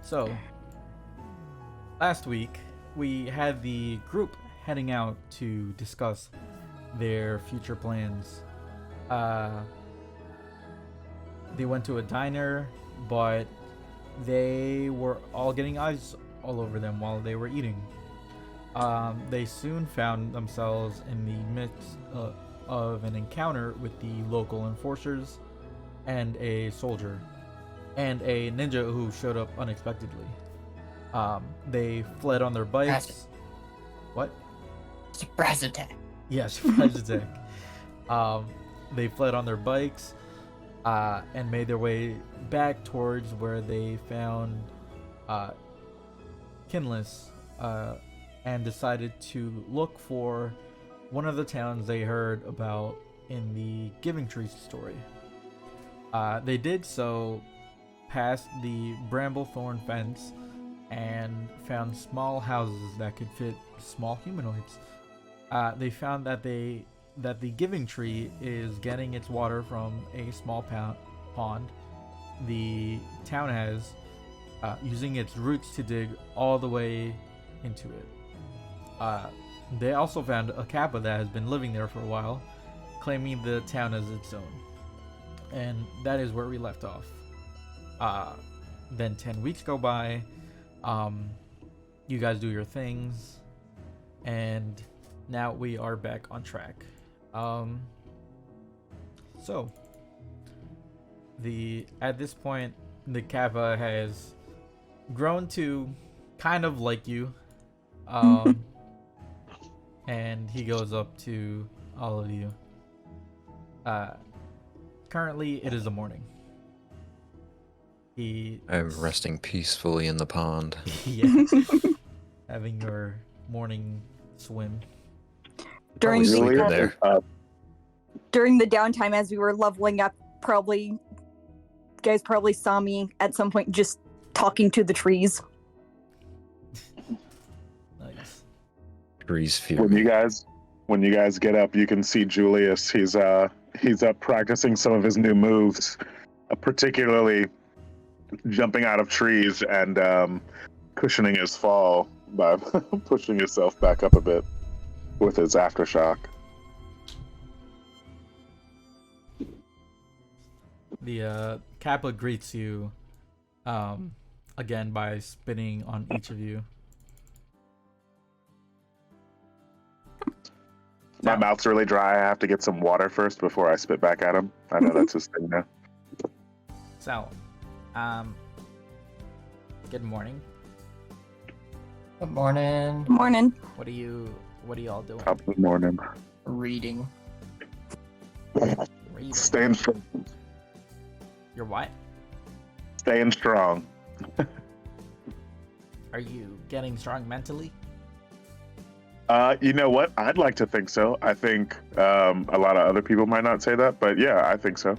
So last week we had the group heading out to discuss their future plans. They went to a diner, but they were all getting eyes all over them while they were eating. They soon found themselves in the midst of an encounter with the local enforcers and a soldier and a ninja who showed up unexpectedly. They fled on their bikes. What? Surprise attack. Yeah, surprise attack. They fled on their bikes and made their way back towards where they found Kinless and decided to look for one of the towns they heard about in the Giving Tree story. They did so past the Bramblethorn fence and found small houses that could fit small humanoids. They found that the Giving Tree is getting its water from a small pond the town has, using its roots to dig all the way into it. They also found a Kappa that has been living there for a while, claiming the town as its own. And that is where we left off. Then 10 weeks go by. You guys do your things, and now we are back on track. So at this point, the Kappa has grown to kind of like you. And he goes up to all of you. Currently, it is the morning. I'm resting peacefully in the pond. Yeah, having your morning swim. During Probably the sleeping there. during the downtime as we were leveling up, you guys probably saw me at some point just talking to the trees. Nice. Trees fear When me. you guys get up, you can see Julius. He's up practicing some of his new moves, particularly jumping out of trees and cushioning his fall by pushing himself back up a bit with his aftershock. The Kappa greets you again by spitting on each of you. My mouth's really dry. I have to get some water first before I spit back at him. I know that's his thing now. So, good morning. Good morning. Morning. What are you all doing? Top of the morning. Reading. Reading. Staying strong. You're what? Staying strong. Are you getting strong mentally? You know what? I'd like to think so. I think a lot of other people might not say that, but yeah, I think so.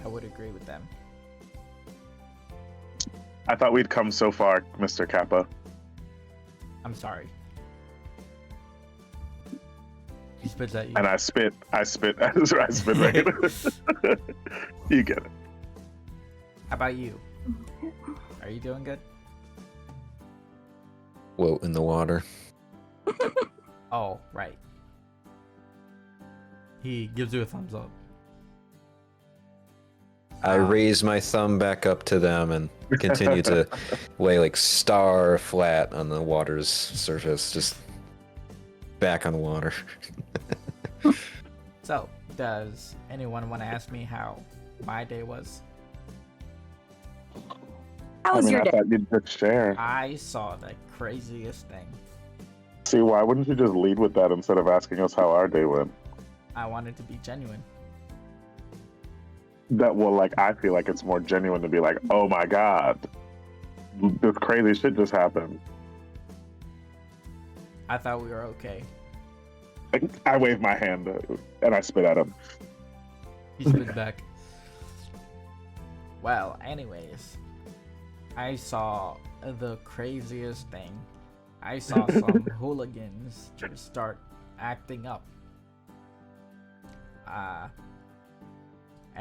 I would agree with them. I thought we'd come so far, Mr. Kappa. I'm sorry. He spits at you. And I spit right. You get it. How about you? Are you doing good? Float in the water. Oh, right. He gives you a thumbs up. I raise my thumb back up to them and continue to lay like star flat on the water's surface, just back on the water. So, does anyone want to ask me how my day was? How was your I day? thought you'd just share. I saw the craziest thing. See, why wouldn't you just lead with that instead of asking us how our day went? I wanted to be genuine. I feel like it's more genuine to be like, oh my god, this crazy shit just happened. I thought we were okay. I wave my hand and I spit at him. He spit back. Well, anyways, I saw the craziest thing. I saw some hooligans just start acting up.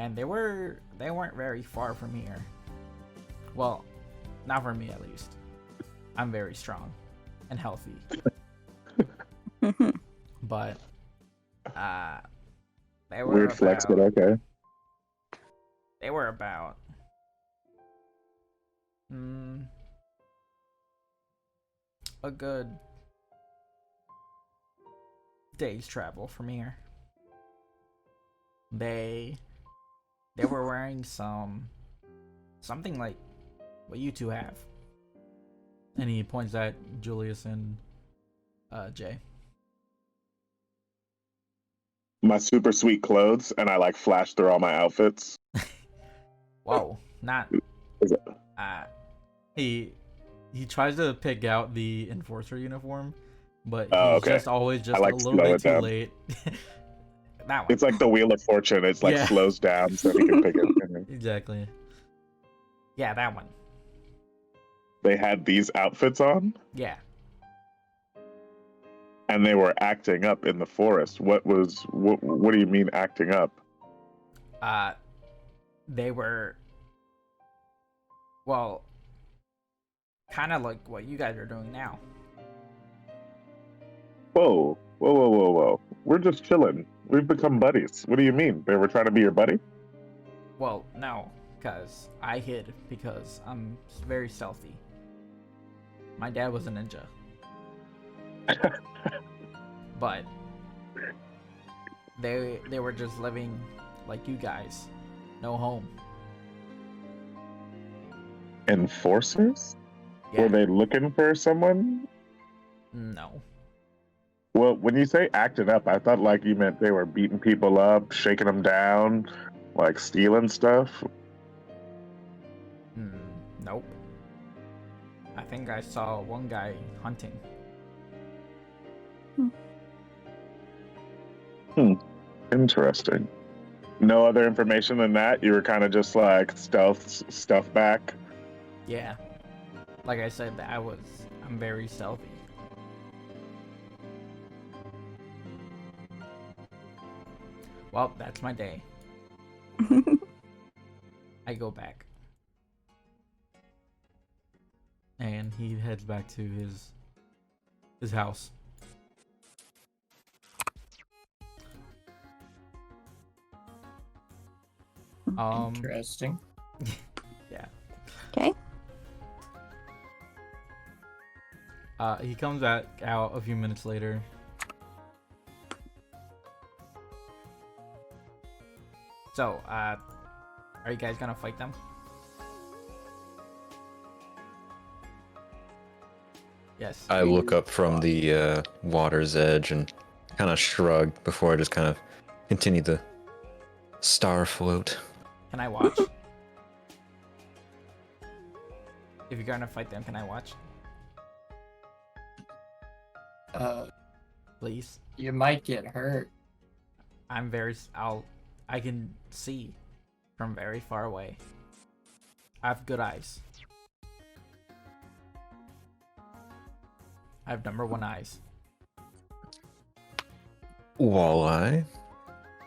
and they weren't very far from here. Well, not for me at least. I'm very strong and healthy. But they were Weird flex, but okay. They were about a good day's travel from here. They were wearing something like what you two have. And he points at Julius and Jay. My super sweet clothes, and I like flash through all my outfits. Whoa, not. Is it- He tries to pick out the enforcer uniform, but he's Oh, okay. just always just like a to little slow bit it too down. late. That one. It's like the Wheel of Fortune. It's like Yeah. slows down so he can pick it. Exactly. Yeah, that one. They had these outfits on, Yeah. and they were acting up in the forest. What do you mean acting up? They were, well, kind of like what you guys are doing now. Whoa, whoa, whoa, whoa, whoa. We're just chilling. We've become buddies. What do you mean? They were trying to be your buddy? Well, no, because I hid because I'm very stealthy. My dad was a ninja. But they were just living like you guys. No home. Enforcers? Yeah. Were they looking for someone? No. Well, when you say acting up, I thought like you meant they were beating people up, shaking them down, like stealing stuff. Nope. I think I saw one guy hunting. Interesting. No other information than that? You were kind of just like stuff back? Yeah. Like I said, I'm very stealthy. Well, that's my day. I go back. And he heads back to his house. Interesting. Yeah. Okay. He comes back out a few minutes later. So, are you guys gonna fight them? Yes. I look up from the water's edge and kind of shrug before I just kind of continue the star float. Can I watch? If you're gonna fight them, can I watch? Please. You might get hurt. I can see from very far away. I have good eyes. I have #1 eyes. Walleye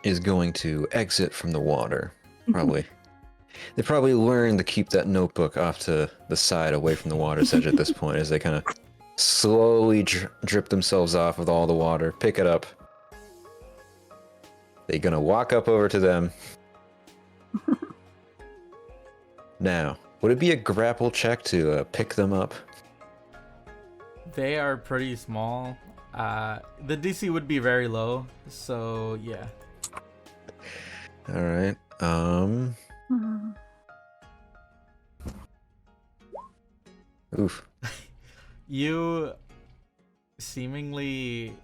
is going to exit from the water. Probably. They probably learned to keep that notebook off to the side away from the water's edge at this point as they kind of slowly drip themselves off with all the water, pick it up. They're gonna walk up over to them. Now, would it be a grapple check to pick them up? They are pretty small. The DC would be very low, so yeah. All right. Oof. You seemingly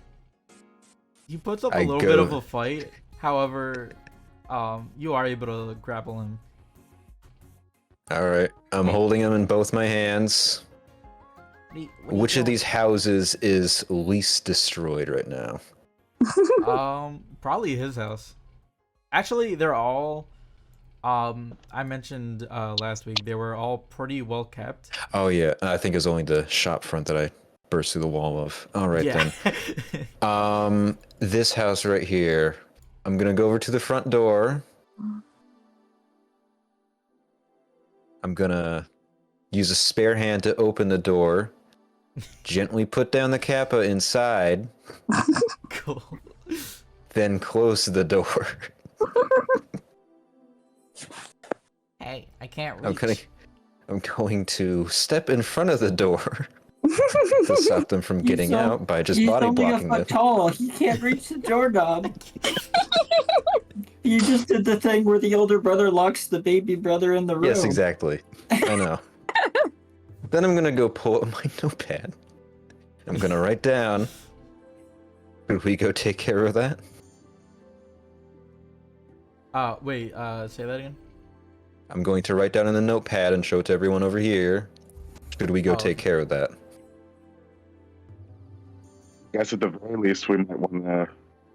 he puts up a I little go- bit of a fight. However, you are able to grapple him. All right. I'm holding them in both my hands. Which of these houses is least destroyed right now? Probably his house. Actually, they're all. I mentioned last week they were all pretty well kept. Oh yeah, I think it was only the shop front that I burst through the wall of. All right Yeah. then. This house right here. I'm gonna go over to the front door. I'm gonna use a spare hand to open the door, gently put down the kappa inside, Cool. then close the door. Hey, I can't I'm reach. going to step in front of the door to stop them from getting out by just He's body only a blocking foot them. tall. He can't reach the doorknob. You just did the thing where the older brother locks the baby brother in the room. Yes, exactly. I know. Then I'm gonna go pull up my notepad. I'm gonna write down. Could we go take care of that? Wait, say that again? I'm going to write down in the notepad and show it to everyone over here. Should we go take Okay. care of that? Guess at the very least we might want to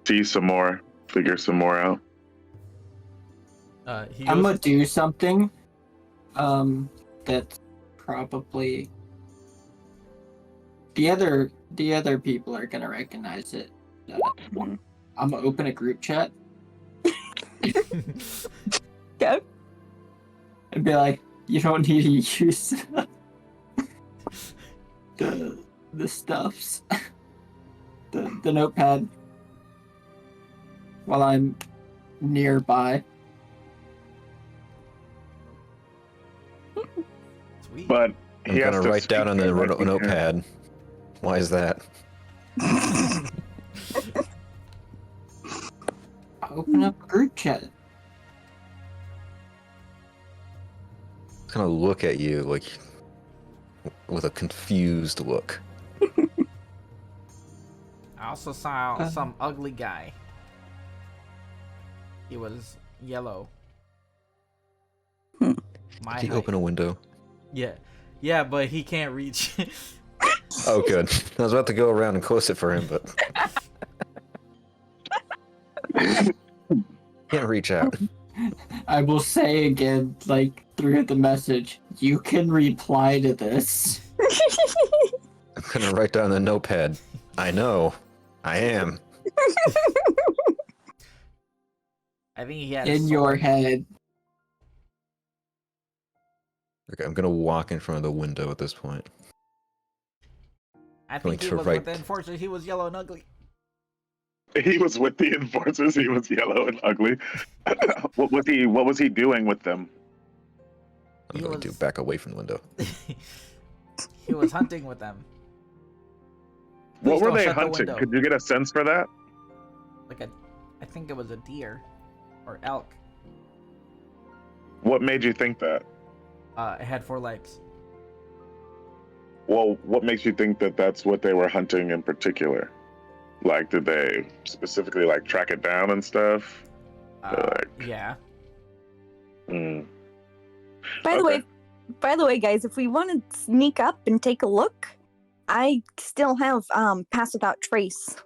see some more, figure some more out. He I'm goes, gonna do something. That's probably the other people are gonna recognize it. I'm gonna open a group chat Okay. and be like, "You don't need to use the stuffs, the notepad, while I'm nearby." Sweet. But I'm he has gonna to write down on the speak, I think, notepad. Why is that? I'll open up a group chat. Kind of look at you like with a confused look. I also saw some ugly guy. He was yellow. My Did he height. open a window? Yeah, but he can't reach. Oh, good. I was about to go around and close it for him, but can't reach out. I will say again, like through the message, you can reply to this. I'm gonna write down the notepad. I know. I am. I think he had a In your sword. head. Okay, I'm gonna walk in front of the window at this point. I going think he to was write- with the enforcer. He was yellow and ugly. He was with the enforcers. He was yellow and ugly. What was he doing with them? I'm He going to was- back away from the window. He was hunting with them. What Please were don't they shut the hunting? window. Could you get a sense for that? I think it was a deer or elk. What made you think that? It had 4 legs. Well, what makes you think that that's what they were hunting in particular? Like, did they specifically like track it down and stuff? Yeah. Mm. By Okay. the way, guys, if we want to sneak up and take a look, I still have pass without trace.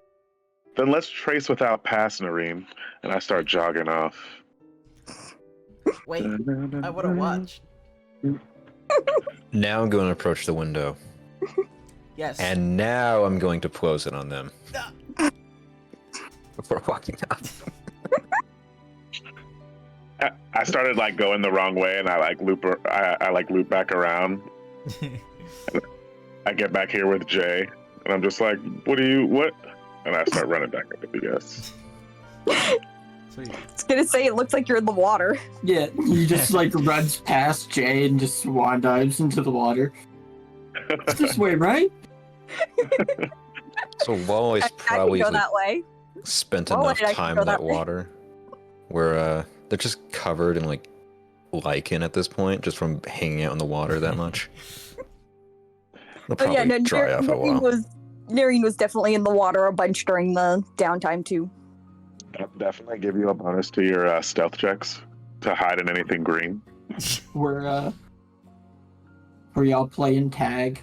Then let's trace without pass, Nareen, and I start jogging off. Wait, I want to watch. Now I'm going to approach the window. Yes. And now I'm going to close it on them. Before walking out. I started like going the wrong way, and I like loop back around. I get back here with Jay, and I'm just like, what? And I start running back up with you guys. Sweet. I was gonna say it looks like you're in the water. Yeah, he just like runs past Jay and just swan dives into the water. It's this way, right? So Walloy's I can probably go like, that way. spent Walloy, enough I can time go in that that way. water where they're just covered in like lichen at this point, just from hanging out in the water that much. They'll Oh probably yeah, no, dry off in a while. Nareen was definitely in the water a bunch during the downtime too. I'll definitely give you a bonus to your stealth checks to hide in anything green. Were y'all playing tag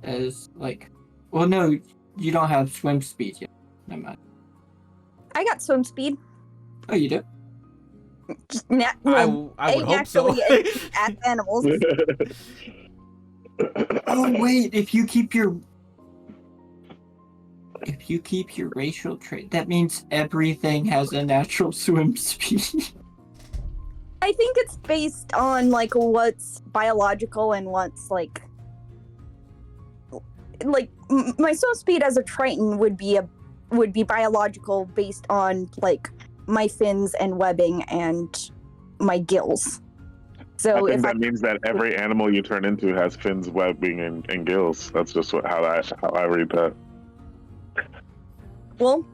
as like? Well, no, you don't have swim speed yet. Never mind. I got swim speed. Oh, you do. Just I would hope so. naturally at animals. Oh wait, if you keep your racial trait, that means everything has a natural swim speed. I think it's based on like what's biological and what's like my swim speed as a Triton would be biological based on like my fins and webbing and my gills. So I think that means that every animal you turn into has fins, webbing, and gills. That's just how I read that. well,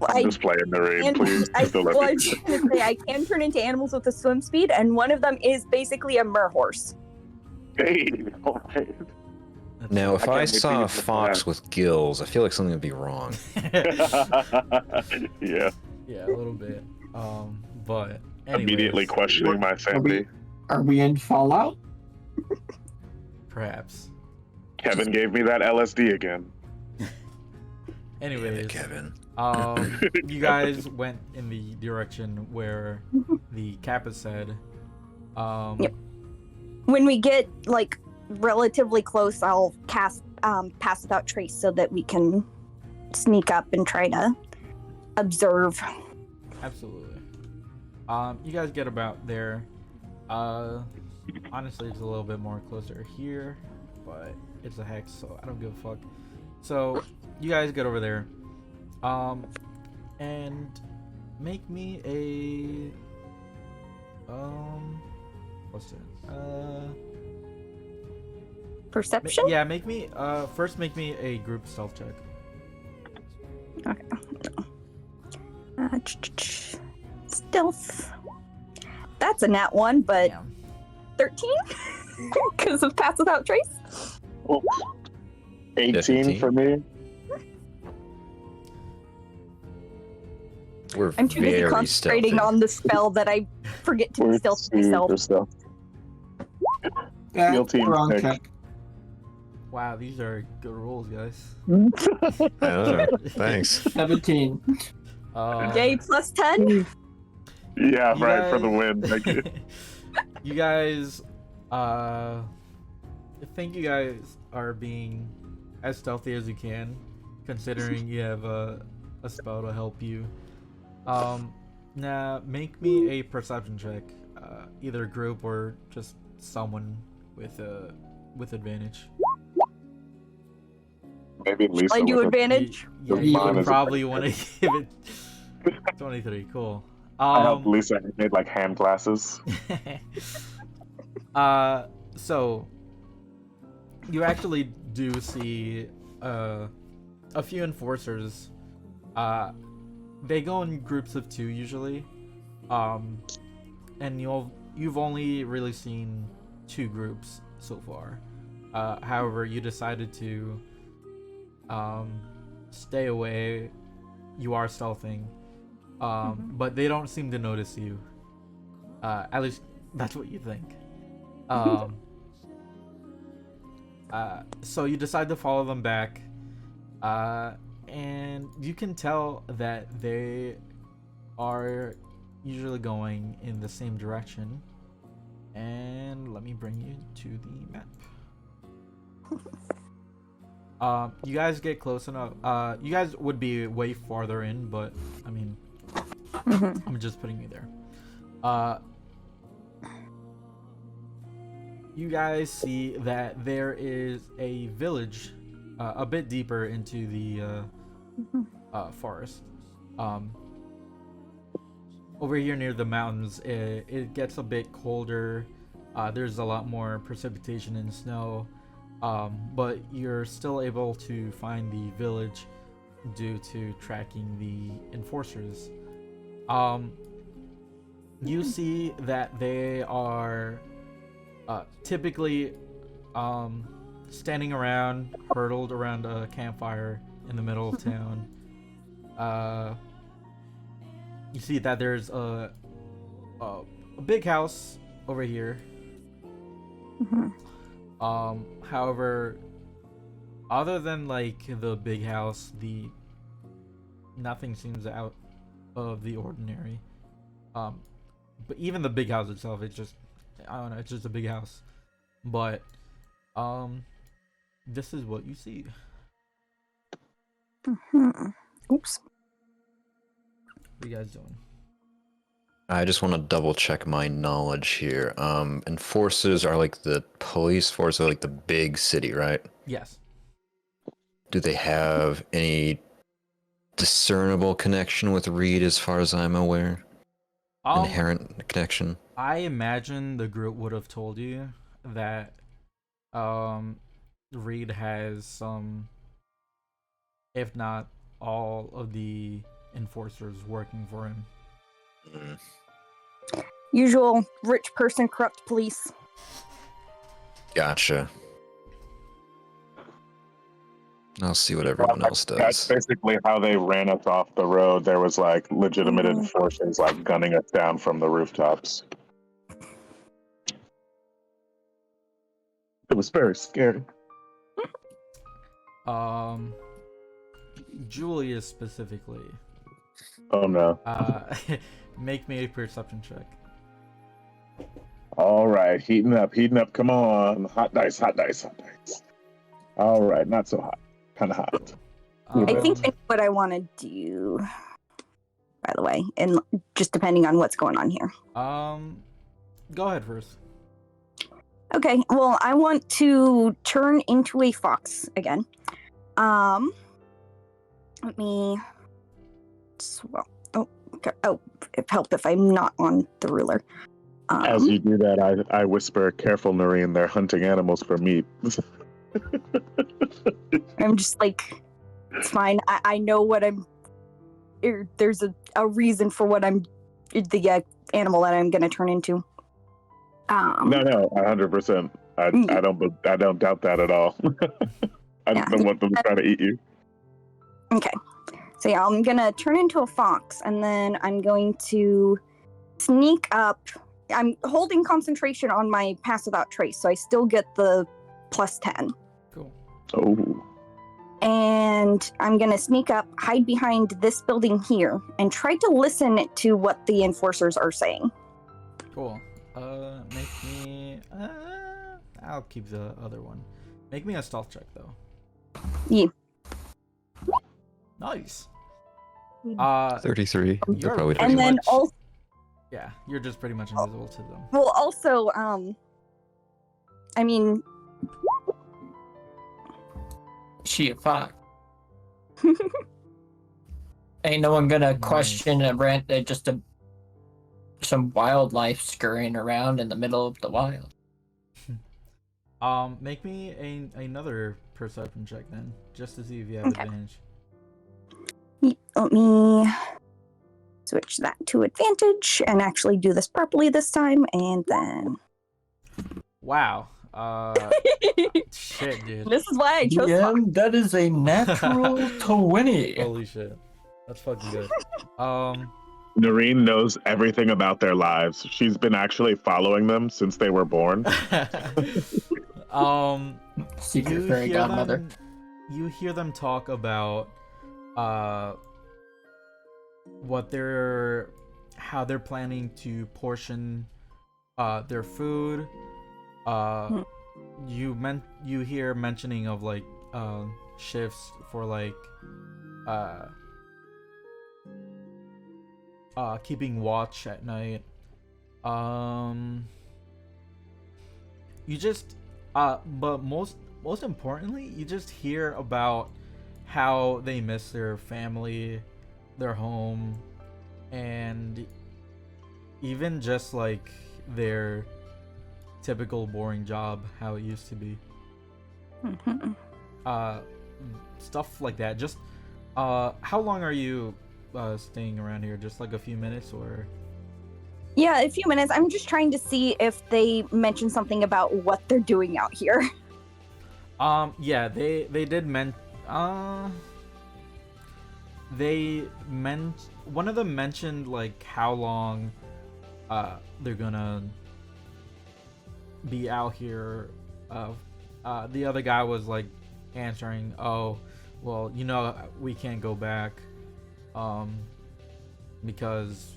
I'm just playing the read, please. I Don't let me- was gonna say I can turn into animals with a swim speed, and one of them is basically a merhorse. Hey, all right. Now, if I I, can't wait to saw a use the fox flag. with gills, I feel like something would be wrong. Yeah. Yeah, a little bit. But anyways, Immediately questioning my sanity. Are we in Fallout? perhaps. Kevin gave me that LSD again. Anyways, Kevin. you guys went in the direction where the Kappa said. Yep. When we get like relatively close, I'll cast pass without trace so that we can sneak up and try to observe. Absolutely. You guys get about there. Honestly, it's a little bit more closer here, but it's a hex, so I don't give a fuck. So you guys get over there, and make me a what's it? Perception? Yeah, make me first make me a group stealth check. Okay. Stealth. That's a nat 1, but Damn. 13? Because of pass without trace? 18 for me. We're I'm too busy very concentrating stealthy. on the spell that I forget to be We're stealth myself. super stealth. Yeah, Steel team wrong pick. check. Wow, these are good rolls, guys. Oh, thanks. 17. Yay, plus 10? Yeah, You right, for the guys- win. Thank you. You guys, I think you guys are being as stealthy as you can, considering you have a spell to help you. Now make me a perception check, either group or just someone with advantage. Maybe Lisa. I do with it. advantage? Yeah, Mine you is would a probably want to give it 23. Cool. I helped Lisa. I made like hand glasses. So you actually do see a few enforcers. They go in groups of 2 usually, and you've only really seen 2 groups so far. However, you decided to stay away. You are stealthing, but they don't seem to notice you. At least that's what you think. So you decide to follow them back, and you can tell that they are usually going in the same direction. And let me bring you to the map. You guys get close enough. You guys would be way farther in, but I mean, I'm just putting you there. You guys see that there is a village a bit deeper into the forest. Over here near the mountains, it gets a bit colder. There's a lot more precipitation and snow, but you're still able to find the village due to tracking the enforcers. You see that they are typically standing around, hurdled around a campfire in the middle of town. You see that there's a big house over here. However, other than like the big house, nothing seems out of the ordinary. But even the big house itself, it's just, I don't know, it's just a big house. But this is what you see. Oops. What are you guys doing? I just want to double check my knowledge here. Enforcers are like the police force of like the big city, right? Yes. Do they have any discernible connection with Reed as far as I'm aware? Inherent connection? I imagine the group would have told you that Reed has some, if not all of the enforcers working for him. Mm. Usual rich person, corrupt police. Gotcha. I'll see what everyone else That's does. basically how they ran us off the road. There was like legitimate enforcers like gunning us down from the rooftops. It was very scary. Julius specifically. Oh no. Make me a perception check. All right, heating up. Come on. Hot dice. All right, not so hot. Kind of hot. I think I know what I want to do, by the way, and just depending on what's going on here. Go ahead first. Okay, well, I want to turn into a fox again. Let me. Well, it help if I'm not on the ruler. As you do that, I whisper, "Careful, Noreen. They're hunting animals for meat." I'm just like, it's fine. I know what I'm. There's a reason for what I'm. The animal that I'm gonna turn into. No, 100%. I don't doubt that at all. I just don't want them to try to eat you. Okay. So yeah, I'm gonna turn into a fox, and then I'm going to sneak up. I'm holding concentration on my pass without trace, so I still get the +10. Cool. Oh. And I'm gonna sneak up, hide behind this building here, and try to listen to what the enforcers are saying. Cool. Make me. I'll keep the other one. Make me a stealth check though. Yeah. Nice. 33. You're They're probably pretty And then much- also, Yeah, you're just pretty much invisible to them. well, also, I mean, She a fox. Ain't no one gonna Nice. question some wildlife scurrying around in the middle of the wild. Make me another perception check then, just to see if you have Okay. advantage. let me switch that to advantage and actually do this properly this time, and then. Wow. Shit, dude. This is why I chose fox. That is a natural 20. Holy shit. That's fucking good. Noreen knows everything about their lives. She's been actually following them since they were born. Secret fairy godmother. You hear them talk about how they're planning to portion their food. You hear mentioning of like shifts for like keeping watch at night. You just but most importantly, you just hear about how they miss their family, their home, and even just like their typical boring job, how it used to be. Stuff like that. Just how long are you staying around here? Just like a few minutes, or? Yeah, a few minutes. I'm just trying to see if they mention something about what they're doing out here. Yeah, they did one of them mentioned like how long they're gonna be out here. The other guy was like answering, "Oh, well, we can't go back because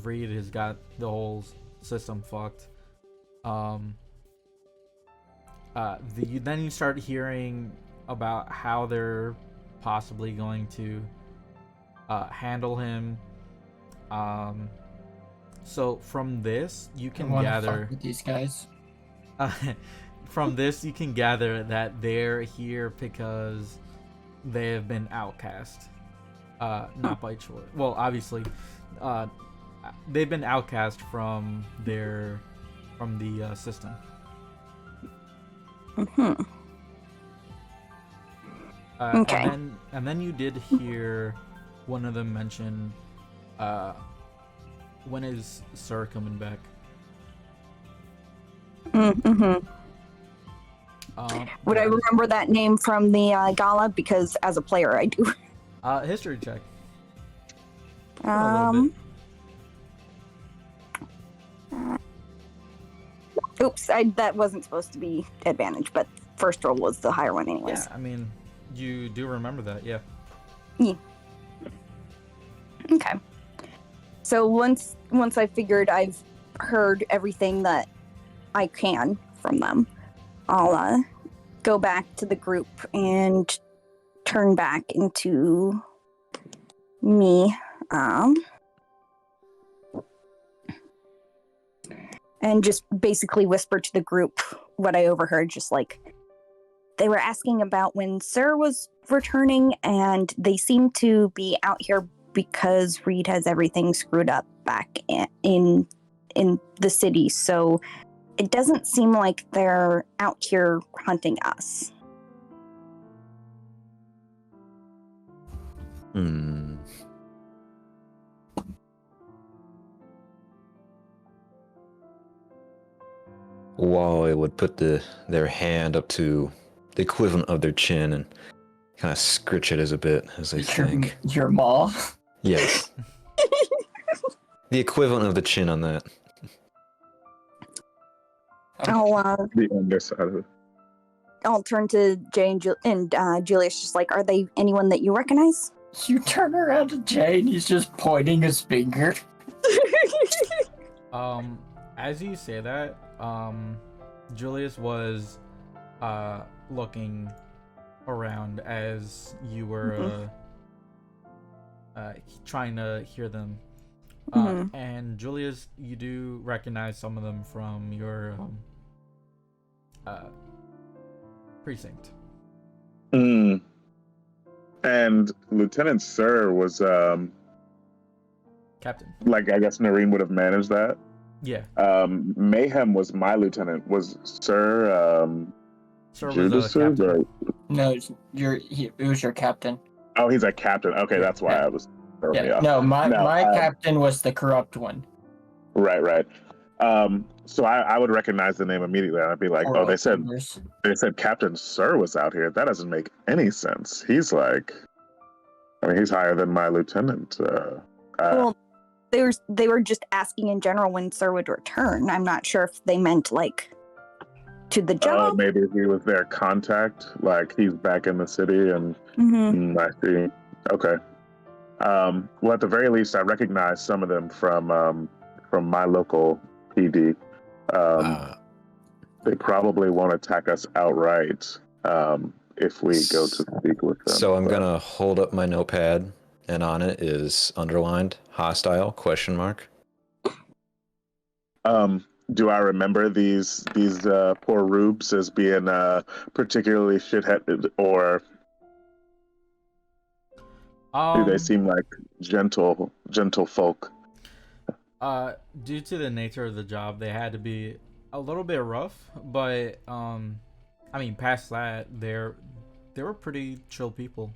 Reed has got the whole system fucked." Then you start hearing about how they're possibly going to handle him. So from this, you I can wanna gather. fuck with these guys. From this, you can gather that they're here because they have been outcast. Not by choice. Well, obviously, they've been outcast from the system. Mm-hmm. Okay. And then you did hear one of them mention, when is Sir coming back? Mm-hmm. Would I that is- remember that name from the gala? Because as a player, I do. History check. A little bit. Oops, that wasn't supposed to be advantage, but first roll was the higher one anyways. Yeah, I mean, you do remember that, yeah. Okay. So once I figured I've heard everything that I can from them, I'll go back to the group and turn back into me. And just basically whisper to the group what I overheard, just like they were asking about when Sir was returning, and they seem to be out here because Reed has everything screwed up back in the city. So it doesn't seem like they're out here hunting us. Hmm. Wally would put their hand up to the equivalent of their chin and kind of scritch it as a bit as they think. Your maw. Yes. The equivalent of the chin on that. The underside of it. I'll turn to Jay and Julius, just like, are they anyone that you recognize? You turn around to Jay and he's just pointing his finger. As you say that, Julius was looking around as you were trying to hear them. And Julius, you do recognize some of them from your precinct. And Lieutenant Sir was Captain. like, I guess Noreen would have managed that. Yeah. Mayhem was my lieutenant. Was Sir Sir was Judas? a captain. Or... No, it was your captain. Oh, he's a captain. Okay, that's why Yeah. I was throwing me Yeah. off. No, my captain was the corrupt one. Right. So I would recognize the name immediately, and I'd be like, "Oh, they said Captain Sir was out here. That doesn't make any sense. He's like, I mean, he's higher than my lieutenant." Well, they were just asking in general when Sir would return. I'm not sure if they meant like to the job. Maybe he was their contact. Like he's back in the city, and I see. Okay. Well, at the very least, I recognize some of them from my local PD. They probably won't attack us outright if we go to speak with them. So I'm gonna hold up my notepad, and on it is underlined hostile ? Do I remember these poor rubes as being particularly shitheaded, or do they seem like gentle folk? Due to the nature of the job, they had to be a little bit rough, but I mean, past that, they were pretty chill people.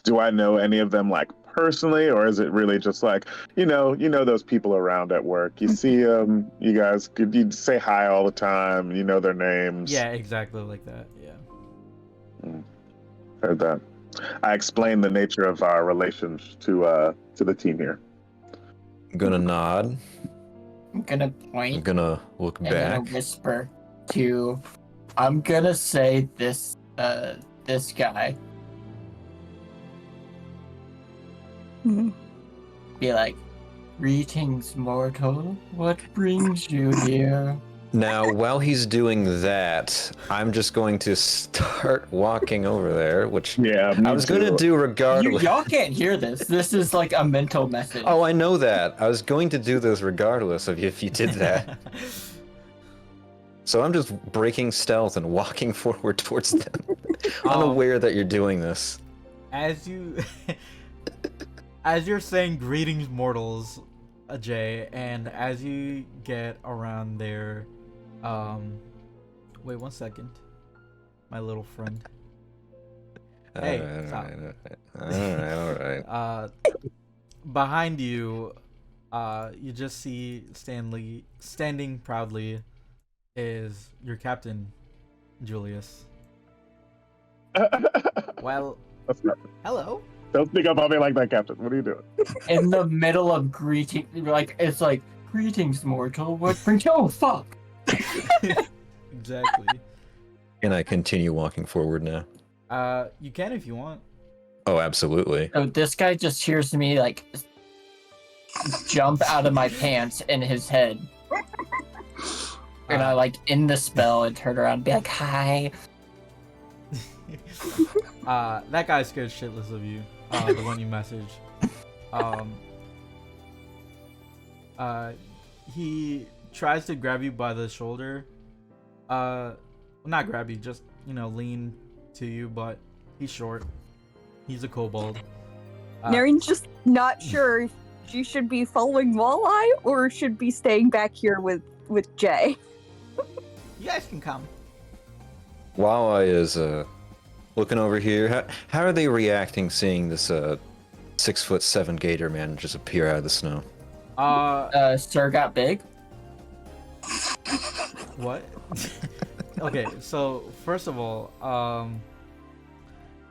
Do I know any of them like personally, or is it really just like you know those people around at work? You see them, you guys, you say hi all the time. You know their names. Yeah, exactly like that. Yeah. Heard that. I explained the nature of our relations to the team here. I'm gonna nod. I'm gonna point. I'm gonna look and back. gonna whisper to. I'm gonna say this guy. Mm-hmm. Be like, greetings, mortal. What brings you here? Now, while he's doing that, I'm just going to start walking over there, which Yeah, I was going to do regardless. Y'all can't hear this. This is like a mental message. Oh, I know that. I was going to do this regardless of if you did that. So I'm just breaking stealth and walking forward towards them, unaware that you're doing this. As you, as you're saying greetings, mortals, Jay, and as you get around there, wait 1 second, my little friend. Hey, stop. All right. Behind you, you just see Stanley standing proudly. Is your captain, Julius? Well, hello. Don't speak up on me like that, Captain. What are you doing? In the middle of greeting, like it's like greetings, mortal. What brings? Oh fuck! Exactly. And I continue walking forward now. You can if you want. Oh, absolutely. So this guy just hears me like jump out of my pants in his head, and I like end the spell and turn around and be like, "Hi." That guy scared shitless of you. The one you messaged. He tries to grab you by the shoulder. Well, not grab you, just lean to you. But he's short. He's a kobold. Narian's just not sure if she should be following Walleye or should be staying back here with Jay. You guys can come. Walleye is looking over here. How are they reacting seeing this 6'7" gator man just appear out of the snow? Sir got big. What? Okay, so first of all,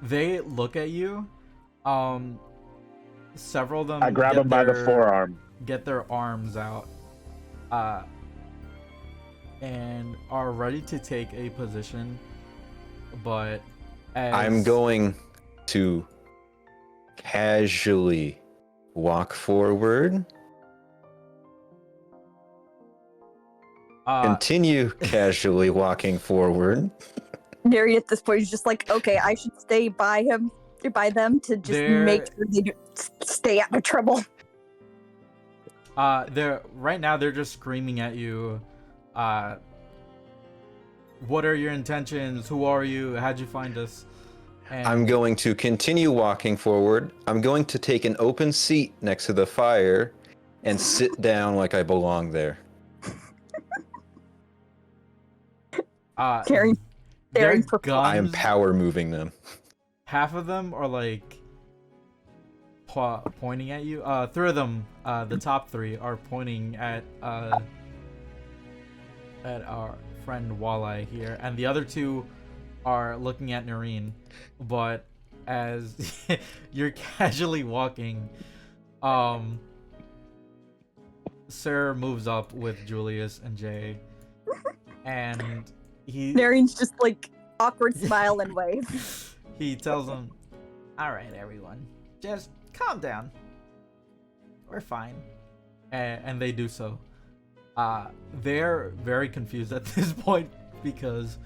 they look at you. Several of them. I grab him by the forearm. Get their arms out. And are ready to take a position, but I'm going to casually walk forward. Continue casually walking forward. Narian at this point is just like, okay, I should stay by them to just make sure they stay out of trouble. They're just screaming at you. What are your intentions? Who are you? How'd you find us? And I'm going to continue walking forward. I'm going to take an open seat next to the fire and sit down like I belong there. Carrying their for guns, I am power moving them. half of them are like pointing at you. Three of them, the top three, are pointing at our friend Walleye here, and the other two are looking at Noreen. But as you're casually walking, Sir moves up with Julius and Jay, and Narian's just like awkward smile and wave. He tells them, "All right, everyone, just calm down. We're fine," and they do so. They're very confused at this point because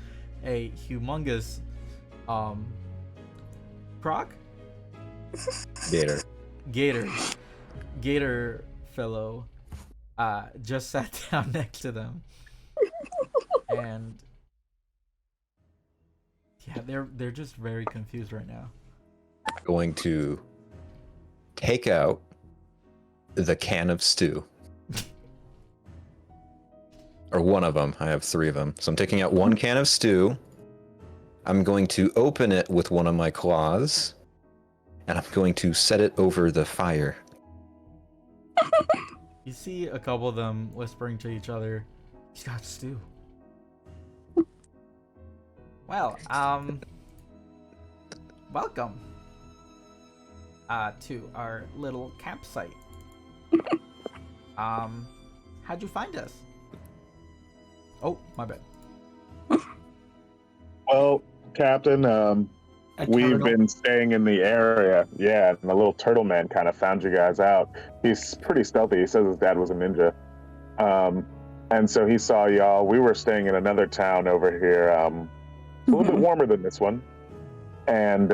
a humongous croc? Gator fellow just sat down next to them. And yeah, they're just very confused right now. Going to take out the can of stew. Or one of them. I have three of them. So I'm taking out one can of stew. I'm going to open it with one of my claws. And I'm going to set it over the fire. You see a couple of them whispering to each other, "He's got stew." Well, welcome to our little campsite. How'd you find us? Oh, my bad. Well, Captain, we've turtle. been staying in the area. Yeah, and the little turtle man kind of found you guys out. He's pretty stealthy. He says his dad was a ninja. And so he saw y'all. We were staying in another town over here, a little bit warmer than this one. And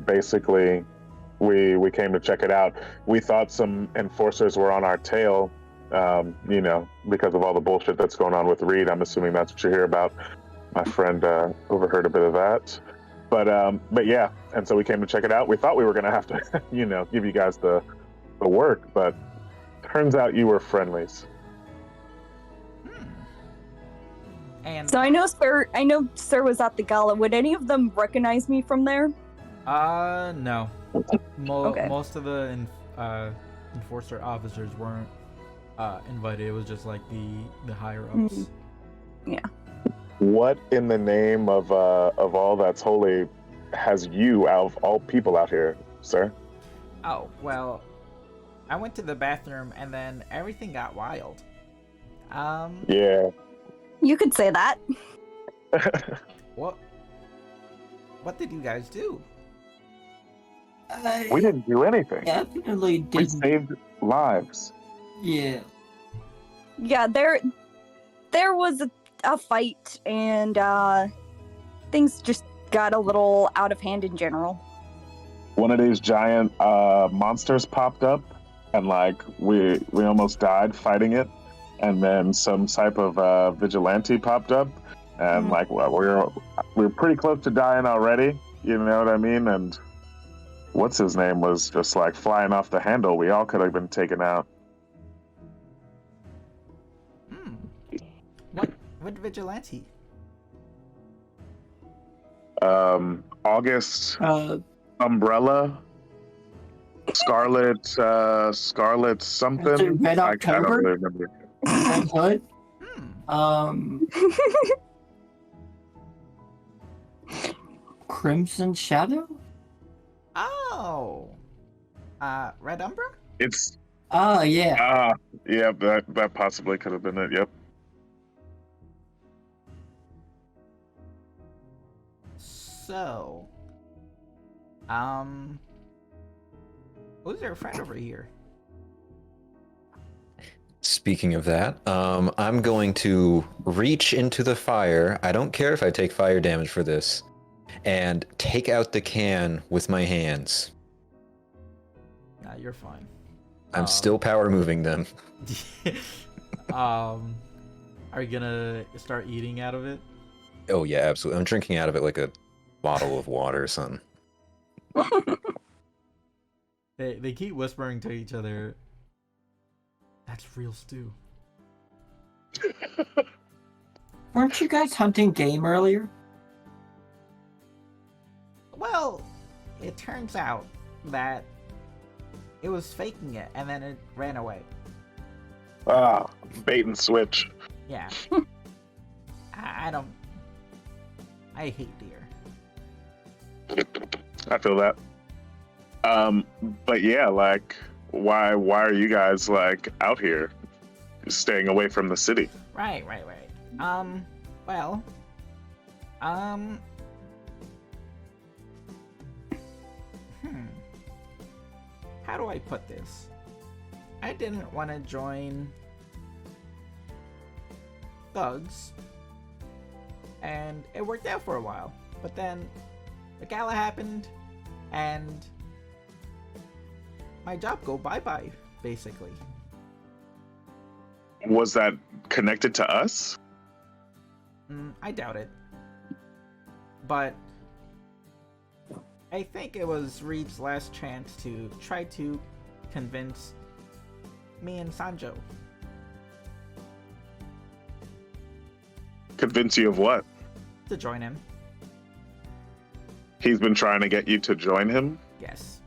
basically, we came to check it out. We thought some enforcers were on our tail, because of all the bullshit that's going on with Reed. I'm assuming that's what you hear about. My friend overheard a bit of that. But yeah, and so we came to check it out. We thought we were going to have to, give you guys the work, but turns out you were friendlies. And So I know Sir was at the gala. Would any of them recognize me from there? no. Okay. Most of the enforcer officers weren't invited. It was just like the higher ups. Yeah. What in the name of all that's holy has you, out of all people out here, sir? Oh, well, I went to the bathroom and then everything got wild. Yeah. You could say that. What did you guys do? We didn't do anything. Definitely We didn't. saved lives. Yeah. Yeah, there was a fight, and things just got a little out of hand in general. One of these giant monsters popped up, and we almost died fighting it. And then some type of vigilante popped up, and we were pretty close to dying already. You know what I mean? And what's his name was just flying off the handle. We all could have been taken out. What vigilante? August, Umbrella, Scarlet something. Red I don't October? really remember. Red Hood. Crimson Shadow. Oh, Red Umbra? It's Oh yeah. yeah, that possibly could have been it. Yep. So, who's your friend over here? Speaking of that, I'm going to reach into the fire. I don't care if I take fire damage for this, and take out the can with my hands. Nah, you're fine. I'm still power moving them. Are you gonna start eating out of it? Oh yeah, absolutely. I'm drinking out of it like a bottle of water or something. They keep whispering to each other. That's real stew. Weren't you guys hunting game earlier? Well, it turns out that it was faking it and then it ran away. Bait and switch. Yeah. I hate deer. I feel that. But yeah, why are you guys out here, staying away from the city? Right. Well, how do I put this? I didn't want to join thugs, and it worked out for a while. But then the gala happened, and my job go bye-bye, basically. Was that connected to us? I doubt it. But I think it was Reed's last chance to try to convince me and Sanjo. Convince you of what? To join him. He's been trying to get you to join him? Yes.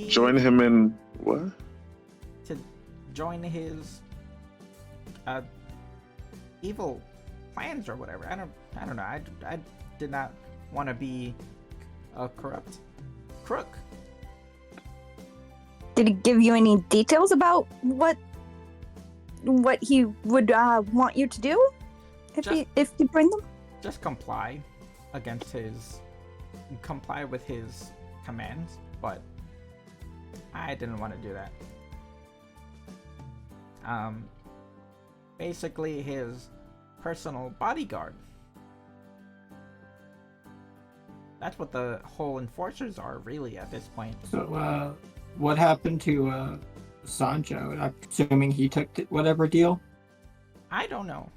Join him in what? To join his evil plans or whatever. I don't know. I did not want to be a corrupt crook. Did he give you any details about what he would want you to do if you joined them? Just comply with his commands, but I didn't want to do that. basically his personal bodyguard. That's what the whole enforcers are, really, at this point. So, what happened to Sancho? I'm assuming he took whatever deal? I don't know.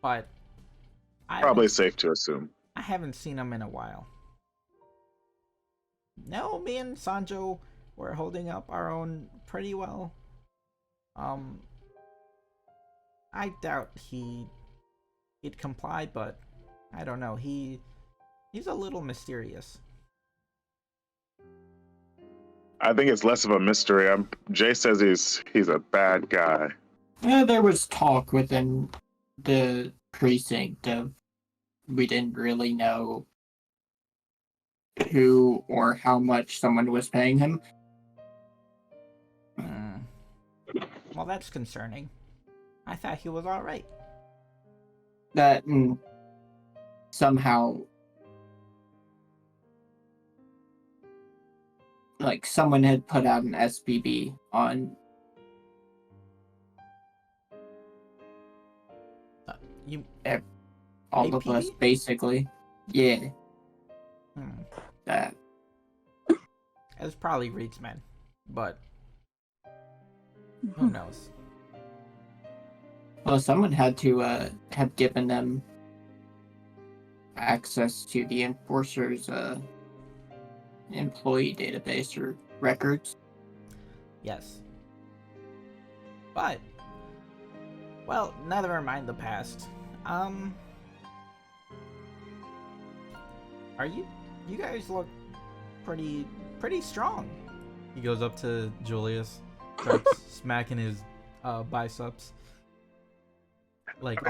But Probably safe to assume. I haven't seen him in a while. No, me and Sanjo were holding up our own pretty well. I doubt he'd comply, but I don't know. He's a little mysterious. I think it's less of a mystery. Jay says he's a bad guy. Yeah, there was talk within the precinct of we didn't really know who or how much someone was paying him. Well, that's concerning. I thought he was alright. That somehow, like, someone had put out an SBB on You all of us, basically. Yeah. That. It's probably Reed's men, but who knows? Well, someone had to have given them access to the enforcer's employee database or records. Yes. But, well, never mind the past. You guys look pretty strong. He goes up to Julius, starts smacking his biceps. Like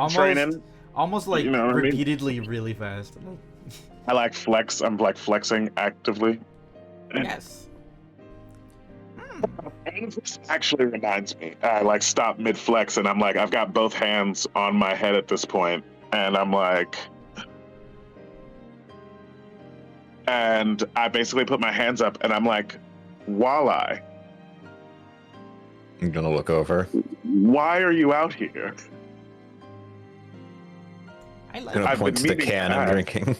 almost like repeatedly, really fast. I like flex. I'm like flexing actively. Yes. This actually reminds me. I like stop mid flex, and I'm like, I've got both hands on my head at this point, and I'm like, and I basically put my hands up, and I'm like, Walleye. I'm gonna look over. Why are you out here? I like I'm gonna point to the can I'm drinking.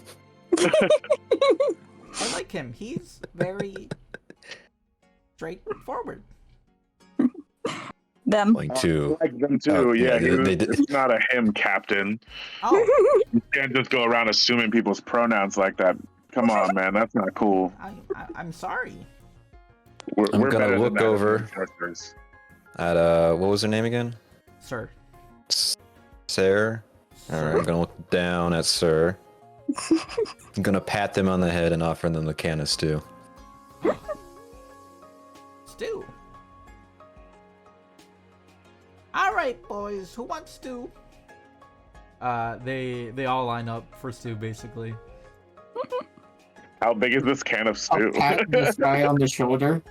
I like him. He's very straightforward. Them. Point to. I like them too. Oh, yeah, yeah, they did. It's not a him, Captain. Oh, You can't just go around assuming people's pronouns like that. Come on, man, that's not cool. I'm sorry. I'm We're gonna better than look that as over. enforcers. At what was her name again? Sir. Sir. All right, I'm gonna look down at Sir. I'm gonna pat them on the head and offer them the can of stew. Stew. All right, boys. Who wants stew? They all line up for stew, basically. How big is this can of I'll stew? pat this guy on the shoulder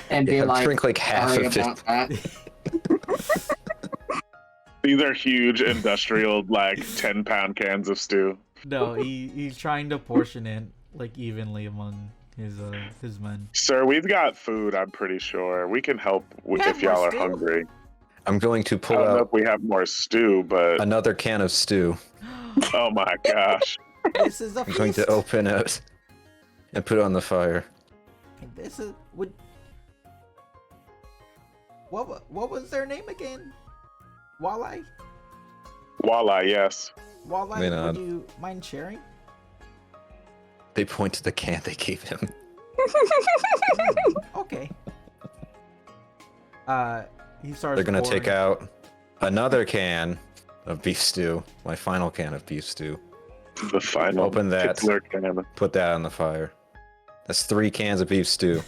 and be Yeah, like, drink like half sorry of about it. that. These are huge industrial, like 10-pound cans of stew. No, he's trying to portion it like evenly among his men. Sir, we've got food, I'm pretty sure. We can help We have if y'all more are stew. hungry. I'm going to I pull don't know out if we have more stew, but another can of stew. oh my gosh. This is a I'm going feast. to open it and put it on the fire. This is would. What was their name again? Walleye. Walleye, yes. Walleye. May not. Would you mind sharing? They point to the can they gave him. Okay. He starts. They're gonna take pouring. out another can of beef stew. My final can of beef stew. The final Open that. titular can. Put that on the fire. That's 3 cans of beef stew.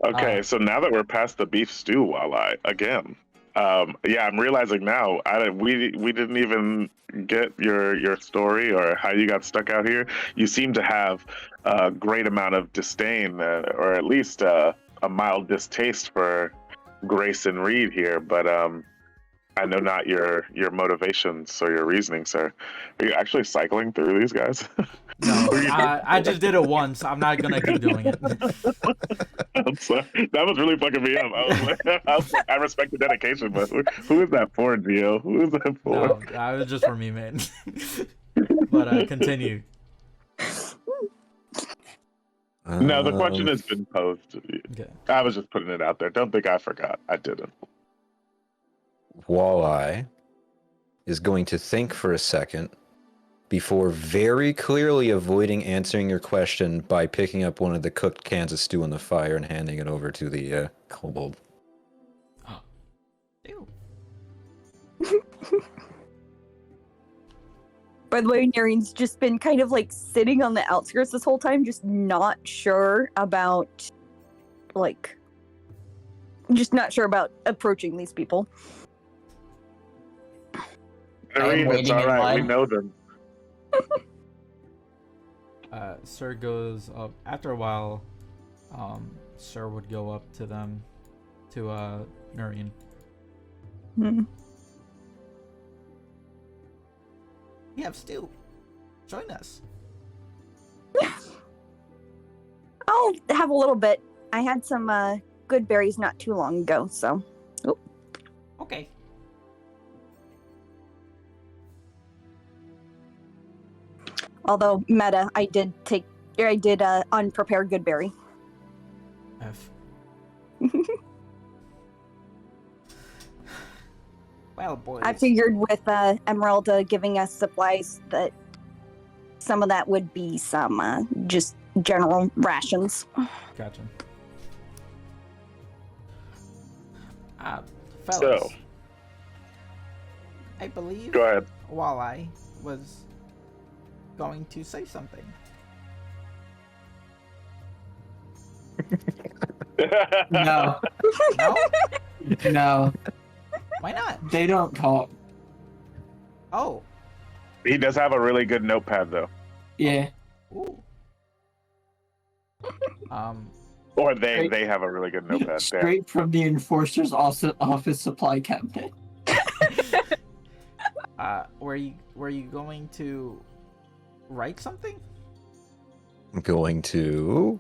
Okay, so now that we're past the beef stew, Walleye, again. Yeah, I'm realizing now. We didn't even get your story or how you got stuck out here. You seem to have a great amount of disdain, or at least a mild distaste for Grace and Reed here. But I I know not your motivations or your reasoning, sir. Are you actually cycling through these guys? No, What are you doing? I just did it once. I'm not gonna keep doing it. I'm sorry. That was really fucking me up. I was like, I respect the dedication, but who is that for, Gio? Who is that for? No, that was just for me, man. But continue. No, the question has been posed. Okay. I was just putting it out there. Don't think I forgot. I didn't. Walleye is going to think for a second before very clearly avoiding answering your question by picking up one of the cooked cans of stew on the fire and handing it over to the kobold. Ew. By the way, Narian's just been kind of like sitting on the outskirts this whole time, just not sure about, like, just not sure about approaching these people. Irene, it's waiting all in right. We line. know them. Sir goes up after a while. Sir would go up to them, to Nurian. Hmm. We have stew. Join us. I'll have a little bit. I had some good berries not too long ago, so. Okay. Although, meta, I did unprepared good berry. F. Well, boys. I figured with Emeralda giving us supplies that some of that would be some just general rations. Gotcha. Fellas. So, I believe go ahead. Walleye was going to say something. No, No? no, Why not? they don't talk. Oh. He does have a really good notepad, though. Yeah. Ooh. Or they have a really good notepad. Damn. Straight from the enforcer's office supply cabinet. Were you going to write something? I'm going to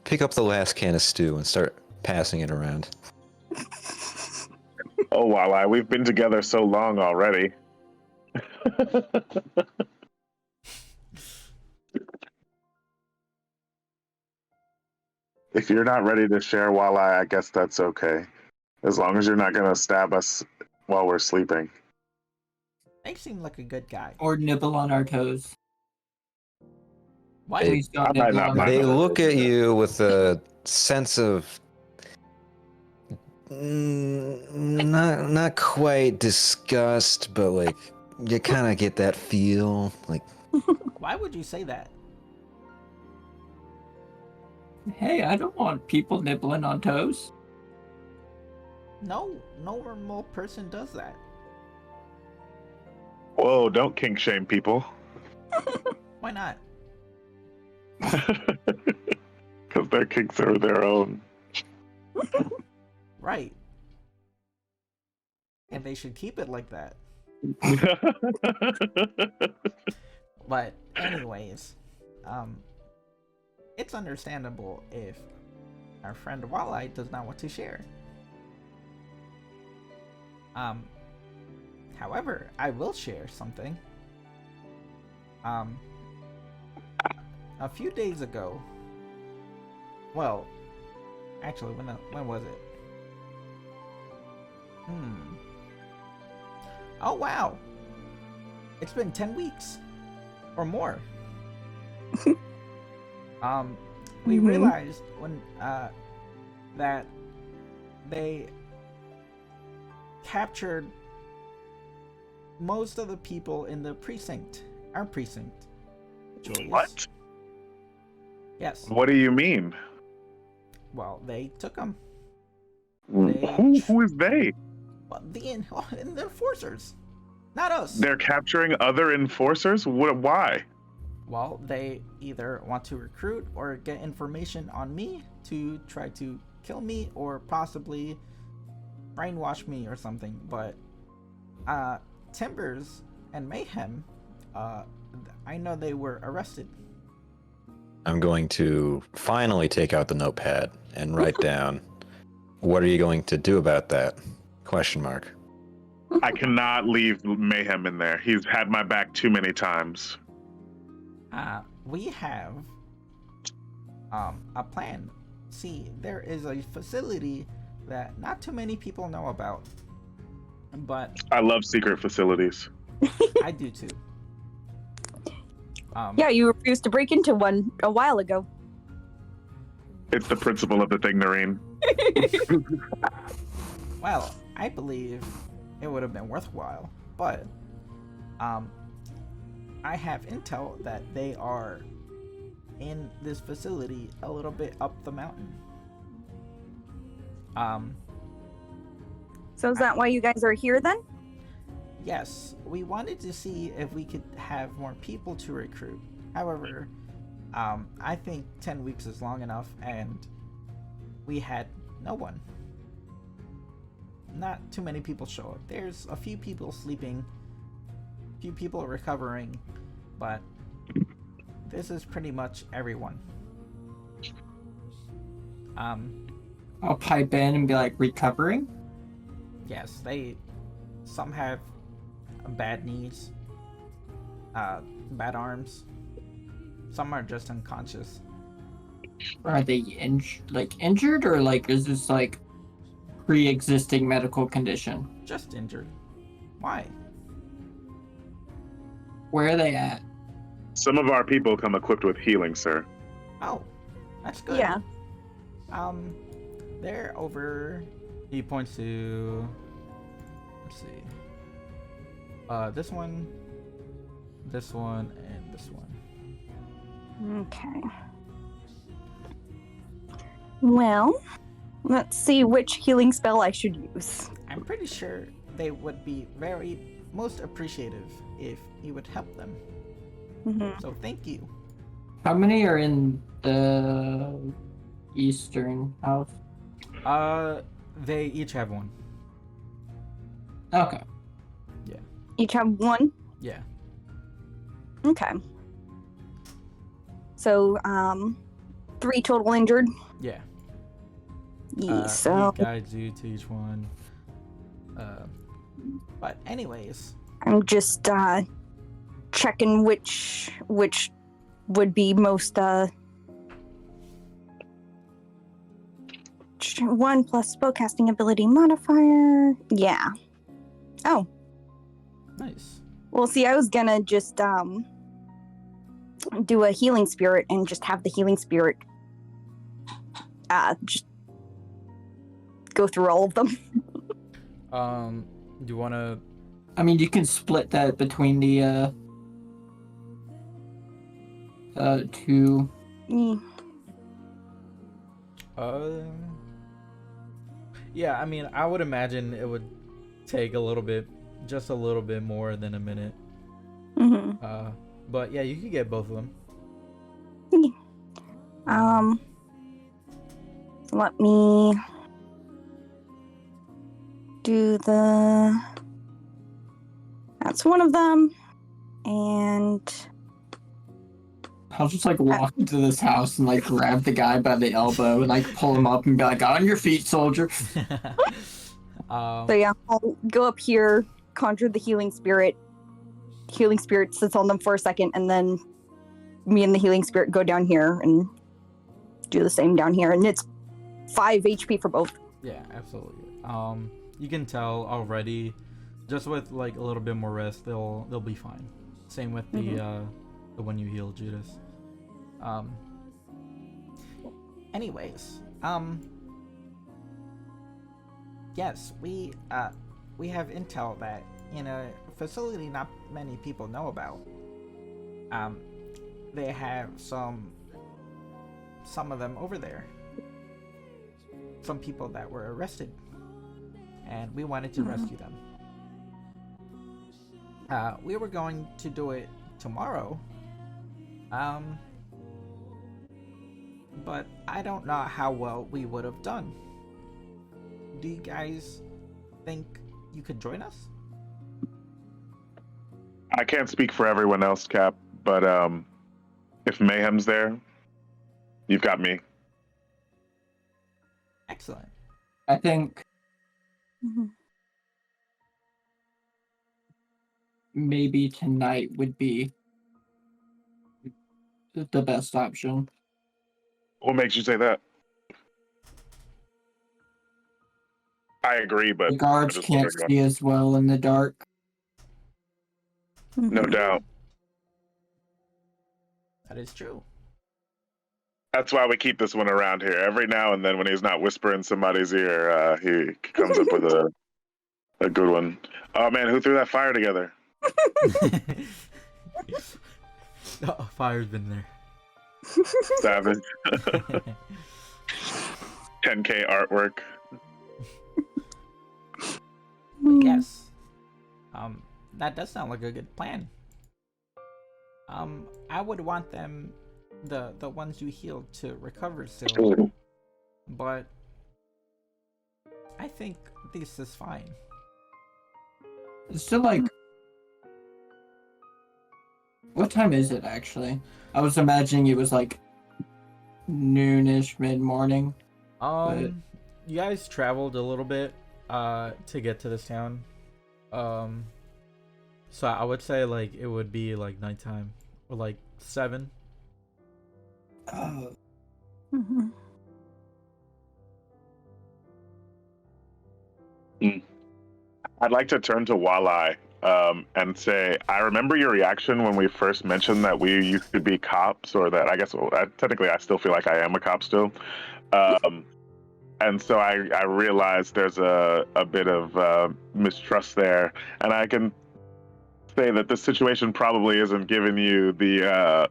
pick up the last can of stew and start passing it around. Oh, Walleye, we've been together so long already. If you're not ready to share, Walleye, I guess that's okay. As long as you're not going to stab us while we're sleeping. They seem like a good guy. Or nibble on our toes. Why? Please don't I might nibble not on our mind. They toes. look at you with a sense of not quite disgust, but like you kind of get that feel. Like, Why would you say that? Hey, I don't want people nibbling on toes. No normal person does that. Whoa, don't kink shame people. Why not? Because their kinks are their own. Right. And they should keep it like that. But anyways, it's understandable if our friend Walleye does not want to share. However, I will share something. A few days ago, well, actually, when was it? Oh wow! It's been 10 weeks or more. We realized when that they captured most of the people in the precinct, our precinct. Julius. What? Yes. What do you mean? Well, they took them. Who is they? Well, the enforcers, not us. They're capturing other enforcers? Why? Well, they either want to recruit or get information on me to try to kill me or possibly brainwashed me or something, but Timbers and Mayhem, I know they were arrested. I'm going to finally take out the notepad and write down, what are you going to do about that? Question mark. I cannot leave Mayhem in there. He's had my back too many times. We have a plan. See, there is a facility that not too many people know about, but I love secret facilities. I do too. Yeah, you refused to break into one a while ago. It's the principle of the thing, Noreen. Well, I believe it would have been worthwhile, but I have intel that they are in this facility a little bit up the mountain. So is that why you guys are here then? Yes, we wanted to see if we could have more people to recruit. However, I think 10 weeks is long enough, and we had no one. Not too many people show up. There's a few people sleeping, a few people recovering, but this is pretty much everyone. I'll pipe in and be like, recovering? Yes, some have bad knees, bad arms. Some are just unconscious. Are they injured, or like is this like pre-existing medical condition? Just injured. Why? Where are they at? Some of our people come equipped with healing, sir. Oh, that's good. Yeah. They're over. He points to. Let's see. This one, and this one. Okay. Well, let's see which healing spell I should use. I'm pretty sure they would be most appreciative if you would help them. Mm-hmm. So thank you. How many are in the eastern house? They each have one. Okay. Each have one? Yeah. Okay. So, 3 total injured? Yeah. Yeah, so He guides you to each one. But anyways, I'm just checking which would be most 1 plus spellcasting ability modifier. Yeah. Oh. nice. Well, see, I was gonna just do a healing spirit and just have the healing spirit just go through all of them. Do you want to? I mean, you can split that between the 2. Yeah, I mean, I would imagine it would take just a little bit more than a minute. Mm-hmm. But yeah, you could get both of them. Let me do that's one of them, and I'll just like walk into this house and like grab the guy by the elbow and like pull him up and be like, on your feet, soldier. so yeah, I'll go up here, conjure the healing spirit. Healing spirit sits on them for a second, and then me and the healing spirit go down here and do the same down here, and it's 5 HP for both. Yeah, absolutely. You can tell already, just with like a little bit more rest, they'll be fine. Same with the one you healed, Judas. Anyways, yes, we have intel that in a facility not many people know about, they have some of them over there. Some people that were arrested, and we wanted to rescue them. We were going to do it tomorrow, but I don't know how well we would have done. Do you guys think you could join us? I can't speak for everyone else, Cap, but if Mayhem's there, you've got me. Excellent. I think Mhm. maybe tonight would be the best option. What makes you say that? I agree, but The guards I just can't see as well in the dark. no Mhm. doubt. That is true. That's why we keep this one around here. Every now and then, when he's not whispering somebody's ear, he comes up with a good one. Oh man, who threw that fire together? Oh, fire's been there. Savage. 10K artwork. But yes, that does sound like a good plan. I would want them, the ones you healed, to recover still, but I think this is fine. It's still like, what time is it actually? I was imagining it was like noonish, mid-morning. You guys traveled a little bit to get to this town. So I would say like it would be like nighttime or like 7. Mhm. I'd like to turn to Walleye and say, I remember your reaction when we first mentioned that we used to be cops, or that I guess technically I still feel like I am a cop still. And so I realized there's a bit of mistrust there, and I can say that this situation probably isn't giving you the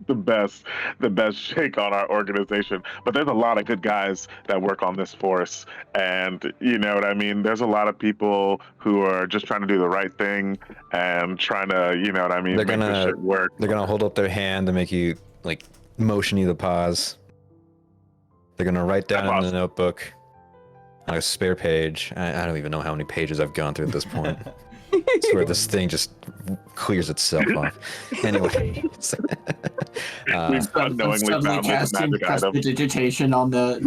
the best shake on our organization. But there's a lot of good guys that work on this force, and you know what I mean. There's a lot of people who are just trying to do the right thing and trying to, you know what I mean, They're make this shit work. They're gonna hold up their hand to make you like motion you to pause. They're gonna write down in the notebook on a spare page. I don't even know how many pages I've gone through at this point. I swear this thing just clears itself off. Anyway, We've unknowingly Suddenly found this casting magic item. prestidigitation on the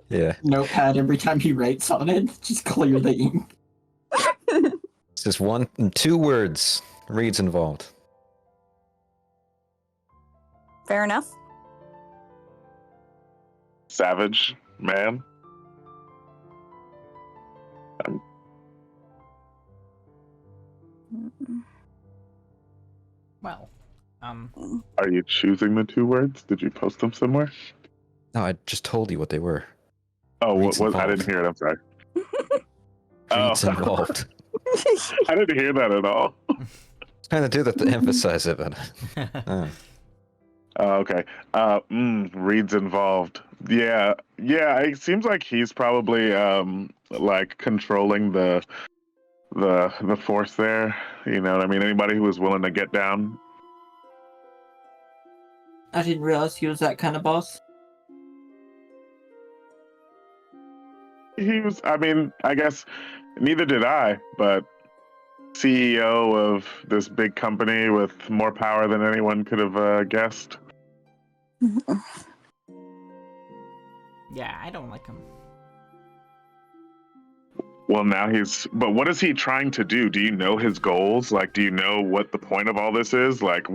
yeah, notepad every time he writes on it. Just clear the ink. it's just 2 words. Reads involved. Fair enough. Savage man. Well, Are you choosing the 2 words? Did you post them somewhere? No, I just told you what they were. Oh, Reads what? I didn't involved. hear it. I'm sorry. Reads involved. I didn't hear that at all. Trying to do that to emphasize it, but Okay. Reed's involved. Yeah. It seems like he's probably like controlling the force there. You know what I mean? Anybody who was willing to get down. I didn't realize he was that kind of boss. He was. I mean, I guess neither did I, but CEO of this big company with more power than anyone could have guessed. yeah, I don't like him. Well, now but what is he trying to do? Do you know his goals? Like, do you know what the point of all this is? Like,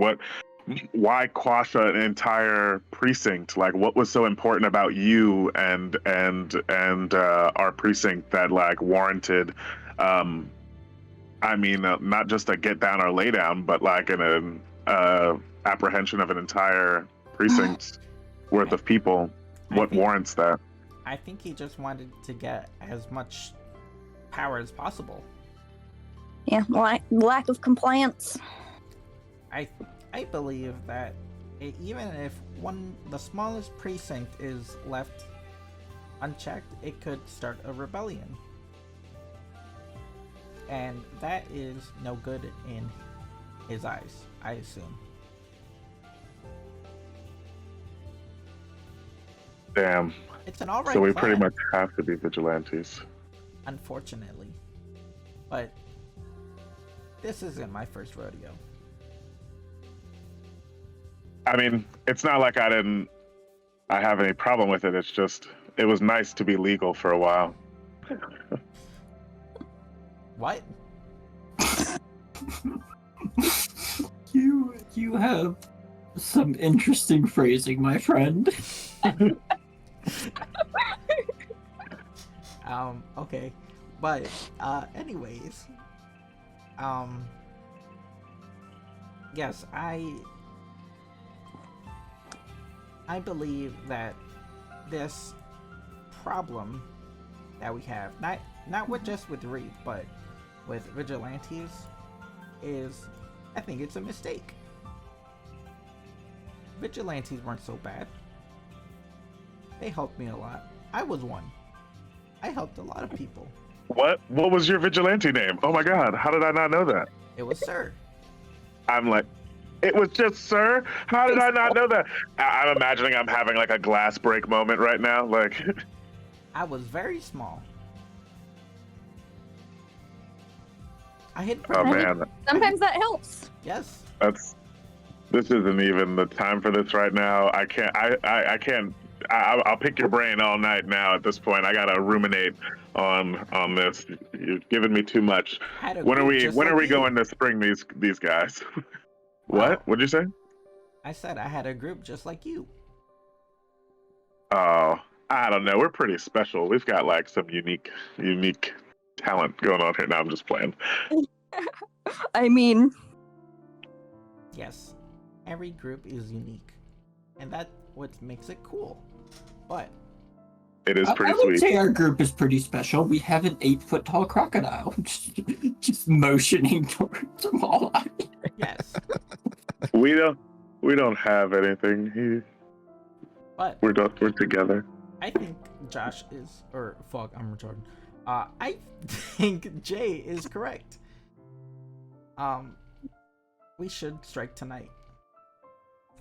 why quash an entire precinct? Like, what was so important about you and our precinct that like warranted, I mean, not just a get down or lay down, but like an apprehension of an entire precinct worth of people? What warrants that? I think he just wanted to get as much power as possible. Yeah, lack of compliance. I believe that even if the smallest precinct is left unchecked, it could start a rebellion. And that is no good in his eyes, I assume. Damn. It's an alright So we plan. pretty much have to be vigilantes. unfortunately. But this isn't my first rodeo. I mean, it's not like I have any problem with it. It's just, it was nice to be legal for a while. What? You have some interesting phrasing, my friend. Okay. But, anyways. Yes, I believe that this problem that we have, not with just with Reed, but with vigilantes, I think it's a mistake. Vigilantes weren't so bad. They helped me a lot. I was one. I helped a lot of people. What was your vigilante name? Oh my god, how did I not know that? It was Sir. I'm like, it was just Sir? How did I not know that? I'm imagining I'm having like a glass break moment right now. Like, I was very small. I hid. oh man, Sometimes that helps. Yes. this isn't even the time for this right now. I can't. I'll pick your brain all night now. At this point, I gotta ruminate on this. You've given me too much. When are we going to spring these guys? What? What'd you say? I said I had a group just like you. Oh, I don't know. We're pretty special. We've got like some unique talent going on here. Now I'm just playing. I mean, Yes, every group is unique, and that's what makes it cool. But It is I pretty would sweet. say our group is pretty special. We have an 8-foot tall crocodile just motioning towards them all. yes, We don't have anything. but We're together. I think Josh is, or fuck, I'm retarded. I think Jay is correct. We should strike tonight.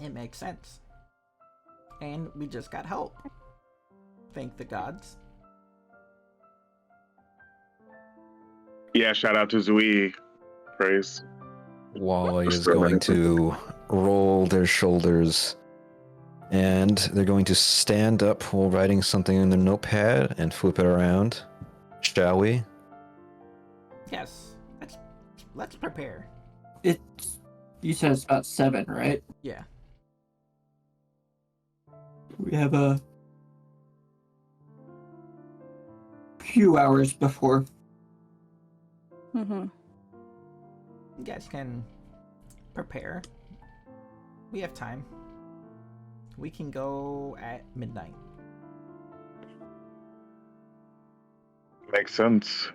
It makes sense. And we just got help. Thank the gods. Yeah, shout out to Zui. Praise. Wally is going to roll their shoulders and they're going to stand up while writing something in their notepad and flip it around. Shall we? Yes, let's prepare. You said it's about 7, right? Yeah. We have a few hours before. mm-hmm. You guys can prepare. We have time. We can go at midnight. Makes sense.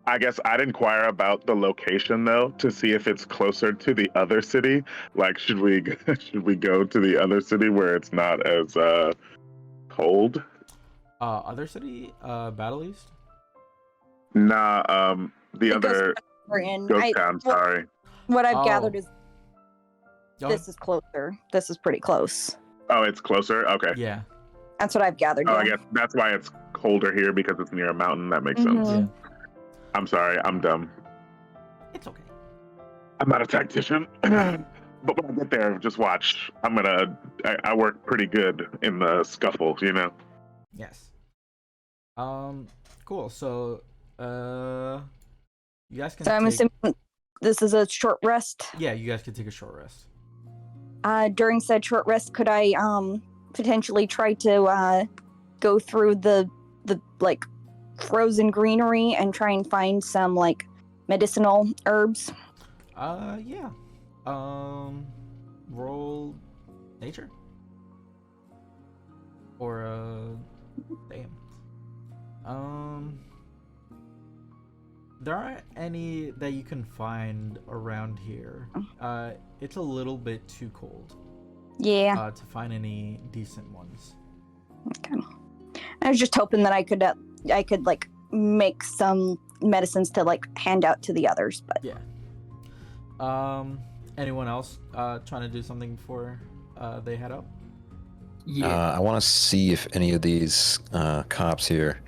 I guess I'd inquire about the location though to see if it's closer to the other city. Like, should we go to the other city where it's not as cold? Other city, Battle East? Nah, the It goes other we're in. ghost town. Sorry. What I've Oh. gathered is Go this is closer. This is pretty close. Oh, it's closer. Okay. Yeah. That's what I've gathered. Oh, Yeah. I guess that's why it's colder here because it's near a mountain. That makes Mhm. sense. Yeah. I'm sorry. I'm dumb. It's okay. I'm not a tactician. But when I get there, just watch. I work pretty good in the scuffle, you know? Yes. Cool. So, you guys can So I'm take... assuming this is a short rest. Yeah, you guys can take a short rest. During said short rest, could I potentially try to go through the like frozen greenery and try and find some like medicinal herbs? Yeah. Roll nature. Or damn. There aren't any that you can find around here. It's a little bit too cold. Yeah. To find any decent ones. Okay. I was just hoping that I could like make some medicines to like hand out to the others, but Yeah. Anyone else trying to do something before they head up? Yeah. I want to see if any of these cops here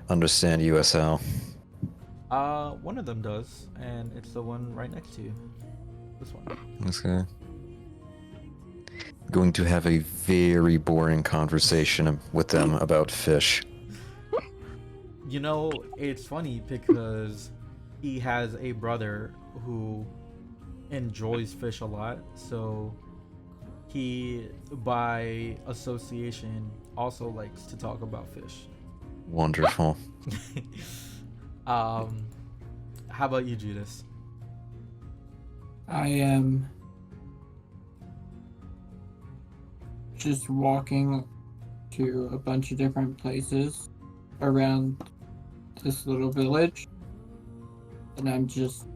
understand USL. One of them does, and it's the one right next to you. This one. Okay. Going to have a very boring conversation with them about fish. You know, it's funny because he has a brother who enjoys fish a lot, so he, by association, also likes to talk about fish. Wonderful. How about you, Judas? I am just walking to a bunch of different places around this little village, and I'm just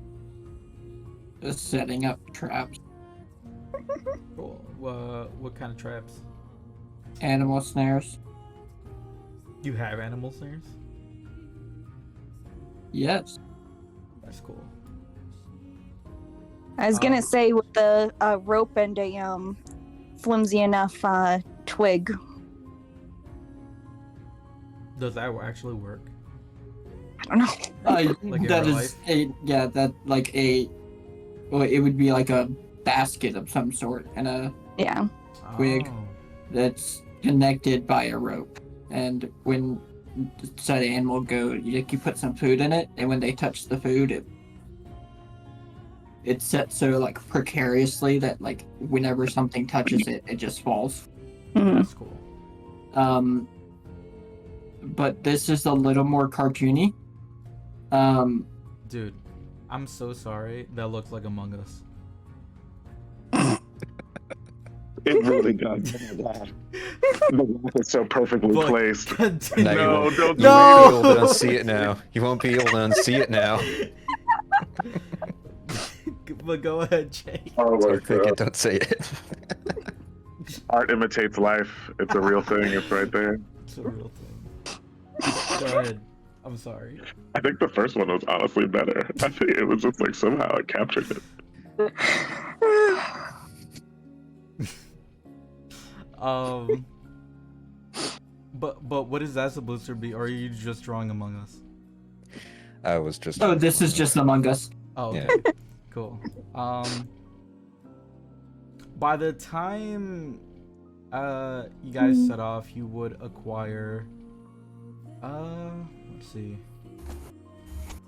setting up traps, Cool. What kind of traps? animal snares. You have animal snares? Yes. That's cool. I was gonna say with the rope and a flimsy enough twig. Does that actually work? I don't know. Like in That real is life? well, it would be like a basket of some sort and a Yeah. Twig. Oh. that's connected by a rope. And when said animal go, you put some food in it, and when they touch the food, it's set so like precariously that like whenever something touches it, it just falls. Mhm. That's cool. But this is a little more cartoony. Dude, I'm so sorry. That looks like Among Us. It really does. Oh my god. The map is so perfectly But- placed. Dude, No, No, you don't won't be No! able to unsee it now. You won't be able to unsee it now. But go ahead, Jake. Oh my Don't think it, god. don't say it. Art imitates life. It's a real thing. It's right there. It's a real thing. Go ahead. I'm sorry. I think the first one was honestly better. I think it was just like somehow it captured it. But what is that supposed to be? Or are you just drawing Among Us? I was just. Oh, this is just Among Us. Oh, okay. Yeah. Cool. By the time you guys set off, you would acquire let's see.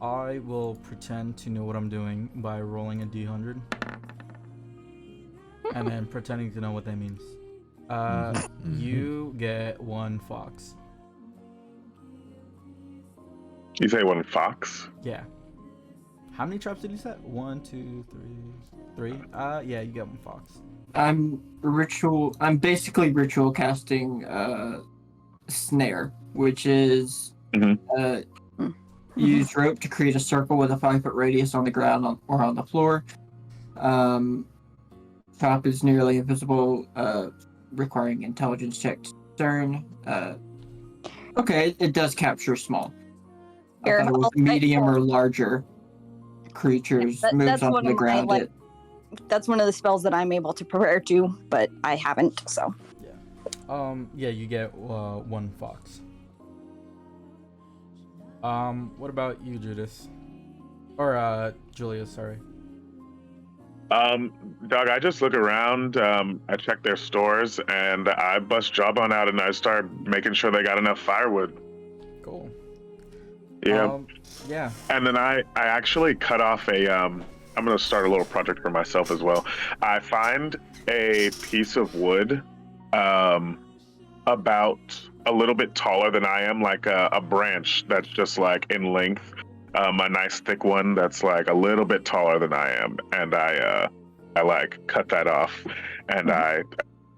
I will pretend to know what I'm doing by rolling a d100 and then pretending to know what that means. You get 1 fox. You say one fox? Yeah. How many traps did you set? 1, 2, 3, 3. Yeah, you get 1 fox. I'm basically ritual casting snare, which is use rope to create a circle with a 5-foot radius on the ground or on the floor. Top is nearly invisible, requiring intelligence check to discern. Okay, it does capture small. I Here, thought it was I'll- medium or larger creatures moves that's onto one the of my ground. that's one of the spells that I'm able to prepare to, but I haven't. So Yeah, you get 1 fox. What about you, Judas? Or Julius, sorry. Doug, I just look around, I check their stores, and I bust Jawbone out and I start making sure they got enough firewood. Cool. Yeah. Yeah. And then I actually cut off I'm gonna start a little project for myself as well. I find a piece of wood about a little bit taller than I am, like a branch that's just like in length. A nice thick one that's like a little bit taller than I am, and I like cut that off, and I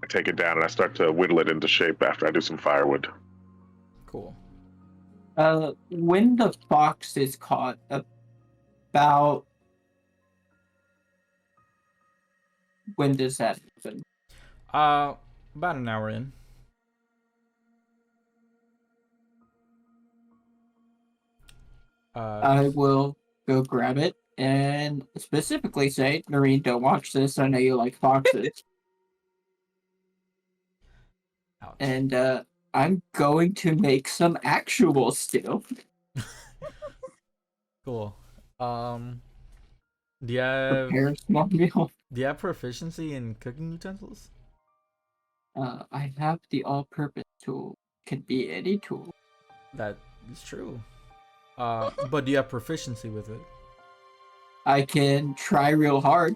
take it down and I start to whittle it into shape after I do some firewood. Cool. When the fox is caught, about when does that happen? About an hour in. I will go grab it and specifically say, Noreen, don't watch this. I know you like foxes. Ouch. and I'm going to make some actual stew. Cool. Do you have Prepare a small meal. proficiency in cooking utensils? I have the all-purpose tool. Could be any tool. That is true. But do you have proficiency with it? I can try real hard.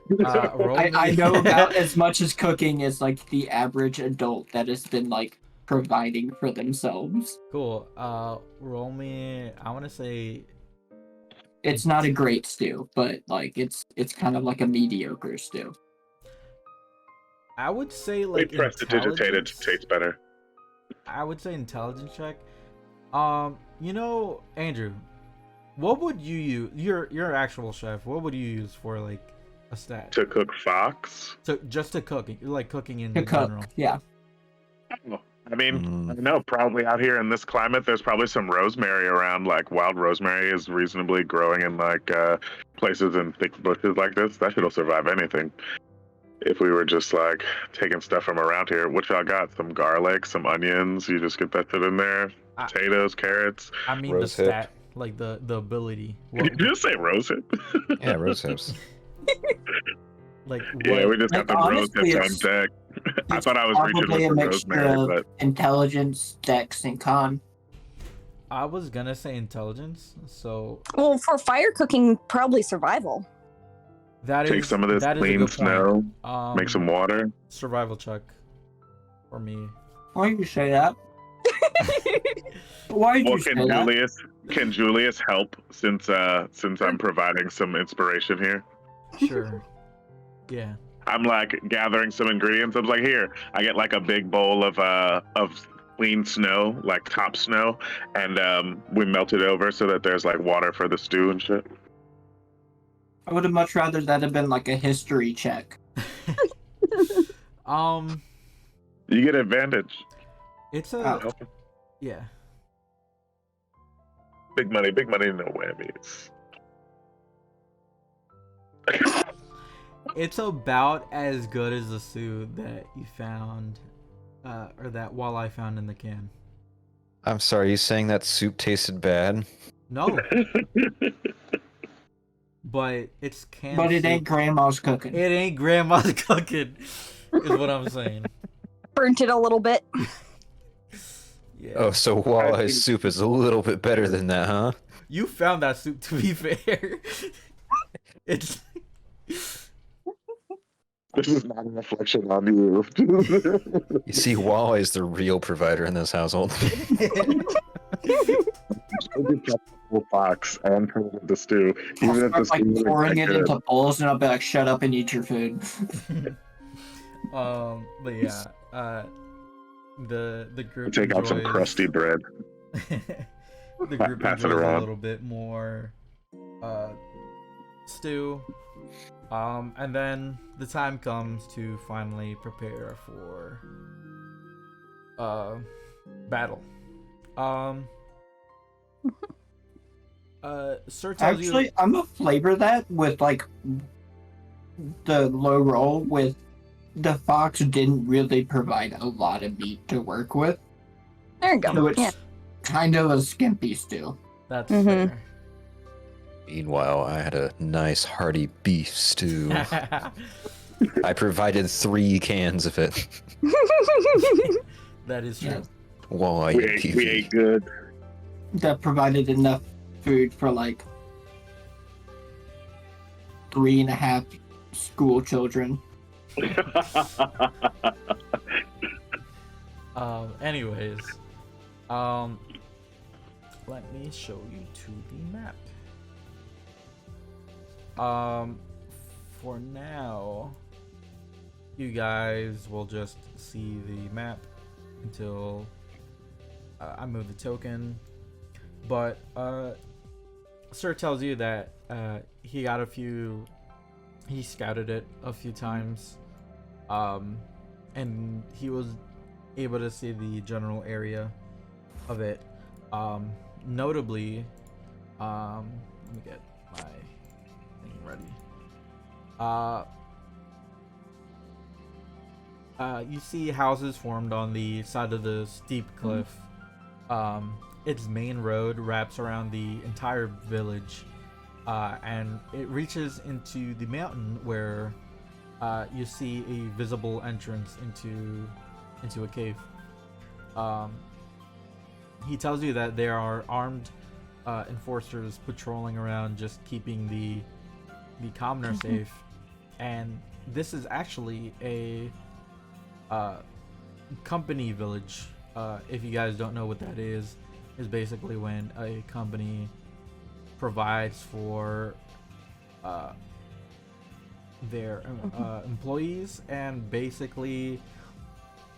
Roll I me- know about as much as cooking as like the average adult that has been like providing for themselves. Cool. Roll me. I want to say. It's not a great stew, but like it's kind of like a mediocre stew. I would say We like prestidigitated intelligence. tastes better. I would say intelligence check. You know, Andrew, what would you use? You're an actual chef. What would you use for like a stat? To cook fox? So just to cooking, like cooking in To cook, general. yeah. I mean, I know probably out here in this climate, there's probably some rosemary around. Like wild rosemary is reasonably growing in like places in thick bushes like this. That shit'll survive anything. If we were just like taking stuff from around here, what y'all got? Some garlic, some onions. You just get that shit in there. Potatoes, carrots. I mean Rose the hip. stat, like the ability. Did you just say rose hip? Yeah, rose hips. Like Yeah, what- we just got Like, the rose honestly, hips on it's- deck. I It's thought I was reaching probably with a the mixture rosemary, of but intelligence, dex, and con. I was gonna say intelligence. So Well, for fire cooking, probably survival. that is take some of this that is a clean good point. snow, Um, make some water. survival check for me. Why do you say that? Why did Well, you say that? Can Julius help since I'm providing some inspiration here? Sure. Yeah. I'm like gathering some ingredients. I was like, here, I get like a big bowl of clean snow, like top snow, and we melt it over so that there's like water for the stew and shit. I would have much rather that have been like a history check. You get advantage. It's a Oh. yeah. Big money, no whammies. It's about as good as the stew that you found, or that walleye found in the can. I'm sorry, you saying that soup tasted bad? No, but it's canned. But it soup. ain't grandma's cooking. It ain't grandma's cooking, is what I'm saying. Burnt it a little bit. Yeah. Oh, so walleye soup is a little bit better than that, huh? You found that soup, to be fair. It's. This is not a reflection on you. You see, walleye is the real provider in this household. Fox and turn it into stew. I'll Even if the start, like stew pouring isn't it good. into bowls, and I'll be like, "Shut up and eat your food." But yeah, the group Take out some enjoys- crusty bread. The group Pass it enjoys a around. little bit more stew, and then the time comes to finally prepare for battle. Sir tells Actually, you I'm gonna flavor that with like the low roll with the fox didn't really provide a lot of meat to work with, There you go. so it's Yeah. kind of a skimpy stew. that's Mhm. fair. Meanwhile, I had a nice hearty beef stew. I provided 3 cans of it. That is true. Yeah. Walleye We and ate PV. good. That provided enough food for like 3.5 school children. Anyways, let me show you to the map. For now, you guys will just see the map until I move the token. But Sir tells you that he scouted it a few times, and he was able to see the general area of it. Notably, let me get my thing ready. You see houses formed on the side of the steep cliff. Its main road wraps around the entire village, and it reaches into the mountain where you see a visible entrance into a cave. He tells you that there are armed enforcers patrolling around, just keeping the commoner safe, and this is actually a company village. If you guys don't know what that is basically when a company provides for their employees, and basically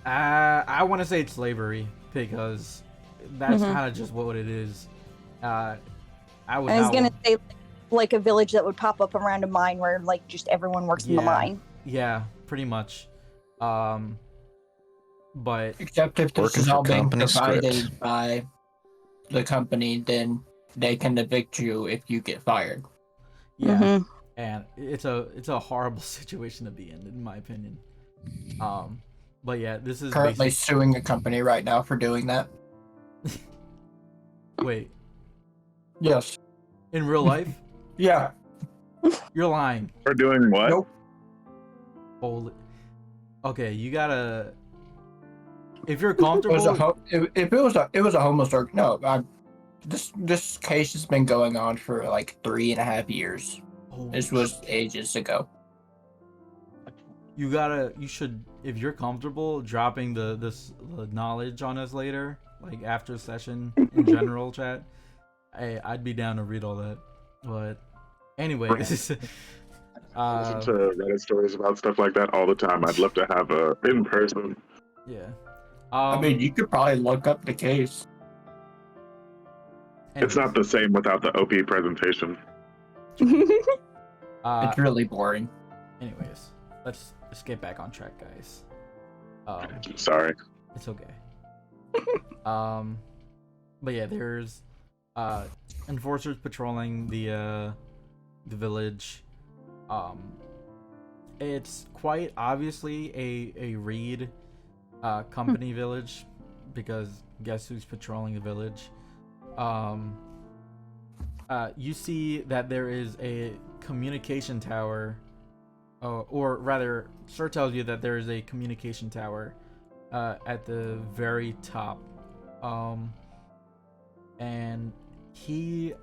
I want to say it's slavery, because that's kind of just what it is. I was gonna say like a village that would pop up around a mine where like just everyone works in the mine. Yeah, pretty much. But Except if this Working is for all being company provided script. by the company, then they can evict you if you get fired. yeah, and it's a horrible situation to be in my opinion. But yeah, this is Currently suing a company right now for doing that. Wait, Yes. in real life? Yeah. You're lying. We're doing what? Nope. Holy. Okay, you gotta. If you're It was comfortable, it was a homeless org. No, this case has been going on for like 3.5 years. This was ages ago. you should, if you're comfortable dropping the knowledge on us later, like after session in general chat. I'd be down to read all that. But anyways, Listen to Reddit stories about stuff like that all the time. I'd love to have a in person. yeah. I mean, you could probably look up the case. It's not the same without the OP presentation. It's really boring. Anyways, let's get back on track, guys. Sorry. It's okay. But yeah, there's enforcers patrolling the village. It's quite obviously a Reed company village, because guess who's patrolling the village? You see that there is a communication tower, or rather, Sir tells you that there is a communication tower at the very top, and he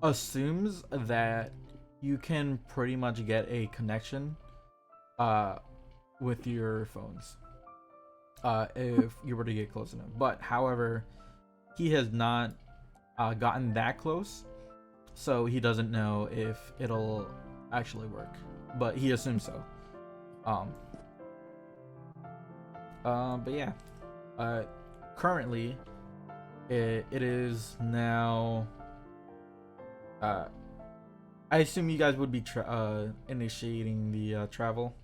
assumes that you can pretty much get a connection with your phones if you were to get close enough. But however, he has not gotten that close, so he doesn't know if it'll actually work, but he assumes so. But yeah, currently it is now. I assume you guys would be initiating the travel.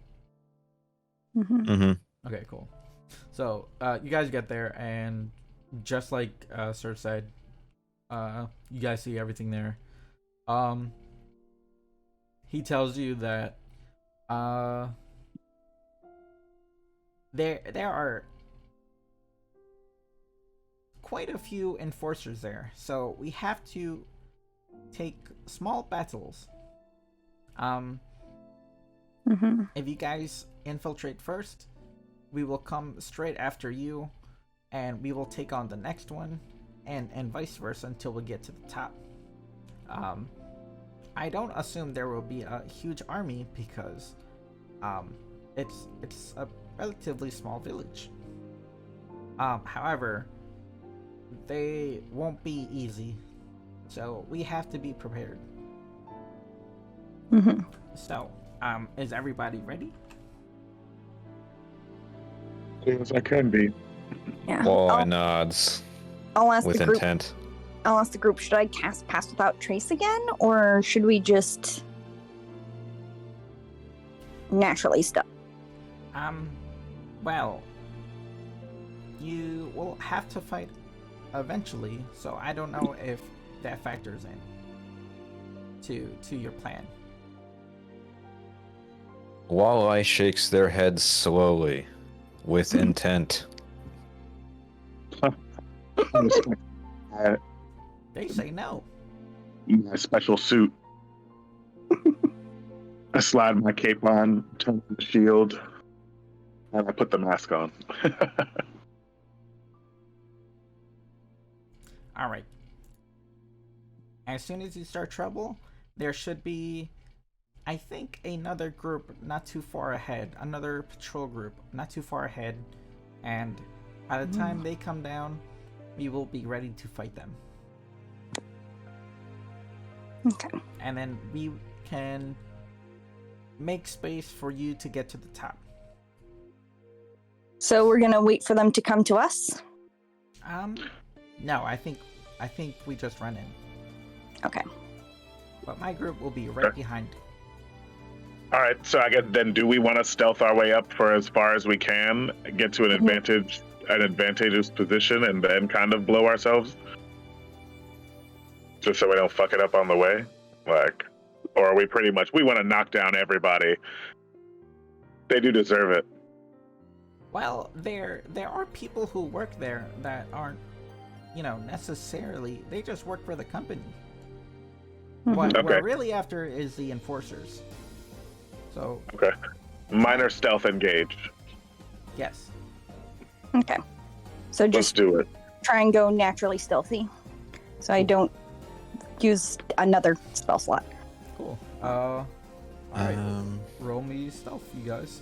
Okay, cool. So you guys get there, and just like Sir said, you guys see everything there. He tells you that there are quite a few enforcers there, so we have to take small battles. If you guys infiltrate first, we will come straight after you, and we will take on the next one, and vice versa until we get to the top. I don't assume there will be a huge army, because it's a relatively small village. However, they won't be easy, so we have to be prepared. So, is everybody ready? Yes, I can be. Yeah. Boy nods I'll ask with the group. intent. I'll ask the group. Should I cast Pass Without Trace again, or should we just naturally stop? Well, you will have to fight eventually, so I don't know if that factors in to your plan. Walleye shakes their head slowly, with intent. They say no. My special suit. I slide my cape on, turn on the shield, and I put the mask on. All right. As soon as you start trouble, there should be, I think, another group not too far ahead, another patrol group not too far ahead, and by the time they come down, we will be ready to fight them. Okay. And then we can make space for you to get to the top. So we're gonna wait for them to come to us? No, I think we just run in. Okay. But my group will be right Okay. behind. All right, so I guess then, do we want to stealth our way up for as far as we can, get to an advantageous position, and then kind of blow ourselves, just so we don't fuck it up on the way? Like, or are we pretty much we want to knock down everybody? They do deserve it. Well, there are people who work there that aren't, necessarily. They just work for the company. What Okay. we're really after is the enforcers. So Okay, minor stealth engage. yes. Okay. So Let's just do it. try and go naturally stealthy, so I don't use another spell slot. Cool. All right. Um, Roll me stealth, you guys.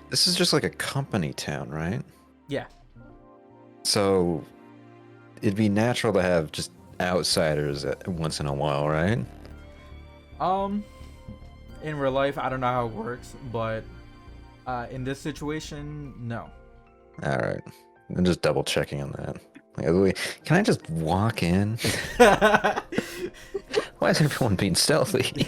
this is just like a company town, right? Yeah. So it'd be natural to have just outsiders once in a while, right? In real life, I don't know how it works, but in this situation, no. All right. I'm just double checking on that. Like, can I just walk in? Why is everyone being stealthy?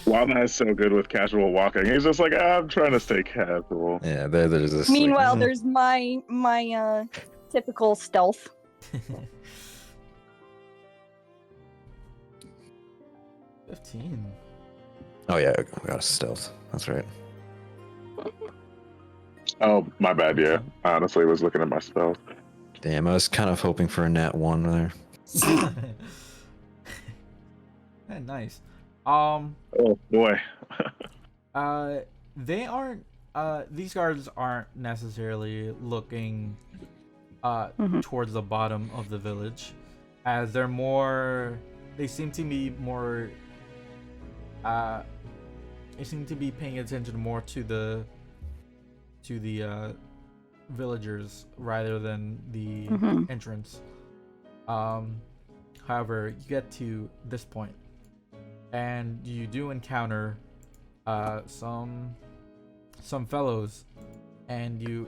Walnut is so good with casual walking. He's just like, I'm trying to stay casual. Yeah, there's this. Meanwhile, like, there's my typical stealth. 15. Oh yeah, we got a stealth. That's right. Oh, my bad. Yeah, I honestly was looking at my spells. Damn, I was kind of hoping for a nat 1 there. Yeah, nice. Oh boy. They aren't. These guards aren't necessarily looking towards the bottom of the village, as they're more. They seem to be more. They seem to be paying attention more to the villagers rather than the entrance. However, you get to this point, and you do encounter some fellows, and you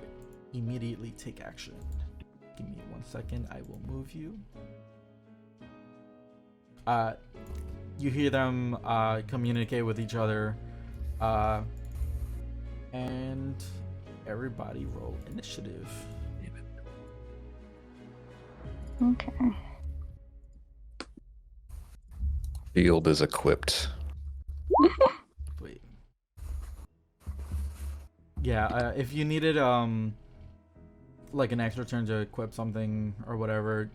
immediately take action. Give me 1 second. I will move you. You hear them communicate with each other, and everybody roll initiative. Okay. Shield is equipped. Wait. Yeah, if you needed like an extra turn to equip something or whatever,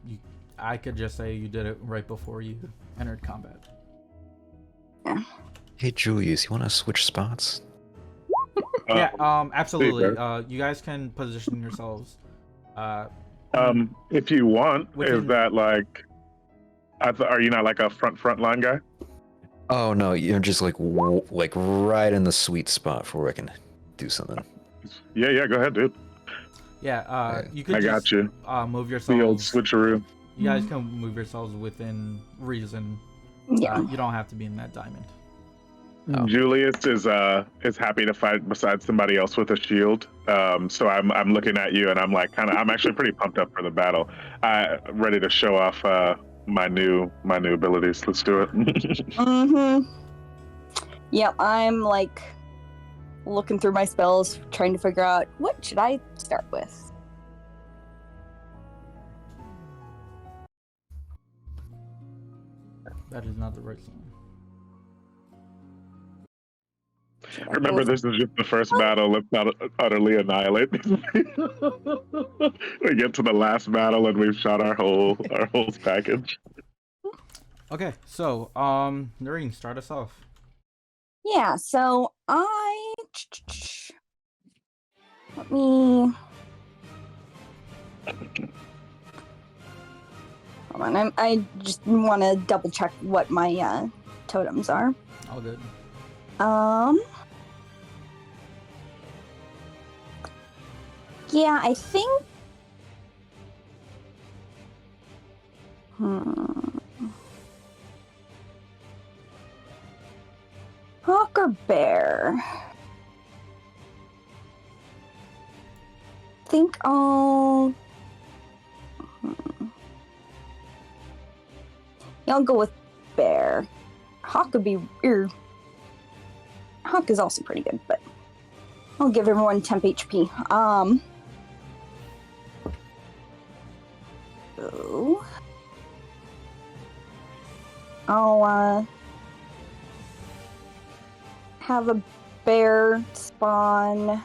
I could just say you did it right before you entered combat. Hey Julius, you want to switch spots? Yeah, absolutely. bro. You guys can position yourselves. If you want, Within- is that like? Are you not like a front line guy? Oh no, you're just like right in the sweet spot for where I can do something. Yeah. Go ahead, dude. Yeah, Right. you could I got just you. move The old yourselves. switcheroo. You guys can move yourselves within reason. Yeah. You don't have to be in that diamond. Oh. Julius is happy to fight beside somebody else with a shield. So I'm looking at you and I'm like I'm actually pretty pumped up for the battle. Ready to show off my new abilities. Let's do it. Yep, I'm like looking through my spells, trying to figure out what should I start with. That is not the right song. Remember, this is just the first battle. Let's not utterly annihilate. We get to the last battle and we've shot our whole package. Okay, so Noreen, start us off. Yeah, so let me hold on. I just want to double check what my totems are. All good. Yeah, I think. Hawk or bear? I think I'll. Yeah, I'll go with bear. Hawk would be. Hawk is also pretty good, but I'll give everyone temp HP. So I'll have a bear spawn.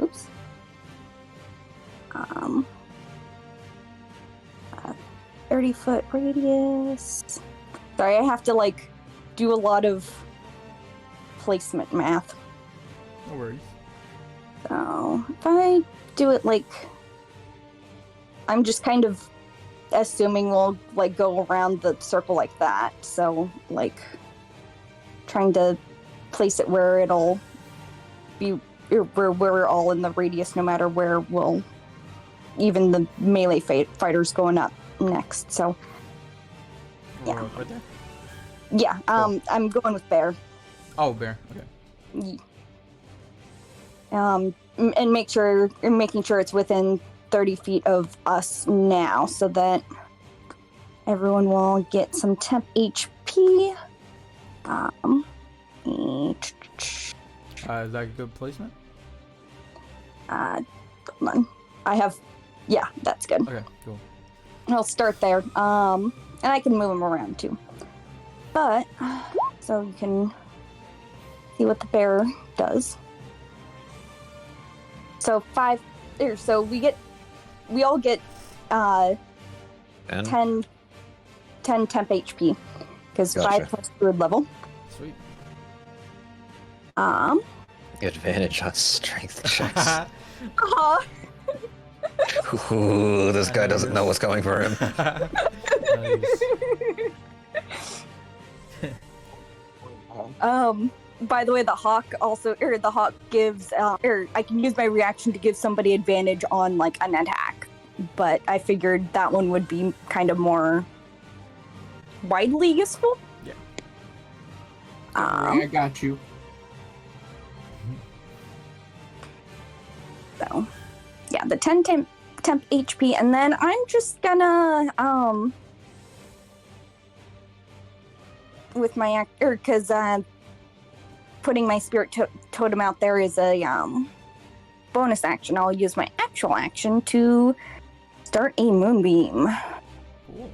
Oops. 30-foot radius. Sorry, I have to like do a lot of placement math. No worries. So if I do it like, I'm just kind of assuming we'll like go around the circle like that. So like trying to place it where it'll be, where we're all in the radius, no matter where we'll, even the melee fighters going up next. So yeah, Right there. yeah. I'm going with bear. Oh, bear. Okay. And making sure it's within 30 feet of us now, so that everyone will get some temp HP. Is that a good placement? Hold on. Yeah, that's good. Okay, cool. I'll start there. And I can move them around too. But so you can see what the bear does. So we all get 10 temp HP because Gotcha. 5 plus third level. Sweet. Advantage on strength checks. Uh-huh. Ooh, this guy doesn't know what's coming for him. Nice. By the way, the hawk gives, I can use my reaction to give somebody advantage on like an attack, but I figured that one would be kind of more widely useful. Yeah. I got you. So, yeah, the 10 temp HP, and then I'm just gonna with my because putting my spirit totem out there is a bonus action. I'll use my actual action to start a moonbeam. Cool.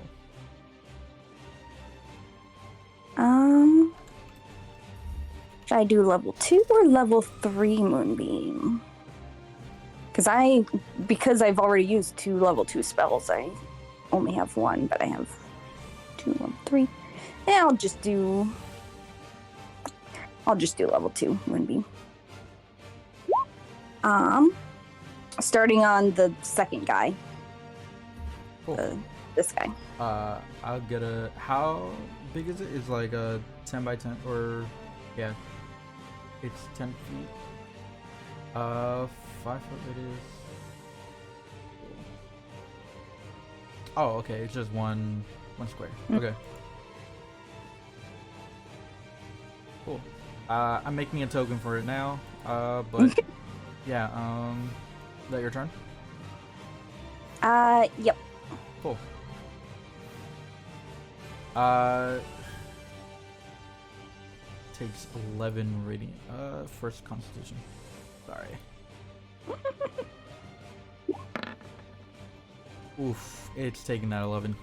Should I do level 2 or level 3 moonbeam? Because I've already used 2 level 2 spells, I only have 1, but I have 2 level 3. And I'll just do level 2 moonbeam. Starting on the second guy. Cool. This guy. I'll get how big is it? It's like a 10 by 10 or yeah. It's 10 feet. 5 foot it is. Oh, okay. It's just one square. Okay. Cool. I'm making a token for it now. But yeah. Is that your turn? Yep. Cool. Takes 11 radiant. First Constitution. Sorry. Oof, it's taking that 11.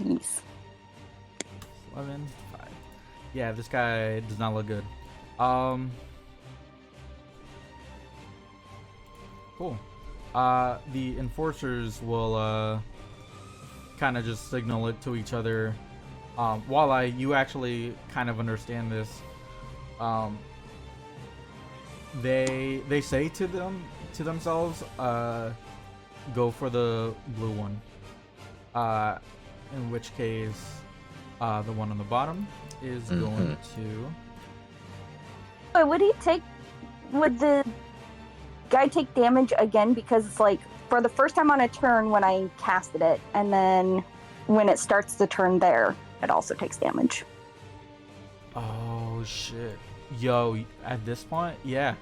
Nice. 11, 5. Yeah, this guy does not look good. Cool. The enforcers will kind of just signal it to each other. Walleye, you actually kind of understand this. They say to themselves, go for the blue one. In which case, the one on the bottom is going to. But would the guy take damage again? Because it's like for the first time on a turn when I casted it, and then when it starts the turn there, it also takes damage. Oh shit. Yo, at this point, yeah.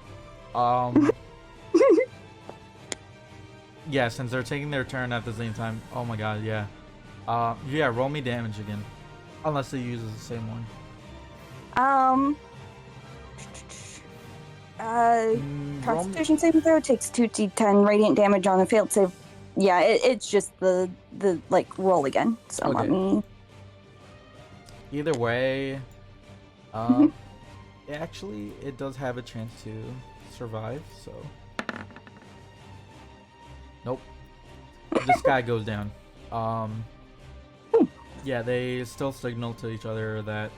Yeah, since they're taking their turn at the same time. Oh my god, yeah. Yeah, roll me damage again. Unless he uses the same one. Constitution saving throw takes 2d10 radiant damage on a failed save. Yeah, it's just the like roll again. So Okay. let me. Either way, actually, it does have a chance to survive, so. Nope. This guy goes down. Yeah, they still signal to each other that,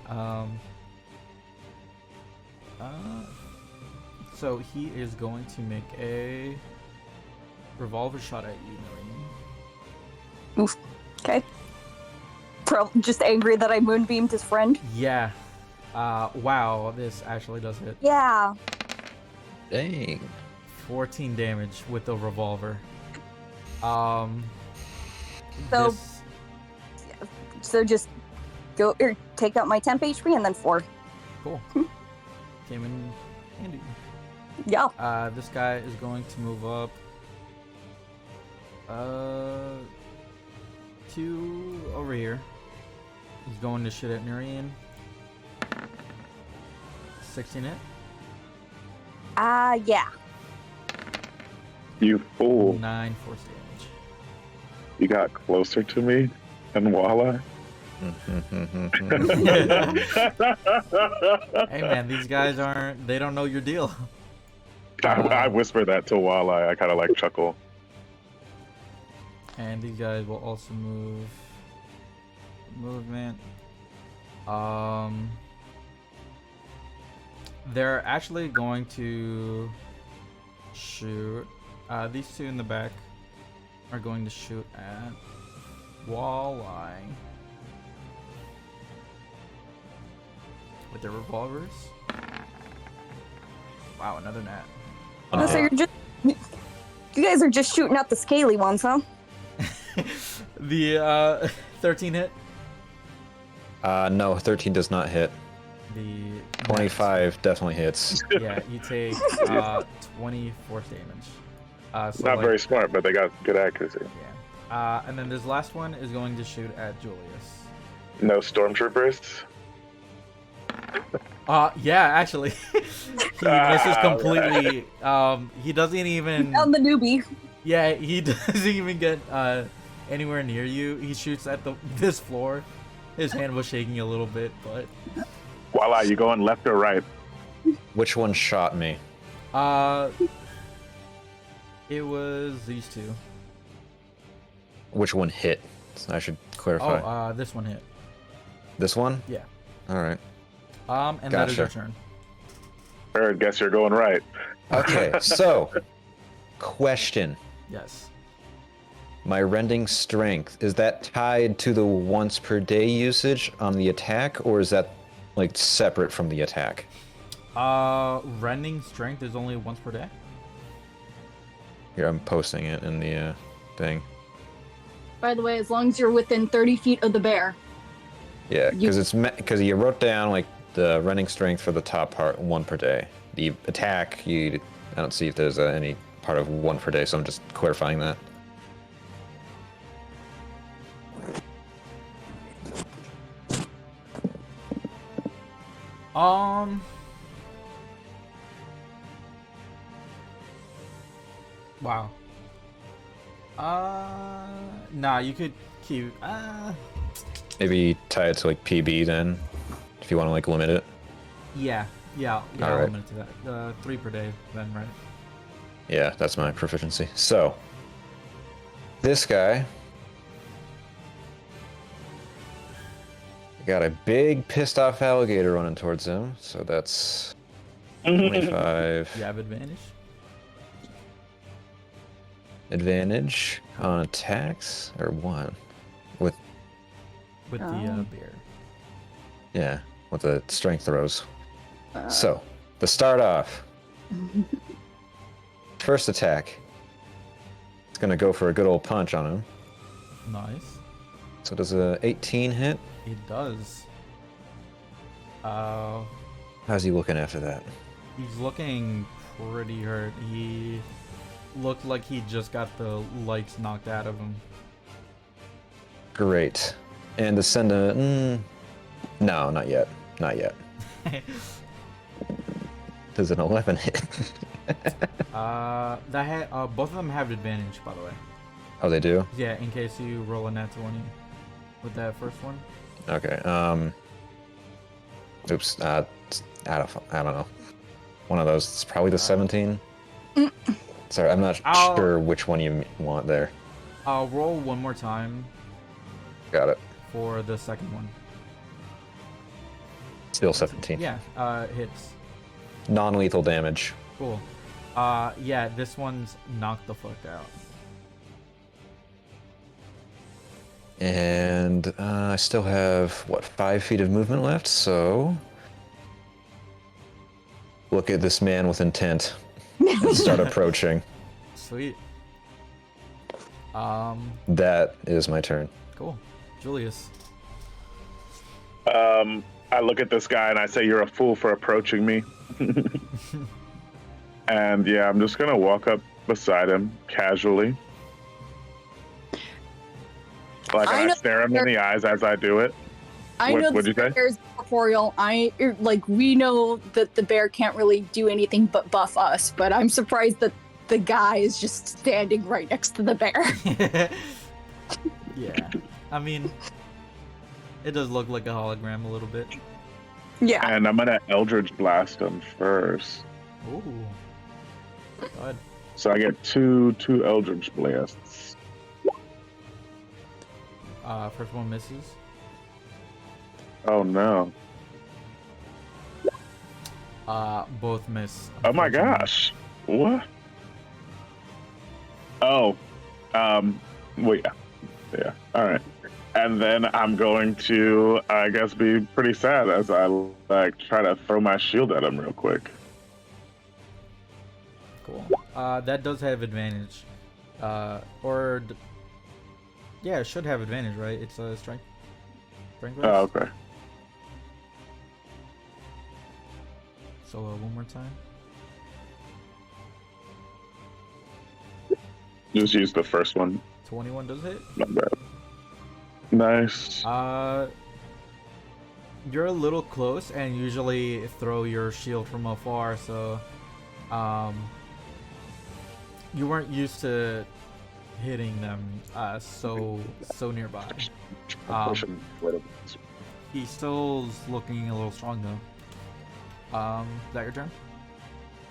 so he is going to make a revolver shot at you, Noreen. Oof. Okay. Just angry that I moonbeamed his friend. Yeah. Wow, this actually does hit. Yeah. Dang. 14 damage with the revolver. So- This, So just go or take out my temp HP and then 4. cool. Came in handy. Yeah. This guy is going to move up. To over here. He's going to shit at Nurian. 16 hit. Yeah. You fool. 9 force damage. You got closer to me than Walleye. Hey man, these guys they don't know your deal. I whisper that to Walleye. I kind of like chuckle. And these guys will also move. Movement. They're actually going to shoot. These two in the back are going to shoot at Walleye with their revolvers. Wow, another nat. Oh, so you guys are just shooting out the scaly ones, huh? The 13 hit. No, 13 does not hit. The 25 definitely hits. Yeah, you take 20 force damage. So Not like, very smart, but they got good accuracy. Yeah. And then this last one is going to shoot at Julius. No stormtroopers. Yeah, actually. He misses completely. He doesn't even. On the newbie. Yeah, he doesn't even get anywhere near you. He shoots at this floor. His hand was shaking a little bit, but. Walleye, you going left or right? Which one shot me? It was these two. Which one hit? I should clarify. Oh, this one hit. This one? Yeah. All right. And that is your Gotcha. turn. Or guess you're going right. Okay, so question. Yes. My rending strength, is that tied to the once per day usage on the attack, or is that like separate from the attack? Rending strength is only once per day. Here, I'm posting it in the thing. By the way, as long as you're within 30 feet of the bear. Yeah, because you wrote down like the rending strength for the top part 1 per day. The attack, I don't see if there's any part of 1 per day, so I'm just clarifying that. Wow. Nah, you could keep. Maybe tie it to like PB then, If you want to like limit it. Yeah, I'll Alright. limit it to that. 3 per day, then, right? Yeah, that's my proficiency. So, this guy got a big pissed off alligator running towards him. So that's 25 You have advantage. advantage on attacks or one with With the Oh. bear. yeah with the strength throws. So to start off, first attack, it's gonna go for a good old punch on him. Nice. So does a 18 hit? It does. How's he looking after that? He's looking pretty hurt. He looked like he just got the lights knocked out of him. Great. And to send a no, not yet. Does an 11 hit? Both of them have advantage, by the way. Oh, they do? Yeah, in case you roll a nat 20 with that first one. Okay. Oops. I don't know. One of those. It's probably the 17. Sorry, I'm not sure which one you want there. I'll roll one more time Got it. for the second one. Still 17. Yeah, hits. Non-lethal damage. Cool. Yeah, this one's knocked the fuck out. And I still have, 5 feet of movement left, so... Look at this man with intent. And start approaching. Sweet. That is my turn. Cool. Julius. I look at this guy and I say, "You're a fool for approaching me." And yeah, I'm just gonna walk up beside him casually. Like I I know- stare him in the eyes as I do it. I What- know what'd the you say? bear's corporeal. We know that the bear can't really do anything but buff us, but I'm surprised that the guy is just standing right next to the bear. Yeah. I mean, it does look like a hologram a little bit. Yeah. And I'm gonna Eldritch Blast him first. Ooh. God. So I get two Eldritch Blasts. First one misses. Oh no. Both miss. Oh my unfortunately. gosh. What? Oh. Well, yeah. All right. And then I'm going to, I guess, be pretty sad as I like try to throw my shield at him real quick. Cool. That does have advantage. Yeah, it should have advantage, right? It's a strength. Strength race. Oh, okay. So one more time. Just use the first one. 21 does hit. Not bad. Nice. You're a little close and usually throw your shield from afar, so you weren't used to hitting them so nearby. He still's looking a little strong though. Is that your turn?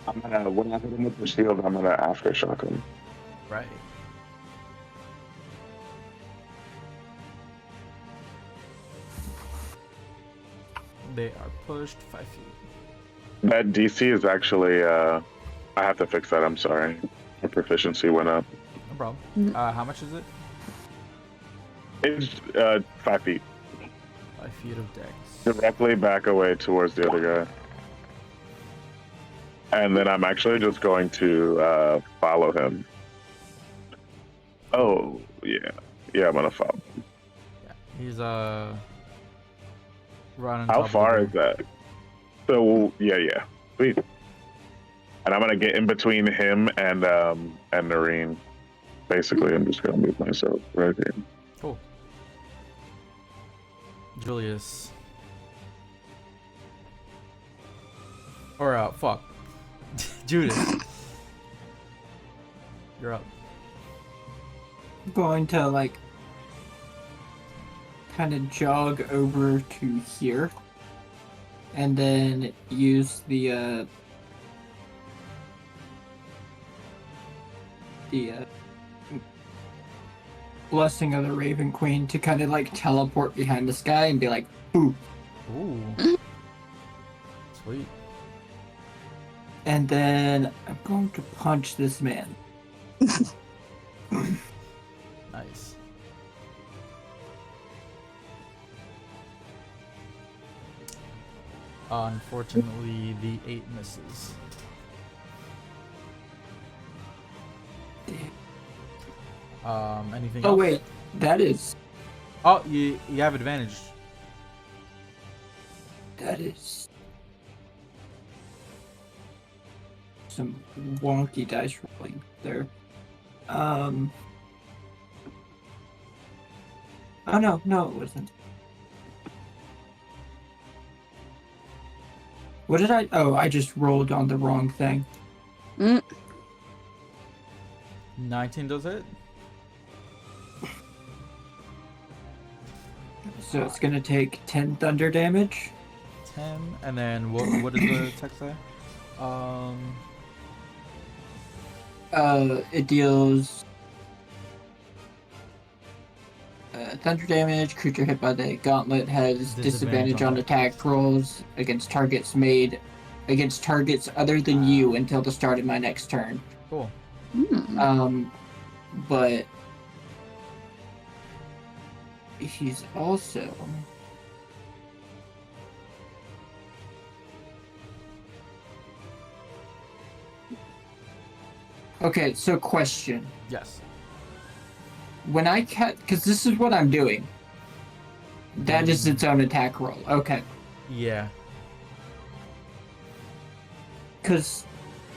I'm gonna, when I hit him with the shield, I'm gonna aftershock him. Right. They are pushed 5 feet. That DC is actually, I have to fix that, I'm sorry. My proficiency went up. No problem. How much is it? It's 5 feet. 5 feet of dex. Directly back away towards the other guy. And then I'm actually just going to follow him. Oh, yeah. Yeah, I'm gonna follow. Yeah, he's running. How far is that? So, yeah. Sweet. And I'm gonna get in between him and Noreen. Basically, I'm just gonna move myself right here. Cool. Julius. Or fuck. Judas. You're up. I'm going to kind of jog over to here and then use the blessing of the Raven Queen to kind of like teleport behind this guy and be like, "Ooh." Ooh. Sweet. And then I'm going to punch this man. Nice. Unfortunately, the 8 misses. Anything Oh else? wait, that is Oh, you have advantage. some wonky dice rolling there. Oh no, it wasn't. What did I? Oh, I just rolled on the wrong thing. 19 does it? So it's gonna take 10 thunder damage. 10, and then what does the text say? It deals thunder damage. Creature hit by the gauntlet has disadvantage on attack rolls against targets other than you until the start of my next turn. Cool. But he's also okay. So question. Yes. When I because this is what I'm doing. That is its own attack roll. Okay. Yeah. Because,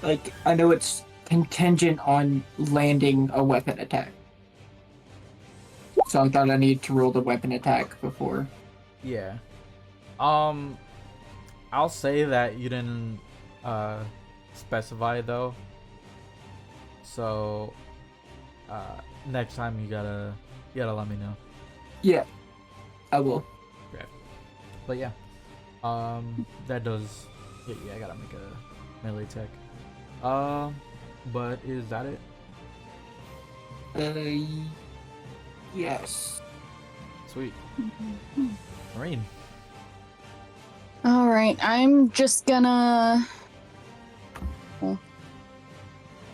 like, I know it's contingent on landing a weapon attack. So I thought I needed to roll the weapon attack before. Yeah. I'll say that you didn't specify though. So next time you gotta let me know. Yeah, I will. Okay. But yeah. That does yeah, I gotta make a melee attack. But is that it? Yes. Sweet. Marine. All right, I'm just gonna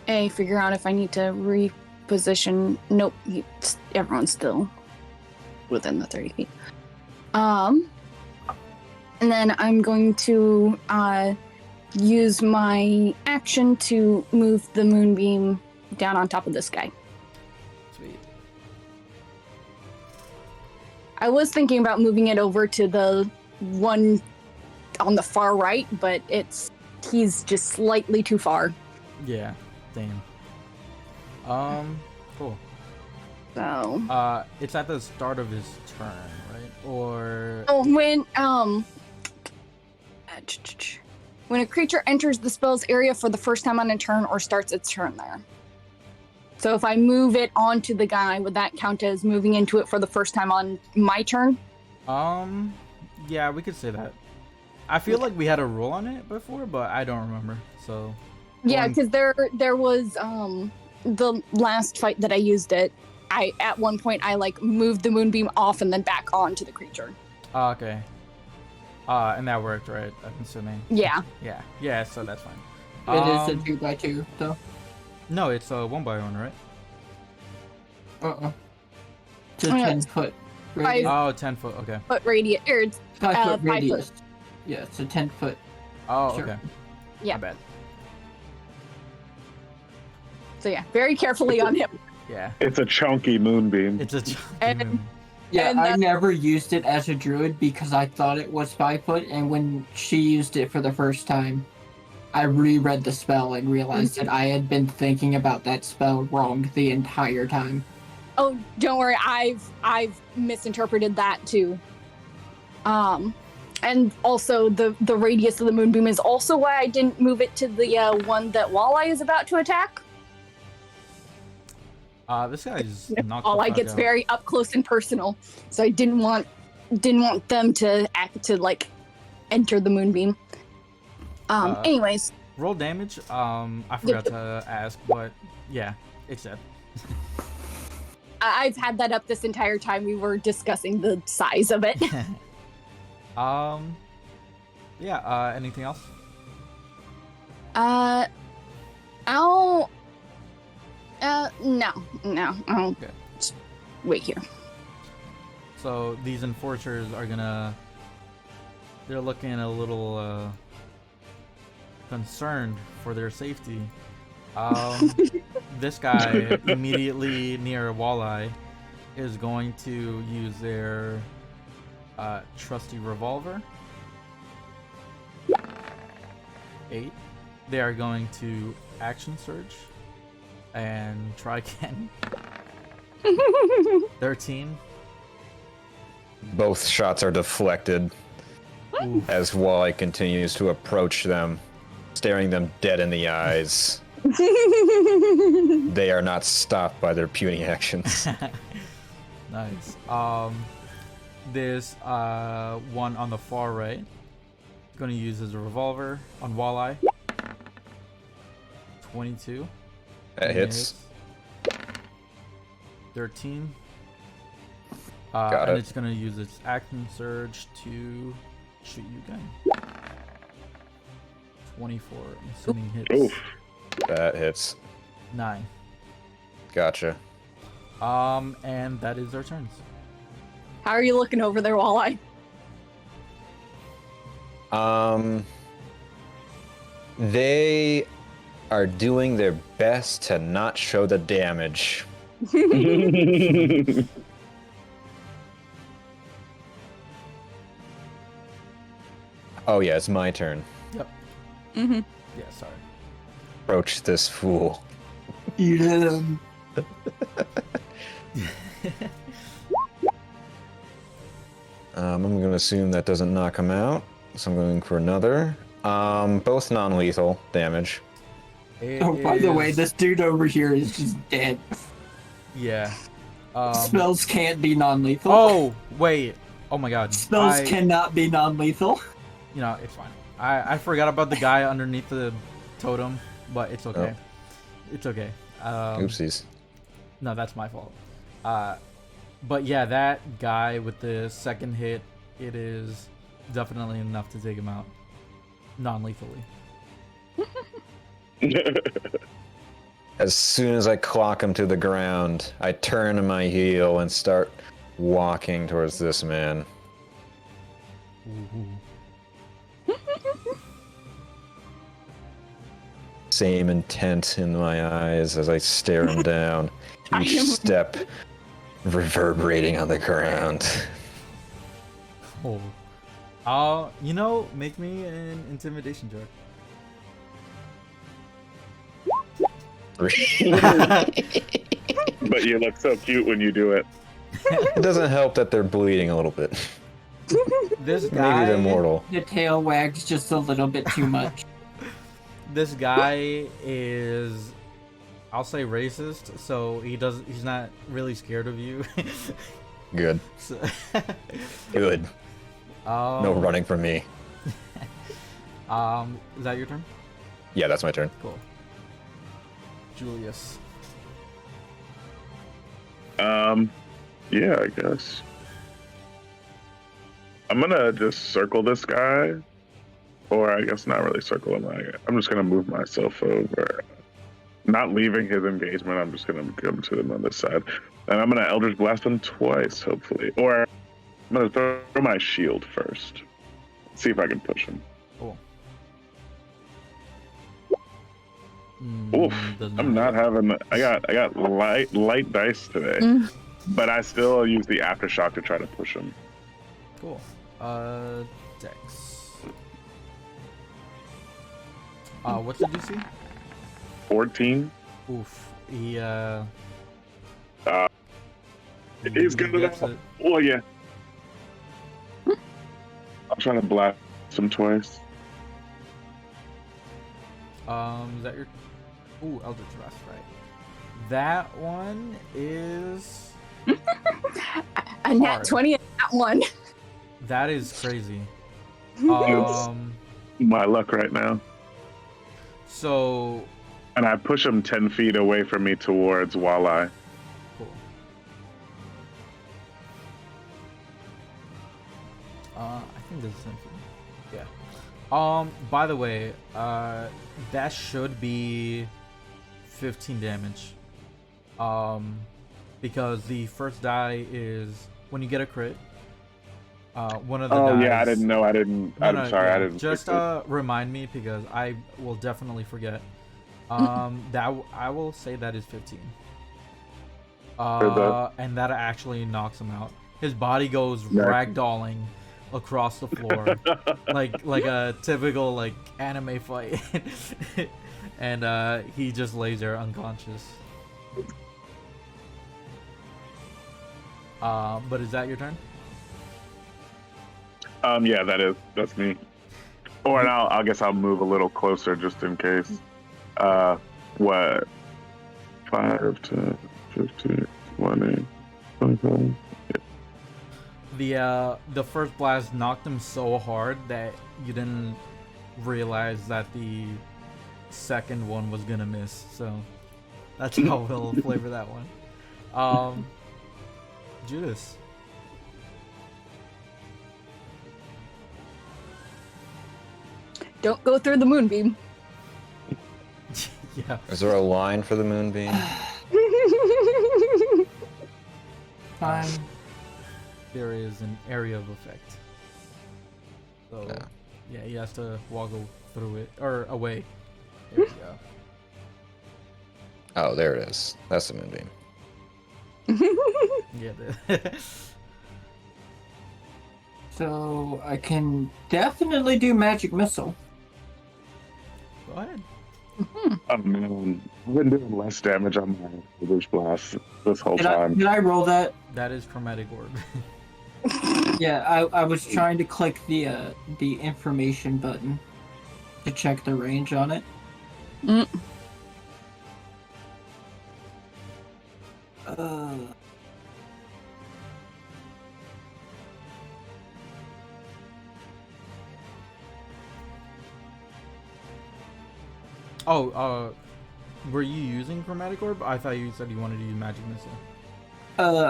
figure out if I need to reposition. Nope, everyone's still within the 30 feet. And then I'm going to use my action to move the moonbeam down on top of this guy. Sweet. I was thinking about moving it over to the one on the far right, but he's just slightly too far. Yeah. Damn. Cool. So. It's at the start of his turn, right? Or. Oh, when a creature enters the spell's area for the first time on a turn or starts its turn there. So if I move it onto the guy, would that count as moving into it for the first time on my turn? Yeah, we could say that. I feel like we had a rule on it before, but I don't remember. So. Yeah, because there was the last fight that I used it. At one point I like moved the moonbeam off and then back onto the creature. Oh, okay. And that worked, right? I'm assuming. Yeah. Yeah. So that's fine. It is a 2x2, though. No, it's a 1x1, right? It's a 10-foot radius. Oh, 10 foot. Okay. Foot radius. 5-foot 5 radius. foot. Yeah, it's a 10-foot. Oh, Sure. okay. Yeah. My bad. So yeah, very carefully on him. Yeah. It's a chunky moonbeam. It's a. Yeah, And I never used it as a druid because I thought it was 5 foot, and when she used it for the first time, I reread the spell and realized that I had been thinking about that spell wrong the entire time. Oh, don't worry, I've misinterpreted that too. And also the radius of the moonbeam is also why I didn't move it to the one that Walleye is about to attack. This guy's knocked Walleye the fuck gets out. very up close and personal, so I didn't want them to act to like enter the moonbeam. Anyways, Roll damage. I forgot to ask, but yeah, it's dead. I've had that up this entire time we were discussing the size of it. Yeah. Anything else? I'll no. I'll Okay. just wait here. So these enforcers are gonna. They're looking a little concerned for their safety. This guy immediately near Walleye is going to use their trusty revolver. 8. They are going to action surge and try again. 13. Both shots are deflected Oof. as Walleye continues to approach them, staring them dead in the eyes. They are not stopped by their puny actions. Nice. This one on the far right, going to use his revolver on Walleye. 22. That hits. 13. Got and it. it's going to use its action surge to shoot you again. 24. I'm assuming hits. Oof. That hits. 9. Gotcha. And that is their turns. How are you looking over there, Walleye? They are doing their best to not show the damage. Oh yeah, it's my turn. Mm-hmm. Yeah, sorry. Approach this fool. Eat him. I'm going to assume that doesn't knock him out, so I'm going for another. Both non-lethal damage. Oh, by the way, this dude over here is just dead. Yeah. Spells can't be non-lethal. Oh, wait. Oh my god. Spells cannot be non-lethal. You know, it's fine. I forgot about the guy underneath the totem, but it's okay. It's okay. Oopsies. No, that's my fault. But yeah, that guy with the second hit, it is definitely enough to take him out non-lethally. As soon as I clock him to the ground, I turn on my heel and start walking towards this man. Same intent in my eyes as I stare him down, each step reverberating on the ground. Oh. You know, make me an intimidation check. But you look so cute when you do it. It doesn't help that they're bleeding a little bit. This guy, Maybe they're mortal. The tail wags just a little bit too much. This guy is, I'll say, racist. So he's not really scared of you. Good. So, Good. No running from me. Is that your turn? Yeah, that's my turn. Cool. Julius. Yeah, I guess. I'm gonna just circle this guy. Or I guess not really circle him. I'm just gonna move myself over. Not leaving his engagement, I'm just gonna come to him on this side. And I'm gonna Eldritch Blast him twice, hopefully. Or I'm gonna throw my shield first. See if I can push him. Cool. Oof. I'm not having I got light dice today. But I still use the aftershock to try to push him. Cool. Dex. What's the DC? 14. Oof. He's he gonna gets it. Oh yeah. I'm trying to blast him twice. Is that your? Ooh, Eldritch Blast, right? That one is. A nat hard. 20 and that one. That is crazy. My luck right now. So And I push him 10 feet away from me towards Walleye. cool. I think this is something. Yeah. By the way, that should be 15 damage. Because the first die is when you get a crit. One of the dies. Oh yeah, I didn't know. I'm sorry, I didn't. Just remind me because I will definitely forget. That I will say that is 15. And that actually knocks him out. His body goes ragdolling across the floor, like a typical like anime fight, and he just lays there unconscious. But is that your turn? Yeah, that's me. Or now I guess I'll move a little closer just in case. What? 5, 10, 15, 20, 25. The first blast knocked him so hard that you didn't realize that the second one was gonna miss. So that's how we'll flavor that one. Julius. Don't go through the moonbeam. Yeah. Is there a line for the moonbeam? Fine. There is an area of effect. So Yeah. yeah, he has to woggle through it or away. There we go. Oh, there it is. That's the moonbeam. Yeah. So I can definitely do magic missile. Go ahead. Oh man, I've been doing less damage on my Eldritch Blast this whole time. Did I roll that? That is chromatic orb. Yeah, I was trying to click the information button to check the range on it. Mm. Were you using chromatic orb? I thought you said you wanted to use magic missile.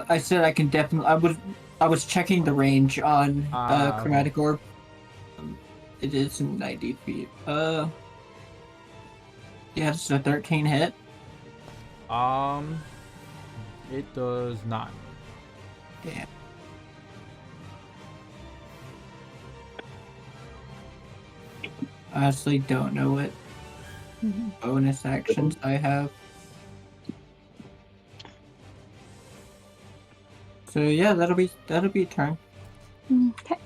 I said I can definitely. I was checking the range on chromatic orb. It is 90 feet. Yeah, it's a 13 hit. It does not. Damn. I honestly don't know what bonus actions I have. So yeah, that'll be a turn. Okay.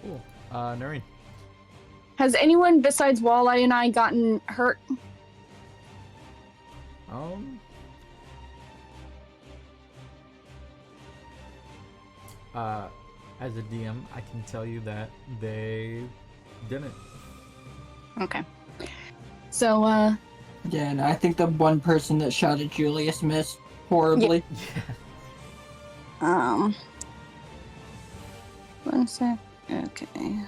Cool. Noreen. Has anyone besides Walleye and I gotten hurt? As a DM, I can tell you that they didn't. Okay. So, Yeah, and I think the one person that shot at Julius missed horribly. Yeah. 1 sec. Okay.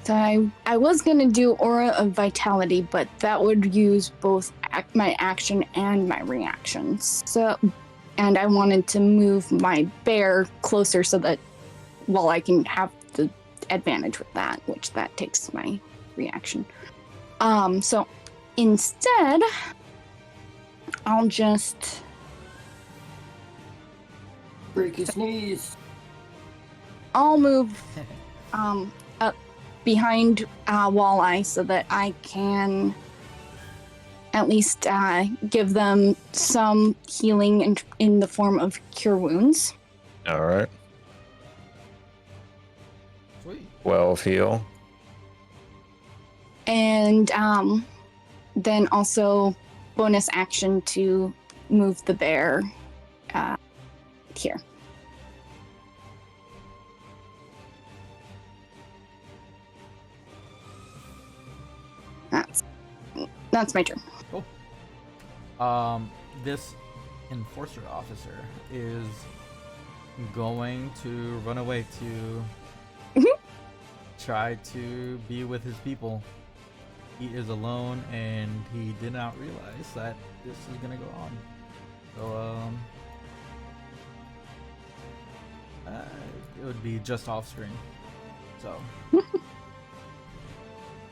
So I was gonna do Aura of Vitality, but that would use both my action and my reactions. So, and I wanted to move my bear closer so that I can have the advantage with that, which that takes my reaction. So instead, I'll just Break his knees. I'll move up behind Walleye so that I can at least give them some healing in the form of cure wounds. All right. Sweet. 12 heal. And then also bonus action to move the bear here. That's my turn. Cool. This enforcer officer is going to run away to try to be with his people. He is alone, and he did not realize that this is gonna go on. So, it would be just off screen. So,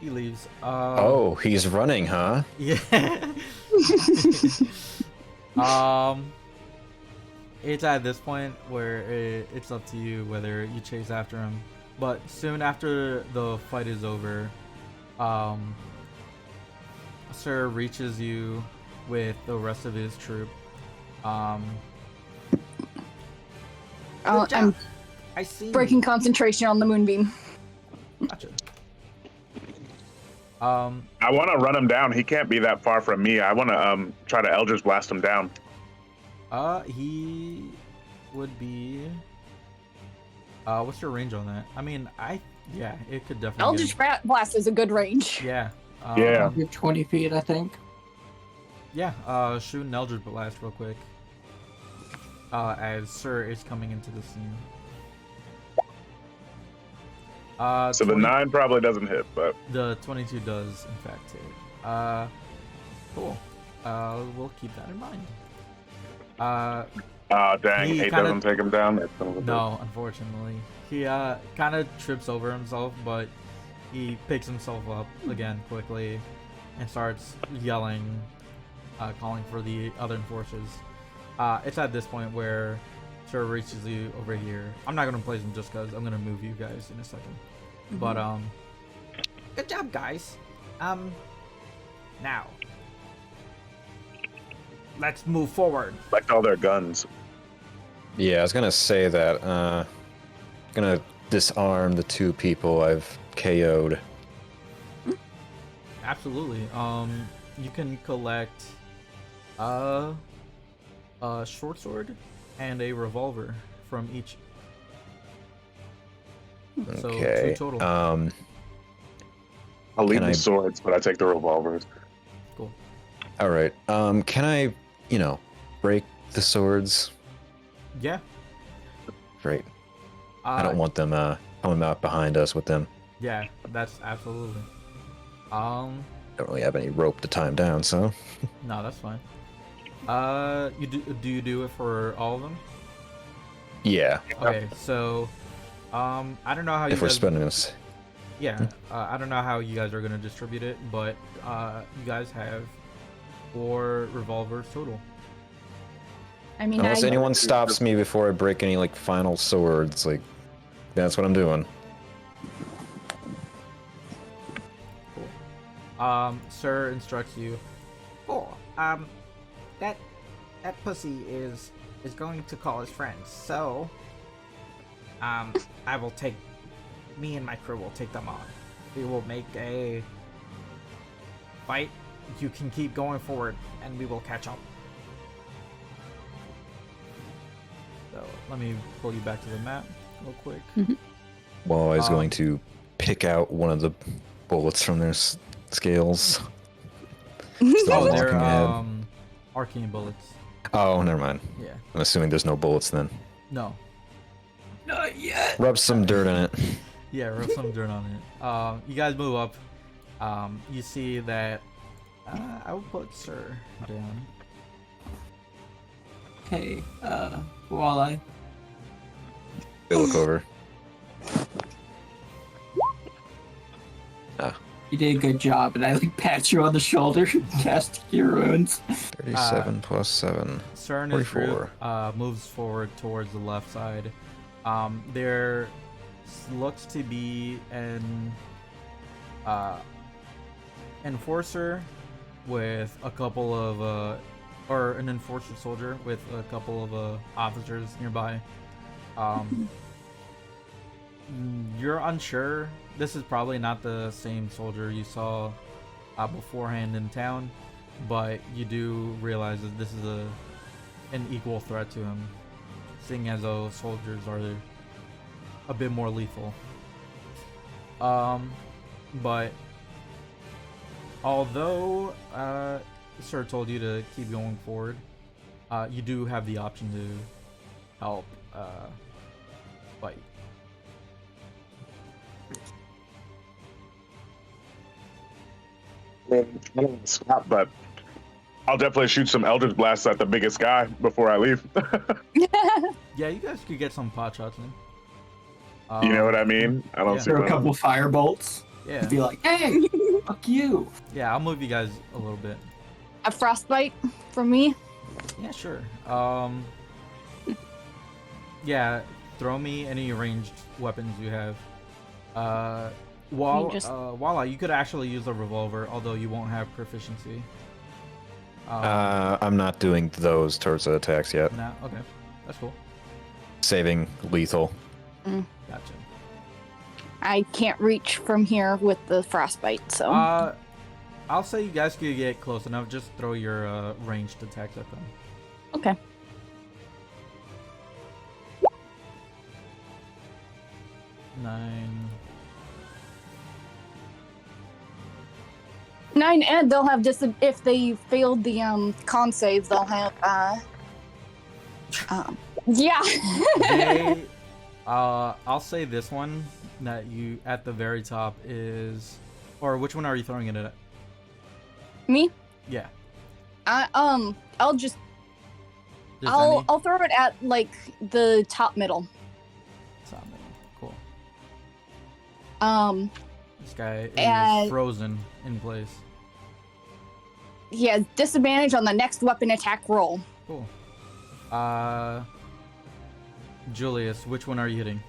he leaves. Oh, he's running, huh? Yeah. It's at this point where it's up to you whether you chase after him. But soon after the fight is over, Sir reaches you with the rest of his troop. I'm I see. breaking concentration on the moonbeam. Gotcha. I want to run him down. He can't be that far from me. I want to try to Eldritch Blast him down. He would be. What's your range on that? I mean, yeah, it could definitely. Eldritch Blast is a good range. Yeah. Yeah. You're 20 feet, I think. Yeah. Shoot an Eldritch Blast real quick. As Sir is coming into the scene. So the 9 probably doesn't hit, but The 22 does, in fact, hit. Cool. We'll keep that in mind. dang, He 8 kinda- doesn't take him down. That's son of a bitch. No, unfortunately. He kind of trips over himself, but he picks himself up again quickly and starts yelling, calling for the other enforcers. It's at this point where Sir reaches you over here. I'm not gonna place him just because I'm gonna move you guys in a second. But good job, guys. Now let's move forward. Collect all their guns. Yeah, I was gonna say that. Gonna disarm the 2 people I've KO'd. Absolutely. You can collect a short sword and a revolver from each. So Okay. 2 total. I'll leave Can the I- swords, but I take the revolvers. Cool. All right. Can I, break the swords? Yeah. Great. I don't want them coming out behind us with them. Yeah, that's absolutely. Don't really have any rope to tie them down, so. No, that's fine. Do you do it for all of them? Yeah. Okay, so, I don't know how you If we're guys. spending this. Yeah, I don't know how you guys are gonna distribute it, but you guys have 4 revolvers total. I mean, Unless anyone stops me before I break any final swords, that's what I'm doing. Cool. Sir instructs you. Oh, that pussy is going to call his friends. So, me and my crew will take them on. We will make a fight. You can keep going forward, and we will catch up. So let me pull you back to the map real quick. Well, I was going to pick out one of the bullets from their scales. Still Oh, walking they're ahead. arcane bullets. Oh, never mind. Yeah. I'm assuming there's no bullets then. No. Not yet. Rub some dirt in it. Yeah, rub some dirt on it. You guys move up. You see that I will put Sir down. Okay, while I... They look over. You did a good job, and I pat you on the shoulder, cast Cure Wounds. 37 plus 7. Sir and his group 44. moves forward towards the left side. There looks to be an enforcer with a couple of or an enforcer soldier with a couple of officers nearby. You're unsure. This is probably not the same soldier you saw beforehand in town, but you do realize that this is an equal threat to him, seeing as though soldiers are a bit more lethal. But although Sir told you to keep going forward, you do have the option to help fight. I don't want to stop, but I'll definitely shoot some Eldritch Blasts at the biggest guy before I leave. Yeah, you guys could get some pot shots in. You know what I mean? I don't yeah. see Throw a that. couple fire bolts. Yeah. Be like, hey, fuck you. Yeah, I'll move you guys a little bit. A frostbite from me. Yeah, sure. Yeah, throw me any ranged weapons you have. Voila, you could actually use a revolver, although you won't have proficiency. I'm not doing those towards the attacks yet. No, okay, that's cool. Saving lethal. Gotcha. I can't reach from here with the frostbite, so. I'll say you guys could get close enough. Just throw your ranged attacks at them. Okay. Nine. 9, and they'll have if they failed the con save, they'll have yeah. They, I'll say this one that you at the very top is, or which one are you throwing it at? Me? Yeah. I'll just Just any? I'll throw it at like the top middle. Top middle. Cool. This guy is frozen in place. Yeah, disadvantage on the next weapon attack roll. Cool. Julius, which one are you hitting?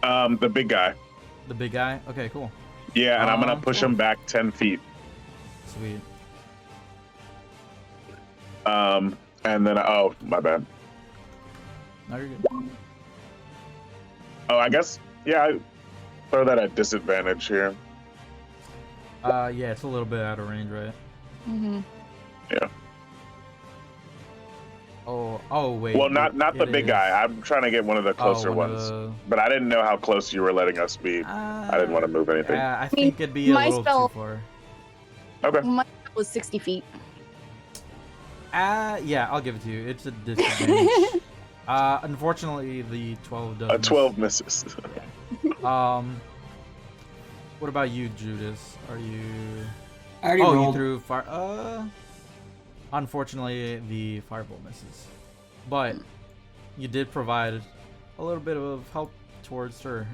The big guy. The big guy? Okay, cool. Yeah, and I'm gonna push cool. him back 10 feet. Sweet. And then my bad. No, you're good. Oh, I guess I throw that at disadvantage here. Yeah, it's a little bit out of range, right? Mm-hmm. Yeah. Oh, wait. Well, not the big guy. I'm trying to get one of the closer ones. But I didn't know how close you were letting us be. I didn't want to move anything. Yeah, I think it'd be a little too far. Okay. My spell was 60 feet. Yeah, I'll give it to you. It's a disadvantage. Unfortunately, the 12 doesn't. A 12 misses. Yeah. What about you, Judas? Are you? I already you rolled. threw fire. Unfortunately, the fireball misses, but you did provide a little bit of help towards her.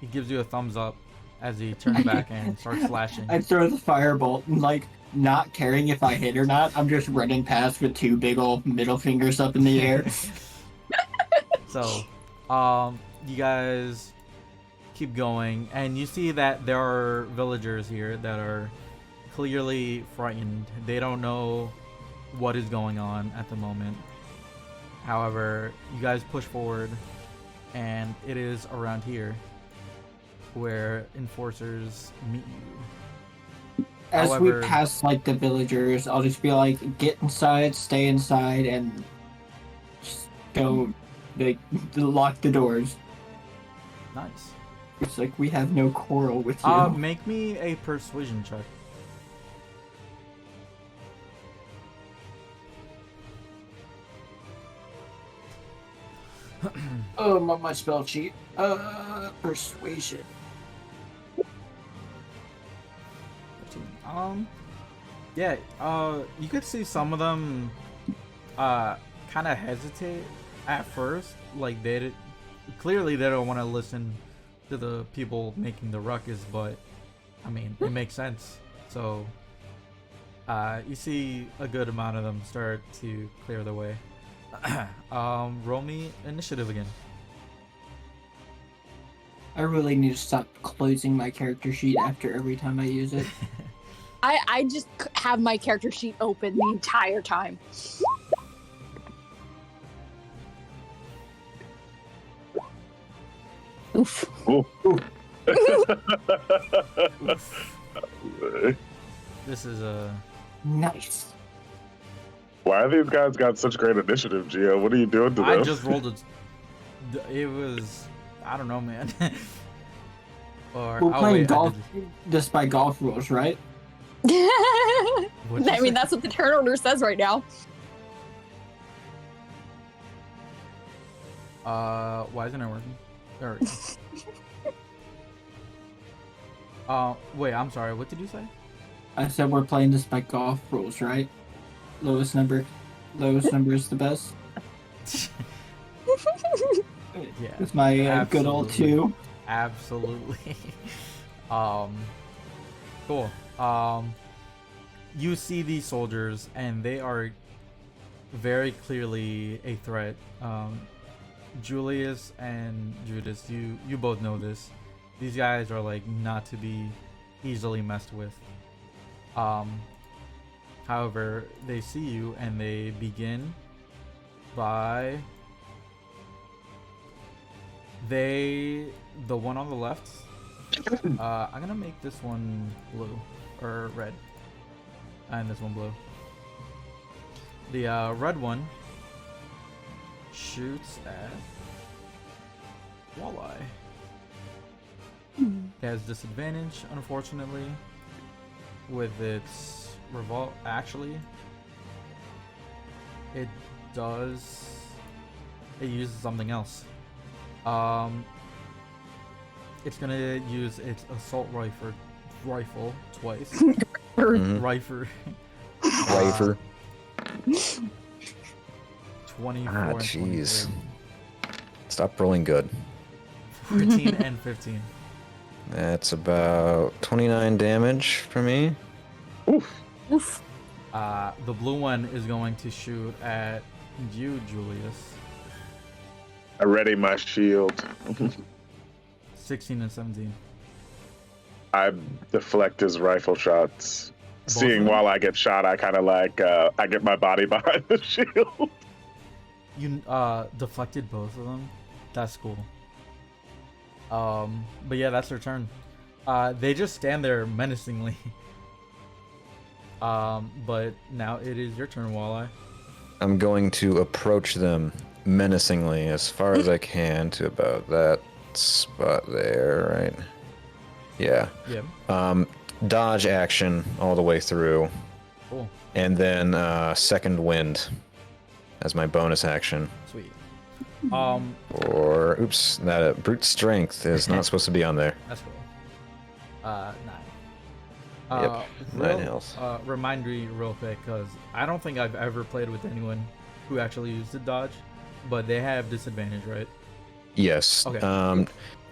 He gives you a thumbs up as he turns back and starts slashing. I throw the firebolt and like not caring if I hit or not. I'm just running past with 2 big old middle fingers up in the air. So, you guys keep going, and you see that there are villagers here that are clearly frightened. They don't know what is going on at the moment. However, you guys push forward, and it is around here where enforcers meet you. As However, we pass like the villagers, I'll just be like, get inside, stay inside, and just don't lock the doors. Nice. It's like we have no quarrel with you. Make me a persuasion check. Oh, my spell sheet. Persuasion. Yeah, you could see some of them kind of hesitate at first. Like, clearly they don't want to listen to the people making the ruckus, but I mean, it makes sense. So you see a good amount of them start to clear the way. Roll me initiative again. I really need to stop closing my character sheet after every time I use it. I just have my character sheet open the entire time. Oof. This is a Nice. Why are these guys got such great initiative, Gio? What are you doing to them? I just rolled it was, I don't know, man. Or We're playing wait, golf just by golf rules, right? What'd you I mean, say? that's what the turn order says right now. Why isn't it working? There we go. Wait, I'm sorry. What did you say? I said we're playing this by golf rules, right? Lowest number is the best. Yeah. It's my good old absolutely. 2. Absolutely. Cool. You see these soldiers, and they are very clearly a threat. Julius and Judas, you both know this. These guys are like not to be easily messed with. However, they see you and they begin by the one on the left. I'm gonna make this one blue or red, and this one blue. The red one shoots at Walleye. It has disadvantage, unfortunately, with its revolt. Actually, it uses something else. It's gonna use its assault rifle twice. Mhm. Rifle. Wafer. 24 Ah, and jeez. 23. Stop rolling good. 14 and 15. That's about 29 damage for me. Oof. The blue one is going to shoot at you, Julius. I ready my shield. 16 and 17. I deflect his rifle shots. Both Seeing of them? while I get shot, I kind of like I get my body behind the shield. You deflected both of them. That's cool. But yeah, that's their turn. They just stand there menacingly. But now it is your turn, Walleye. I'm going to approach them menacingly as far as I can to about that spot there, right? Yeah. Yeah. Dodge action all the way through, Cool. and then second wind as my bonus action. Sweet. Or oops, that brute strength is not supposed to be on there. That's cool. 9. Yep, 9 health. Remind me real quick, because I don't think I've ever played with anyone who actually used the dodge, but they have disadvantage, right? Yes. Okay.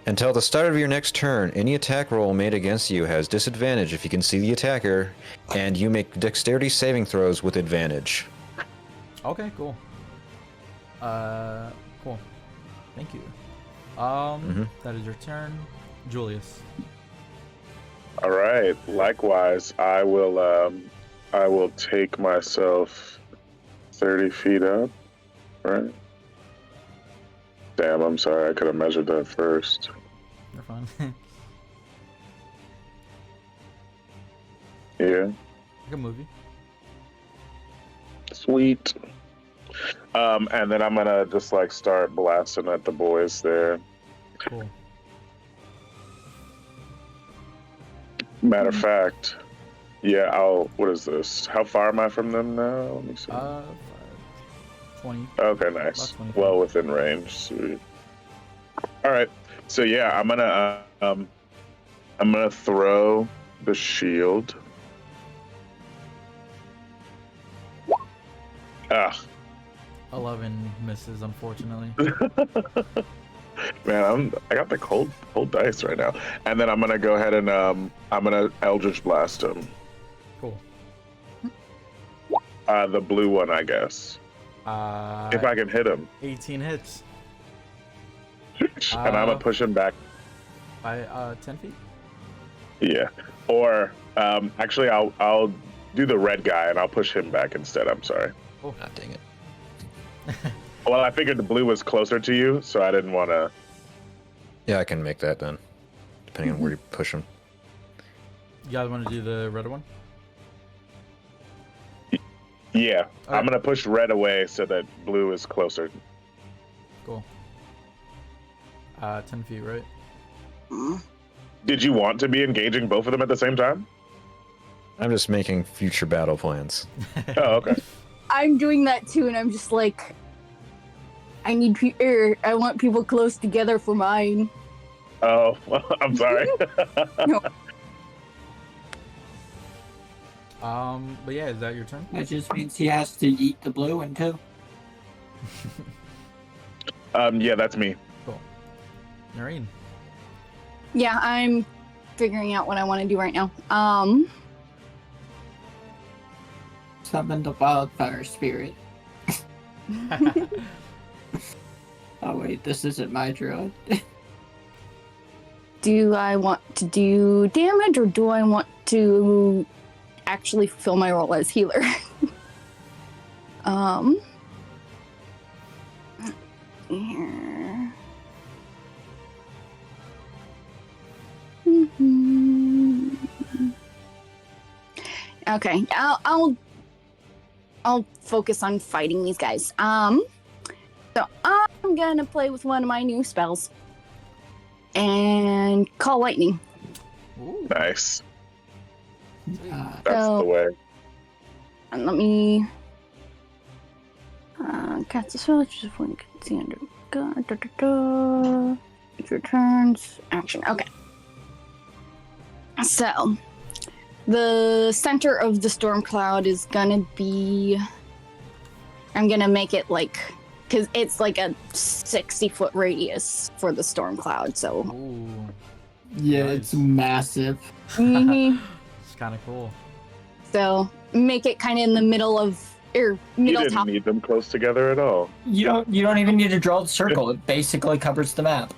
Until the start of your next turn, any attack roll made against you has disadvantage if you can see the attacker, and you make dexterity saving throws with advantage. Okay, cool. Cool. Thank you. That is your turn, Julius. All right. Likewise, I will take myself 30 feet up. Right. Damn, I'm sorry. I could have measured that first. You're fine. Yeah. Good movie. Sweet. And then I'm gonna just like start blasting at the boys there. Cool. Matter of fact, yeah, what is this? How far am I from them now? Let me see. 20. Okay, about nice. 25. Well within range. Sweet. All right. So yeah, I'm gonna throw the shield. Ah, 11 misses, unfortunately. man, I got the cold dice right now. And then I'm gonna go ahead and I'm gonna Eldritch Blast him. Cool. The blue one, I guess. If I can hit him. 18 hits. And I'm gonna push him back. By 10 feet? Yeah. Or actually I'll do the red guy and I'll push him back instead. I'm sorry. Oh. Ah, dang it. Well, I figured the blue was closer to you, so I didn't want to. Yeah, I can make that then, depending on where you push them. You guys want to do the red one? Yeah, All I'm gonna push red away so that blue is closer. Cool. 10 feet, right? Did you want to be engaging both of them at the same time? I'm just making future battle plans. Oh, okay. I'm doing that too, and I'm just like, I want people close together for mine. Oh, I'm sorry. No. But yeah, is that your turn? That just means he has to eat the blue one too. Yeah, that's me. Cool. Noreen. Yeah, I'm figuring out what I want to do right now. Summon the wildfire spirit. Oh wait, this isn't my druid. Do I want to do damage or do I want to actually fulfill my role as healer? Here. Okay, I'll focus on fighting these guys. So I'm gonna play with one of my new spells and call lightning. Ooh. Nice. Uh, That's So- the way. And let me cast the spell, which is when you can see under God. It returns action. Okay. So the center of the storm cloud is gonna be. I'm gonna make it like, because it's like a 60-foot radius for the storm cloud. So. Ooh. yeah, Nice. it's massive. Mhm. It's kind of cool. So make it kind of in the middle of or You middle didn't top. need them close together at all. You don't even need to draw the circle. It basically covers the map.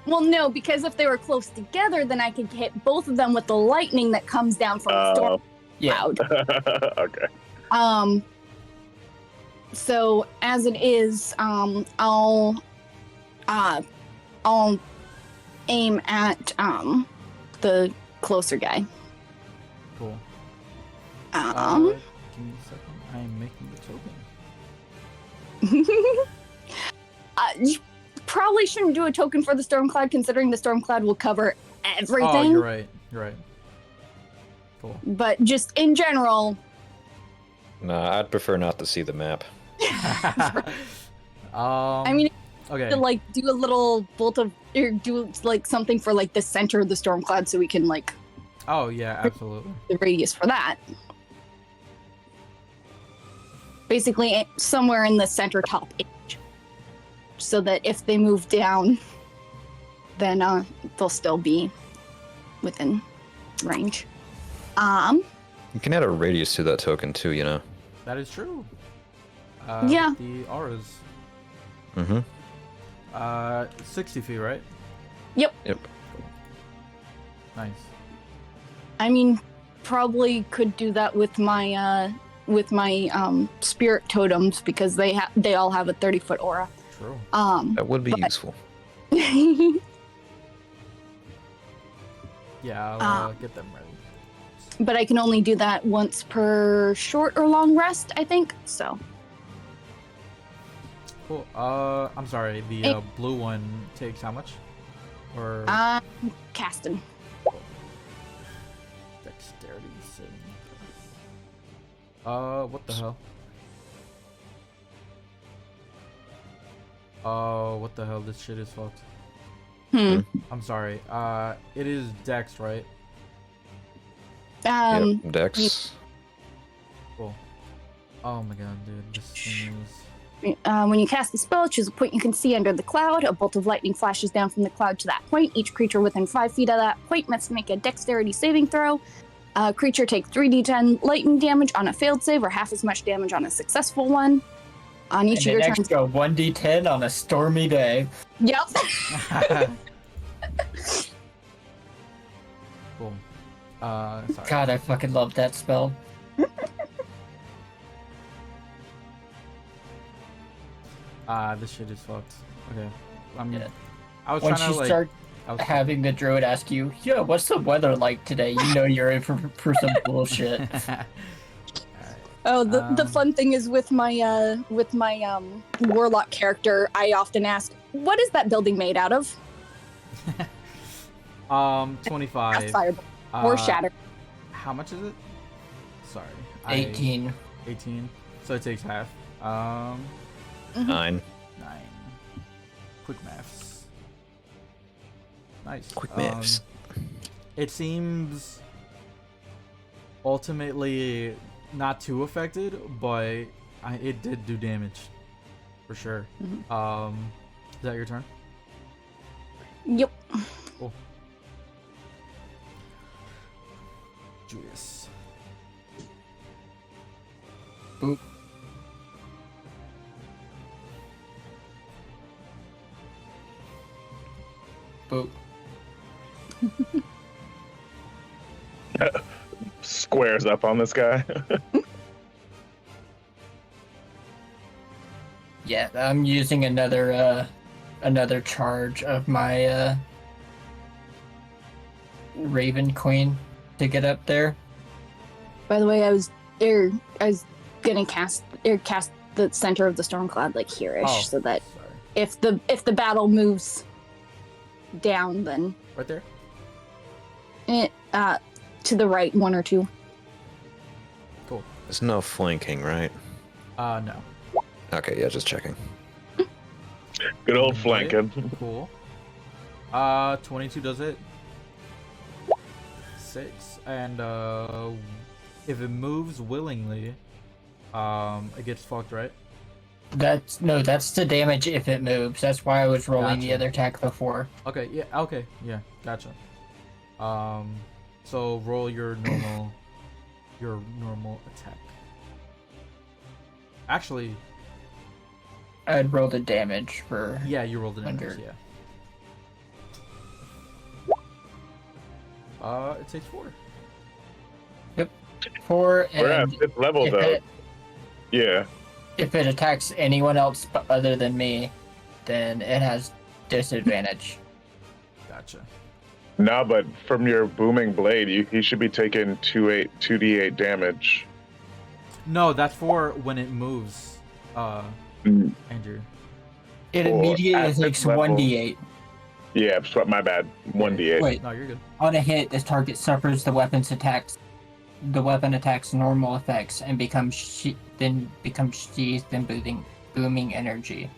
Well, no, because if they were close together, then I could hit both of them with the lightning that comes down from the storm Yeah. cloud. Okay. So as it is, I'll aim at the closer guy. Cool. Um, Give me a second. I am making the token. you probably shouldn't do a token for the storm cloud, considering the storm cloud will cover everything. Oh, you're right. You're right. Cool. But just in general, Nah, I'd prefer not to see the map. I mean, okay. to like do a little bolt of or do like something for like the center of the storm cloud, so we can like Oh yeah, absolutely. the radius for that. Basically, somewhere in the center top edge, so that if they move down, then they'll still be within range. You can add a radius to that token too, you know. That is true. Yeah. with The auras. Mm-hmm. 60 feet, right? Yep. Yep. Nice. I mean, probably could do that with my spirit totems because they all have a 30-foot aura. True. That would be But- useful. Yeah, I'll get them ready. But I can only do that once per short or long rest, I think. So Cool. I'm sorry. The blue one takes how much? Or casting. dexterity saving. What the hell? Oh, what the hell? This shit is fucked. I'm sorry. It is dex, right? Yep. Dex. Cool. Oh my god, dude. This thing is. When you cast the spell, choose a point you can see under the cloud. A bolt of lightning flashes down from the cloud to that point. Each creature within 5 feet of that point must make a dexterity saving throw. Creature takes 3d10 lightning damage on a failed save, or half as much damage on a successful one. On each And of an your turns. extra 1d10 on a stormy day. Yep. Cool. Sorry. God, I fucking love that spell. This shit is fucked. Okay. Yeah. I was Once trying you to like. start I was having the druid ask you, "Yo, what's the weather like today?" You know you're in for some bullshit. Oh, the Um, fun thing is with my warlock character, I often ask, "What is that building made out of?" 25. Cast fireball or shatter. How much is it? Sorry. 18. 18. So it takes half. 9. 9. Quick maths. Nice. Quick maths. It seems ultimately not too affected, but it did do damage for sure. Mhm. Is that your turn? Yep. Cool. Julius. Boop. Boop. Squares up on this guy. Yeah, I'm using another charge of my Raven Queen to get up there. By the way, I was gonna cast the center of the storm cloud like here-ish, Oh, so that sorry. if the battle moves down, then Right there? to the right 1 or 2. Cool. There's no flanking, right? No. Okay, yeah, just checking. Good old Got it. flanking. Cool. 22 does it. 6. And if it moves willingly, it gets fucked, right? That's the damage if it moves. That's why I was rolling the Gotcha. other attack before. Okay, yeah, gotcha. So roll your normal attack. Actually, I'd roll the damage for. yeah, you rolled it in Under. yeah. It takes 4. 4, We're at and 5th level if though. it, Yeah. if it attacks anyone else other than me, then it has disadvantage. Gotcha. No, but from your booming blade, he should be taking 2d8 damage. No, that's for when it moves, Mm. Andrew. It Or immediately at takes this level. 1d8. Yeah, my bad. 1d8. Wait, No, you're good. on a hit, this target suffers the weapon attack's normal effects and becomes sheathed in booming energy.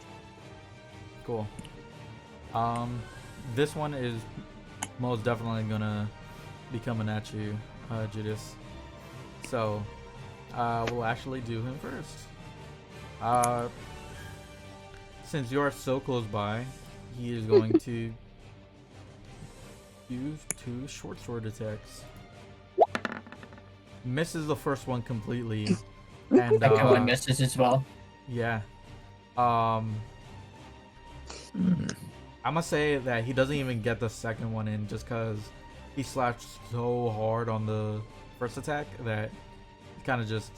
Cool. This one is most definitely gonna be coming at you, Julius. So, we'll actually do him first. Since you're so close by, he is going to use 2 short sword attacks. Misses the first one completely, and Second one misses as well. yeah. Hmm. I'm gonna say that he doesn't even get the second one in just because he slashed so hard on the first attack that he kind of just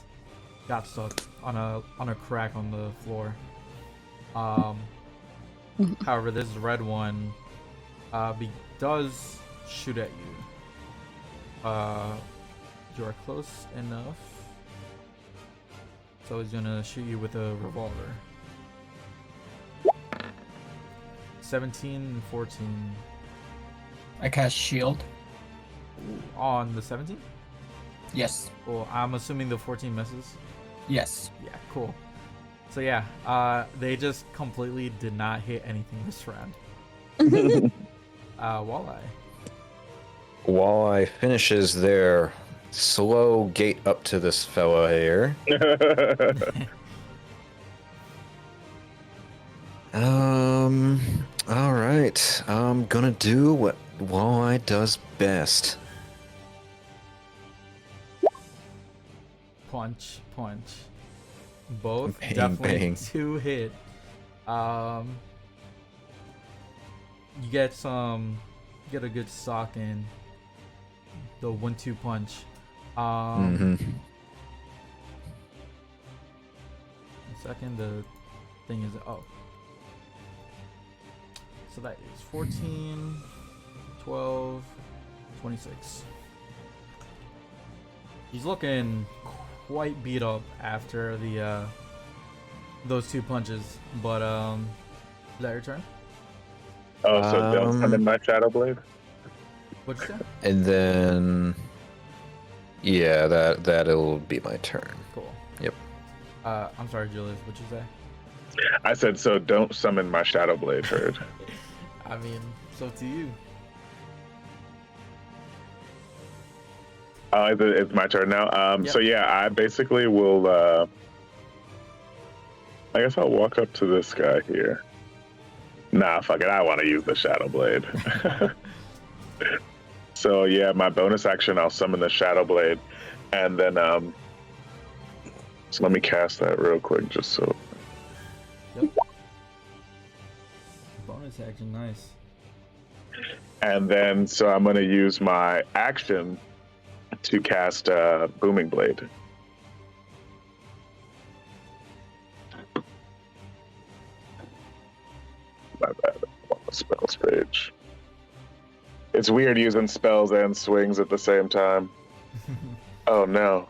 got stuck on a crack on the floor. However, this red one does shoot at you. You are close enough, so he's gonna shoot you with a revolver. 17 and 14 I cast shield. on the 17. Yes. Well, I'm assuming the 14 misses. Yes. Yeah, cool. So yeah, they just completely did not hit anything this round. Walleye. Walleye finishes their slow gait up to this fella here. All right. I'm gonna do what Walleye does best. Punch. Both Bang, definitely bang. 2 hit. You get a good sock in the 1-2 punch. Second, the thing is so that is 14, 12, 26. He's looking quite beat up after the those 2 punches, but is that your turn? Oh, so don't come in my Shadow Blade? What'd you say? And then, yeah, that'll be my turn. Cool. Yep. I'm sorry, Julius, what'd you say? I said, so don't summon my Shadow Blade herd. I mean, it's up to you. It's my turn now. Yep. So yeah, I basically will. I guess I'll walk up to this guy here. Nah, fuck it. I want to use the Shadow Blade. So yeah, my bonus action, I'll summon the Shadow Blade, and then so let me cast that real quick, just so. Yep. Bonus action, nice. And then so I'm gonna use my action to cast Booming Blade. My bad. I'm on the spells page. It's weird using spells and swings at the same time. Oh no.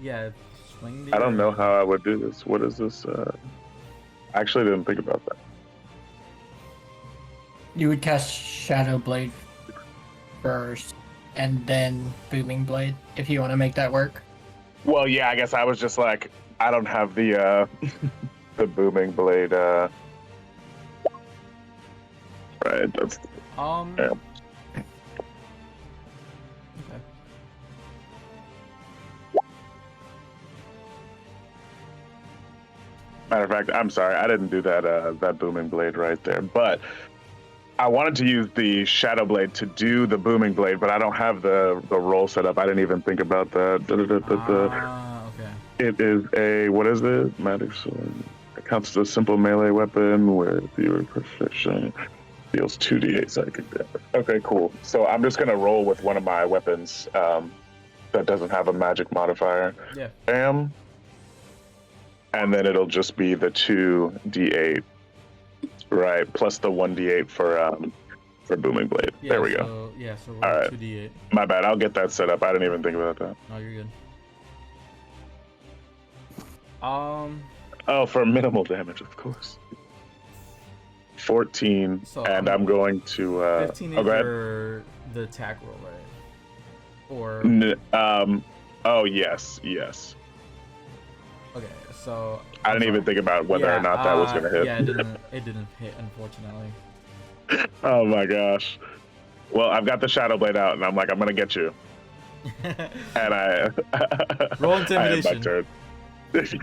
Yeah, swing the. I don't know how I would do this. What is this? I actually didn't think about that. You would cast Shadow Blade first, and then Booming Blade, if you want to make that work. Well, yeah, I guess I was just like, I don't have the the Booming Blade. Right. That's. Yeah. Okay. Matter of fact, I'm sorry, I didn't do that that Booming Blade right there, but I wanted to use the Shadow Blade to do the Booming Blade, but I don't have the roll set up. I didn't even think about that. Okay. It is a, what is it? Magic sword. It counts as a simple melee weapon with your proficiency. Deals 2d8 psychic damage. Okay, cool. So I'm just gonna roll with one of my weapons that doesn't have a magic modifier. Yeah. Bam. And then it'll just be the 2d8, right? Plus the 1d8 for Booming Blade. Yeah, there we go. So, yeah, so roll All right. 2d8. My bad. I'll get that set up. I didn't even think about that. No, you're good. Oh, for minimal damage, of course. 14, So, and I'm going to. 15 oh, is go ahead. the attack roll, right? Or Oh, yes. okay, so I didn't even think about whether or not that was going to hit. Yeah, it didn't hit, unfortunately. Oh my gosh. Well, I've got the Shadow Blade out, and I'm like, I'm going to get you. And I. Roll I intimidation. had my turn.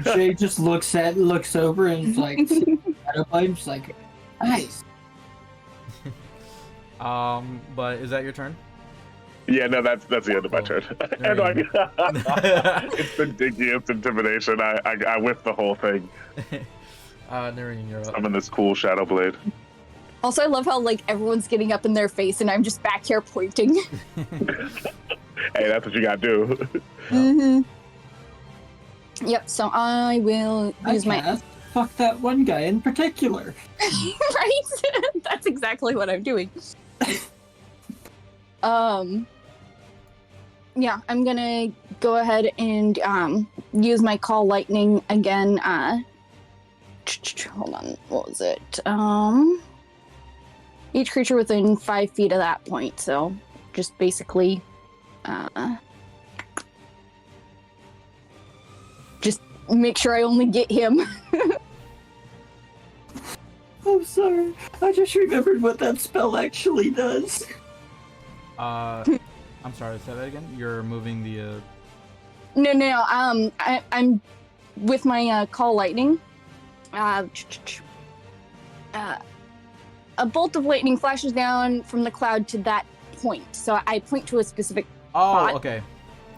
Jay just looks over and is like, Shadow Blade, just like, nice. But is that your turn? Yeah, no, that's the end of my Cool. turn. And like, it's the dinkiest intimidation. I whiffed the whole thing. Noreen, you're up. I'm in this cool Shadow Blade. Also, I love how like everyone's getting up in their face, and I'm just back here pointing. Hey, that's what you gotta do. Mm-hmm. Yep. So I will use my. Fuck that one guy in particular. Right. That's exactly what I'm doing. Yeah, I'm gonna go ahead and use my Call Lightning again. Hold on, what was it? Each creature within 5 feet of that point. So just basically, just make sure I only get him. I'm sorry. I just remembered what that spell actually does. I'm sorry, say that again? You're moving the No. I'm with my Call Lightning. A bolt of lightning flashes down from the cloud to that point. So I point to a specific spot. Okay.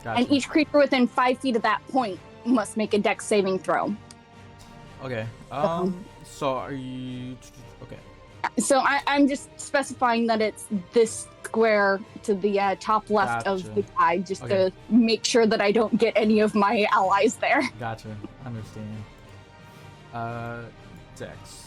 Gotcha. And each creature within 5 feet of that point must make a Dex saving throw. Okay. So are you okay? So I'm just specifying that it's this square to the top left of the guide, just to make sure that I don't get any of my allies there. Gotcha. Understand. Dex.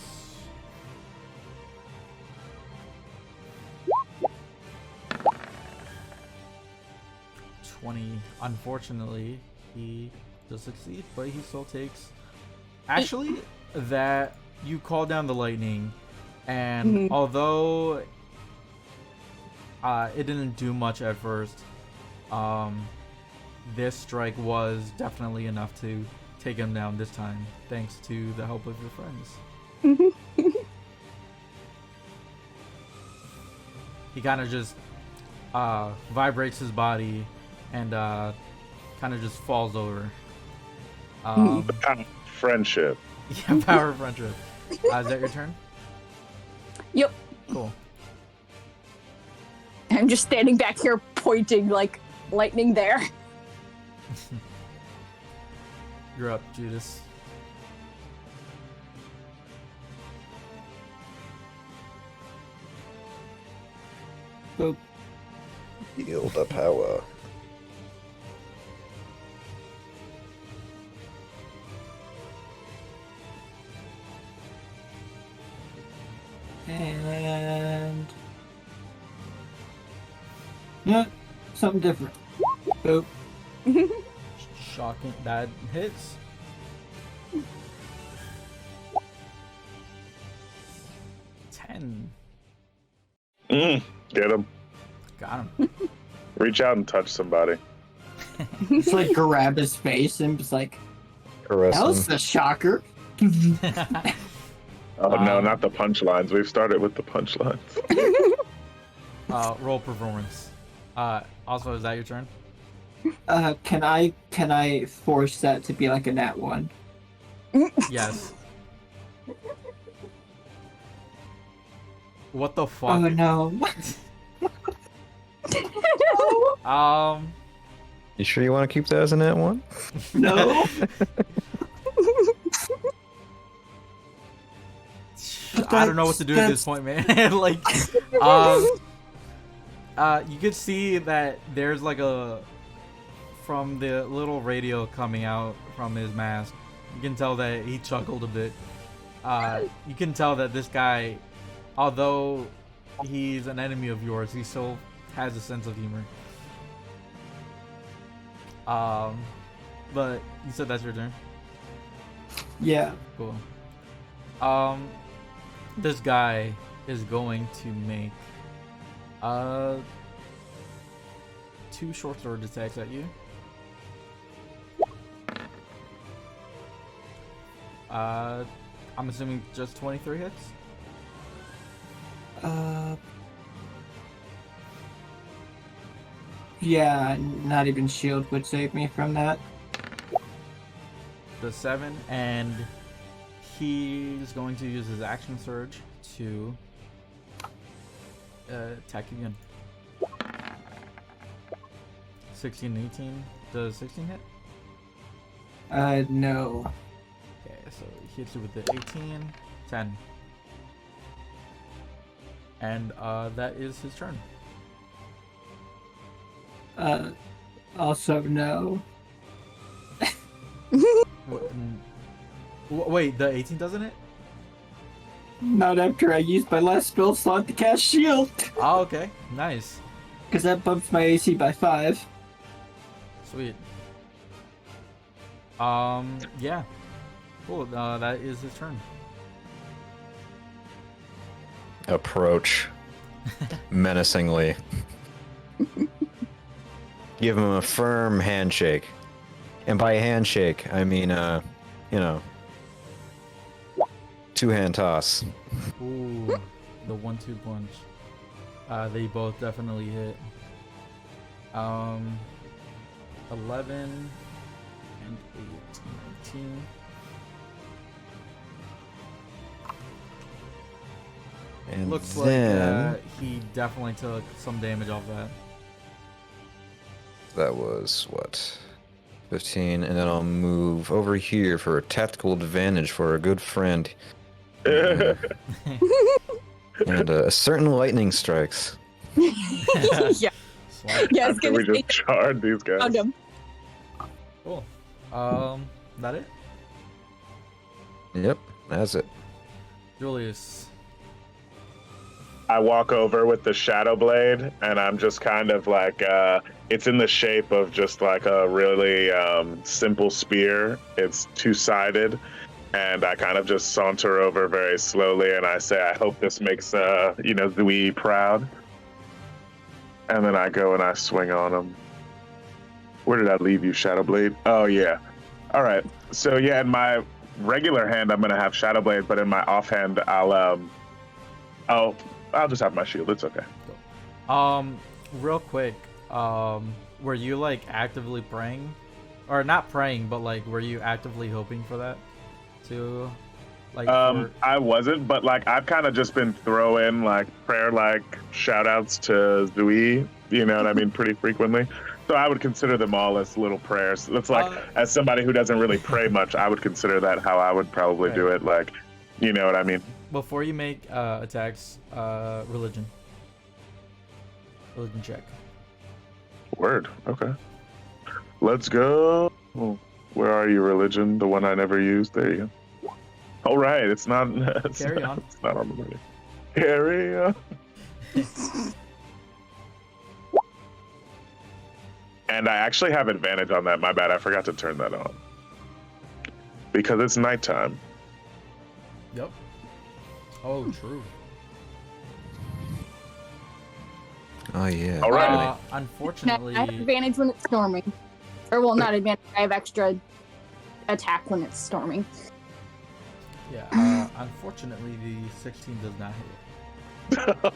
Unfortunately, he does succeed, but he still takes. Actually, that you call down the lightning, and although it didn't do much at first, this strike was definitely enough to take him down this time, thanks to the help of your friends. He kind of just vibrates his body and kind of just falls over. Friendship. Yeah, power of friendship. Is that your turn? Yep. Cool. I'm just standing back here pointing like lightning there. You're up, Judas. Boop. Feel the power. And yeah, something different. Boop. Shocking. That hits. Get him. Got him. Reach out and touch somebody. Just like grab his face and just like, Caress that was him. the shocker. Oh no, not the punchlines. We've started with the punchlines. Roll performance. Also, is that your turn? Can I force that to be like a nat 1? Yes. What the fuck? Oh no. You sure you want to keep that as a net one? No. I don't know what to do at this point, man. Like, you could see that there's like from the little radio coming out from his mask. You can tell that he chuckled a bit. You can tell that this guy, although he's an enemy of yours, he still has a sense of humor. But you said that's your turn. Yeah. Cool. This guy is going to make 2 short sword attacks at you. I'm assuming just 23 hits. Yeah, not even shield would save me from that. The 7, and he's going to use his action surge to attack you again. 16 and 18. Does 16 hit? No. Okay, so he hits you with the 18, 10. And that is his turn. Also no. Wait, the 18 doesn't hit? Not after I used my last spell slot to cast shield. Oh, okay. Nice. Because that bumps my AC by 5. Sweet. Yeah. Cool. That is his turn. Approach menacingly. Give him a firm handshake. And by handshake, I mean, 2-hand toss. Ooh, the 1-2 punch. They both definitely hit. 11 and 8, 19. And Looks then like he definitely took some damage off that. that was what? 15, and then I'll move over here for a tactical advantage for a good friend. And a certain lightning strikes. Yeah. Slide. Yeah, it's After gonna we just charred these guys. found him. Cool. That it? Yep, that's it. Julius. I walk over with the shadow blade, and I'm just kind of like, it's in the shape of just like a really simple spear. It's 2-sided, and I kind of just saunter over very slowly, and I say, I hope this makes, Zui proud. And then I go and I swing on him. Where did I leave you, shadow blade? Oh, yeah. All right. So yeah, in my regular hand, I'm gonna have Shadow Blade, but in my offhand, I'll just have my shield. It's okay. Real quick, were you like actively praying, or not praying, but like were you actively hoping for that to, like? I wasn't, but like I've kind of just been throwing like prayer, like shout outs to Zui. You know what I mean? Pretty frequently. So I would consider them all as little prayers. It's like, as somebody who doesn't really pray much, I would consider that how I would probably do it. Like, you know what I mean? Before you make attacks, religion check. Word. Okay. Let's go. Oh, where are you, religion? The one I never used. There you go. All right. It's not. Carry on. It's not on the ready. Carry on. And I actually have advantage on that. My bad. I forgot to turn that on. Because it's nighttime. Yep. Oh, true. Oh yeah. All right. Unfortunately, I have advantage when it's storming. Or, well, not advantage. I have extra attack when it's storming. yeah. Unfortunately, the 16 does not hit.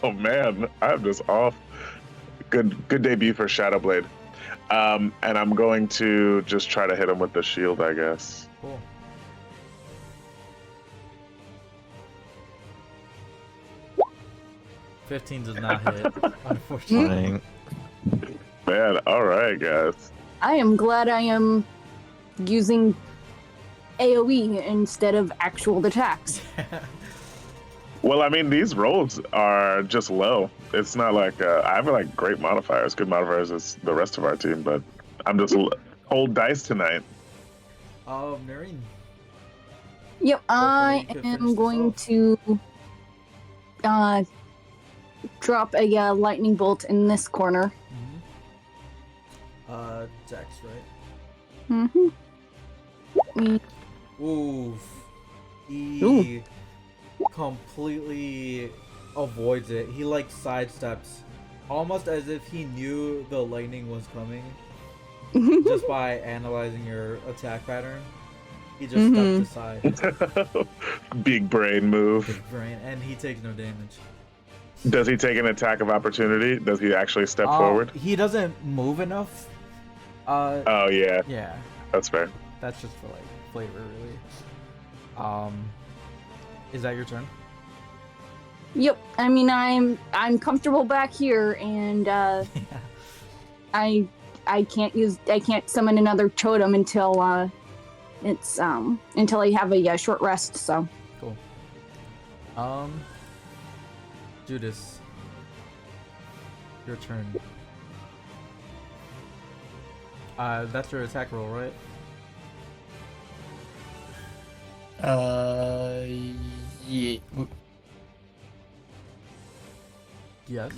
Oh man, I'm just off. Good debut for Shadowblade. And I'm going to just try to hit him with the shield, I guess. Cool. $15 does not hit, unfortunately. Man, all right, guys. I am glad I am using AoE instead of actual attacks. Well, I mean, these rolls are just low. It's not like I have like great modifiers, good modifiers as the rest of our team, but I'm just hold dice tonight. Noreen. Yep, I you could finish am this going off. to drop a lightning bolt in this corner. Dex, right? Oof. He completely avoids it. He like sidesteps, almost as if he knew the lightning was coming. Just by analyzing your attack pattern, he just stepped aside. Big brain move. Big brain, and he takes no damage. Does he take an attack of opportunity? Does he actually step forward? He doesn't move enough. Oh yeah, Yeah, that's fair. that's just for like flavor, really. Is that your turn? Yep, I mean I'm comfortable back here, and I can't summon another totem until until I have a short rest. So Cool. Judas, your turn. That's your attack roll, right? Yeah. Yes.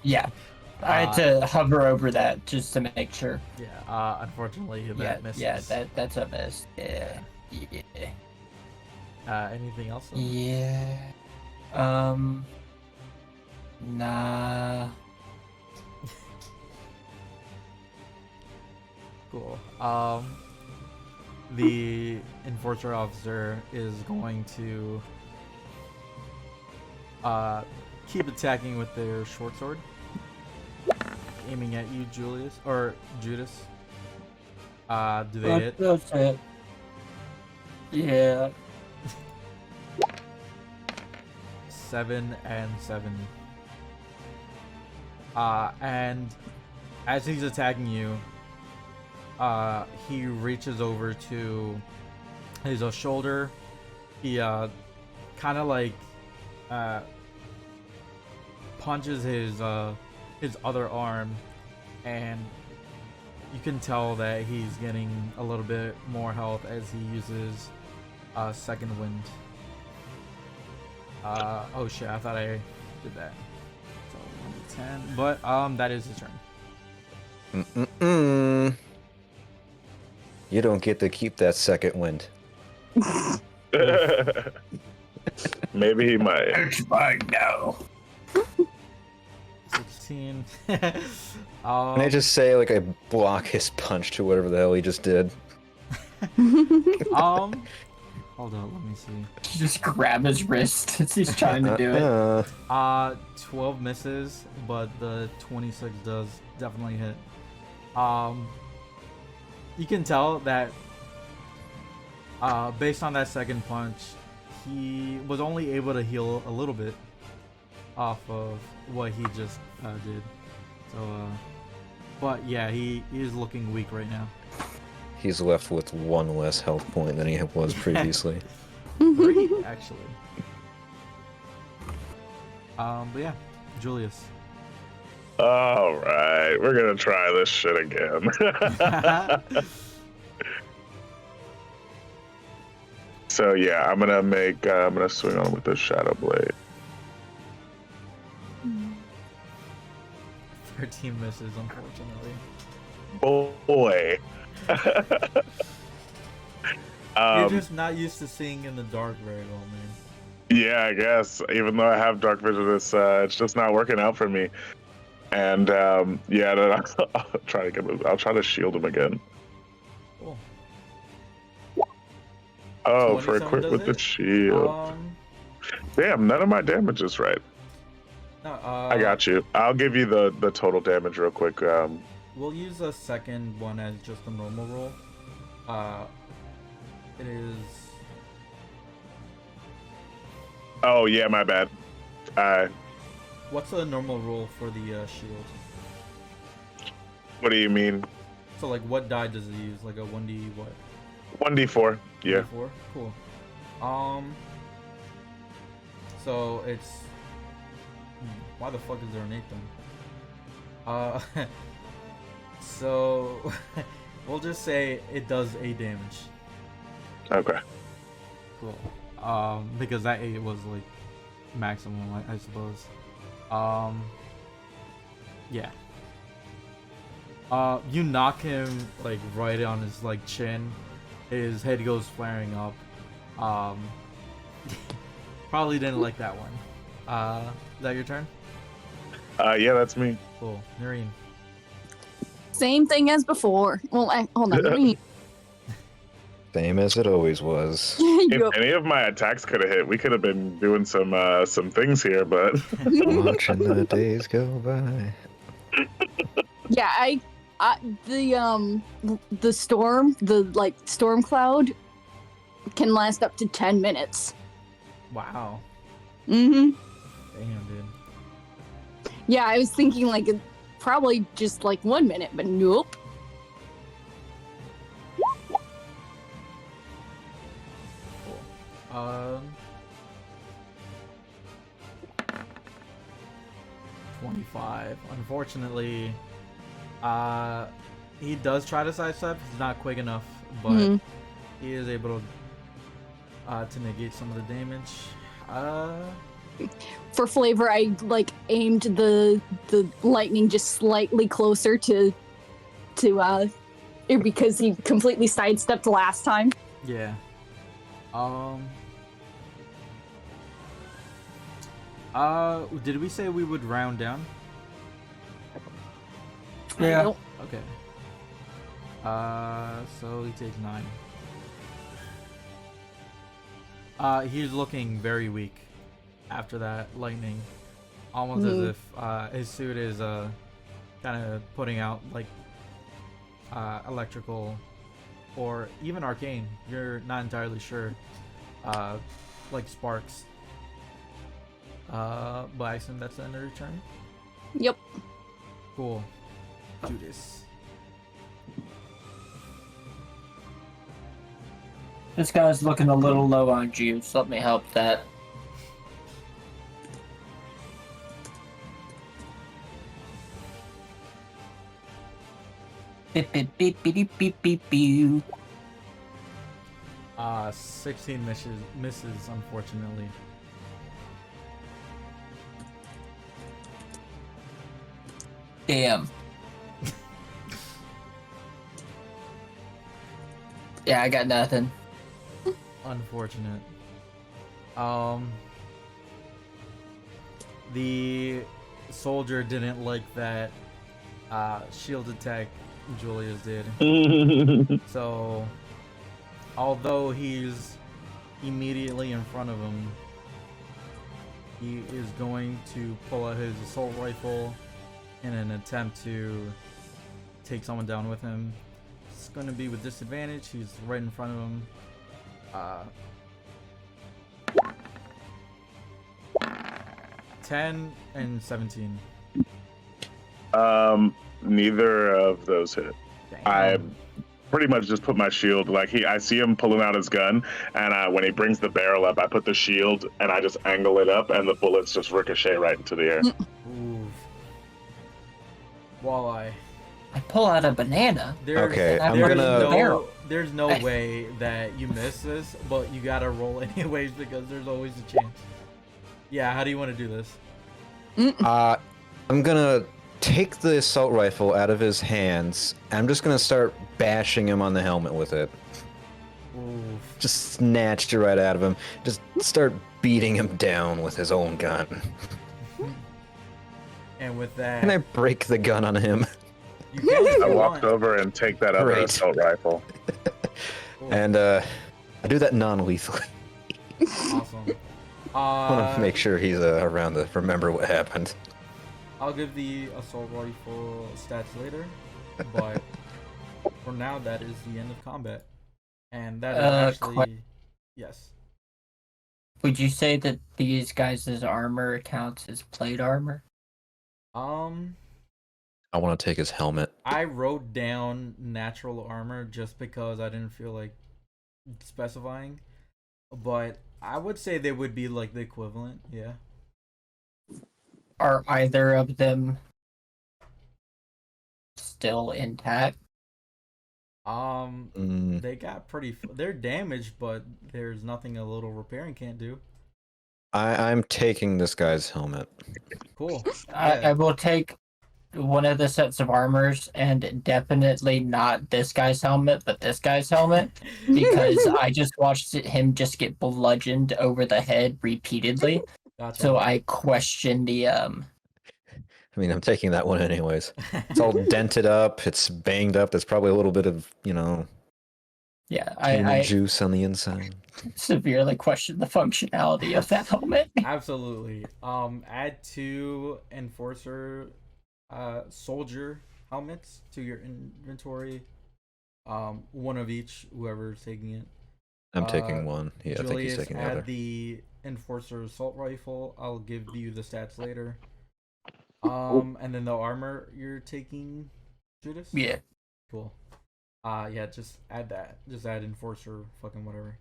Yeah. I had to hover over that just to make sure. Yeah. Unfortunately, that misses. Yeah, that's a miss. Yeah. Anything else? Yeah. Nah. Cool. The enforcer officer is going to keep attacking with their short sword, aiming at you, Julius or Judas. Do they hit? That's it. Yeah. 7 and 7. And as he's attacking you, he reaches over to his shoulder. He kind of like punches his other arm, and you can tell that he's getting a little bit more health as he uses second wind. Oh shit, I thought I did that. So 10, but that is his turn. You don't get to keep that second wind. Maybe he might. It's mine now. 16. Can I just say, like, I block his punch to whatever the hell he just did? Hold on, let me see. Just grab his wrist as he's trying to do it. 12 misses, but the 26 does definitely hit. You can tell that based on that second punch, he was only able to heal a little bit off of what he just did. So, but yeah, he is looking weak right now. He's left with one less health point than he was previously. 3, actually. But yeah, Julius. All right, we're gonna try this shit again. So yeah, I'm gonna swing on with the Shadow Blade. 13 misses, unfortunately. Boy. You're just not used to seeing in the dark very well, man. Yeah, I guess. Even though I have dark vision, it's just not working out for me. And yeah, then I'll try to shield him again. Cool. Oh, 27 for equip does with the it? shield. Damn, none of my damage is right. No, I got you. I'll give you the total damage real quick. We'll use a second one as just a normal roll. It is. Oh yeah, my bad. What's a normal roll for the shield? What do you mean? So like, what die does it use? Like a 1d what? 1d4. Yeah. 1d4? Cool. So it's. Why the fuck is there an 8 then? So we'll just say it does 8 damage. Okay. Cool. Because that 8 was like maximum, I suppose. Yeah. You knock him like right on his like chin. His head goes flaring up. Probably didn't like that one. Is that your turn? Yeah, that's me. Cool. Noreen. Same thing as before. Well, hold on. Let me. Same as it always was. If Yup. any of my attacks could have hit, we could have been doing some things here, but Watching the days go by. Yeah, the storm, the like storm cloud, can last up to 10 minutes. Wow. Mm-hmm. Damn, dude. Yeah, I was thinking like probably just like 1 minute, but nope. Cool. 25. Unfortunately, he does try to sidestep. He's not quick enough, but he is able to negate some of the damage. For flavor, I like aimed the lightning just slightly closer to because he completely sidestepped last time. Yeah. Did we say we would round down? Yeah. Nope. Okay. So he takes 9. He's looking very weak after that lightning. Almost as if his suit is kind of putting out like electrical or even arcane. You're not entirely sure. Like sparks. But I assume that's the end of your turn? Yep. Cool. Judas. This guy's looking a little low on juice. Let me help that. Beep, beep, beep, beep, beep, beep, beep. 16 misses, unfortunately. Damn. Yeah, I got nothing. Unfortunate. The soldier didn't like that shield attack Julius did. So although he's immediately in front of him, he is going to pull out his assault rifle in an attempt to take someone down with him. It's going to be with disadvantage. He's right in front of him. 10 and 17. Neither of those hit. Damn. I pretty much just put my shield, like I see him pulling out his gun, and when he brings the barrel up, I put the shield and I just angle it up, and the bullets just ricochet right into the air. Ooh. Walleye. I pull out a banana. Okay, I'm there's gonna- no, there's no way that you miss this, but you gotta roll anyways because there's always a chance. Yeah, how do you want to do this? I'm gonna take the assault rifle out of his hands. I'm just gonna start bashing him on the helmet with it. Ooh. Just snatched it right out of him. Just start beating him down with his own gun. And with that, Can I break the gun on him? you can if I you walked want. over and take that other Great. assault rifle. Cool. And I do that non-lethally. Awesome. I want to make sure he's around to remember what happened. I'll give the assault rifle stats later, but for now, that is the end of combat. And that is actually... Yes. Would you say that these guys' armor counts as plate armor? I want to take his helmet. I wrote down natural armor just because I didn't feel like specifying, but I would say they would be like the equivalent. Yeah. Are either of them still intact? They got pretty. They're damaged, but there's nothing a little repairing can't do. I'm taking this guy's helmet. Cool. I will take one of the sets of armors, and definitely not this guy's helmet, but this guy's helmet, because I just watched him just get bludgeoned over the head repeatedly. Gotcha. So I question the I mean, I'm taking that one anyways. It's all dented up. It's banged up. There's probably a little bit of, yeah, human I juice on the inside. severely question the functionality of that helmet. Absolutely. Add 2 enforcer soldier helmets to your inventory. One of each, whoever's taking it. I'm taking one. Yeah, Julius, I think he's taking the add other. the enforcer assault rifle. I'll give you the stats later. And then the armor you're taking, Judas? Yeah. Cool. Yeah, just add that. Just add enforcer, fucking whatever.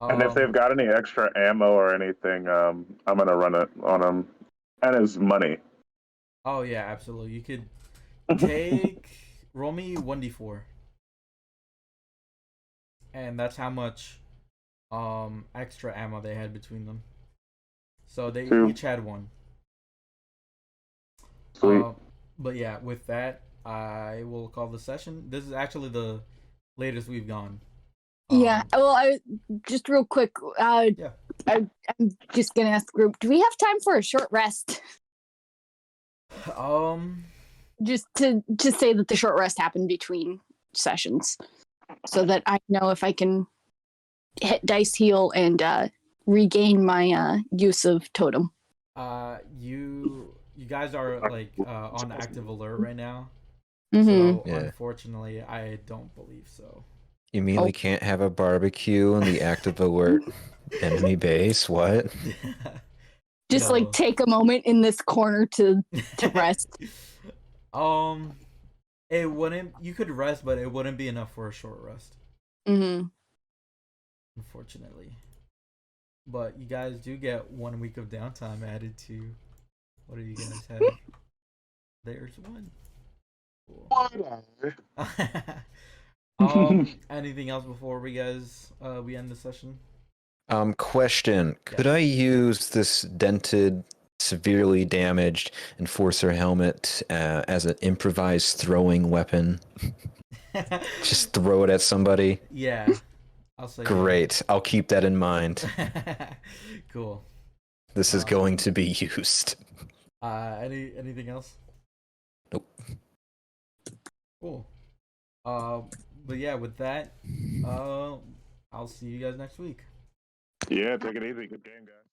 And if they've got any extra ammo or anything, I'm gonna run it on them. And his money. Oh yeah, absolutely. You could take roll me 1d4. And that's how much extra ammo they had between them. So they 2. each had 1. Sweet. But yeah, with that, I will call the session. This is actually the latest we've gone. Yeah. Well, I just real quick. Yeah. I'm just gonna ask the group. Do we have time for a short rest? Just to say that the short rest happened between sessions, so that I know if I can hit dice heal and regain my use of totem. You guys are like on active alert right now. Mm-hmm. So Yeah. unfortunately, I don't believe so. You mean we can't have a barbecue in the active alert enemy base? What? Just No. like take a moment in this corner to rest. It wouldn't. You could rest, but it wouldn't be enough for a short rest, Mm-hmm. unfortunately. But you guys do get 1 week of downtime added to. What do you guys have? There's 1. Cool. Anything else before we end the session? Question. Could I use this dented, severely damaged enforcer helmet as an improvised throwing weapon? Just throw it at somebody? Yeah, I'll say. Great. I'll keep that in mind. Cool. This is going to be used. Anything else? Nope. Cool. But yeah, with that, I'll see you guys next week. Yeah, take it easy. Good game, guys.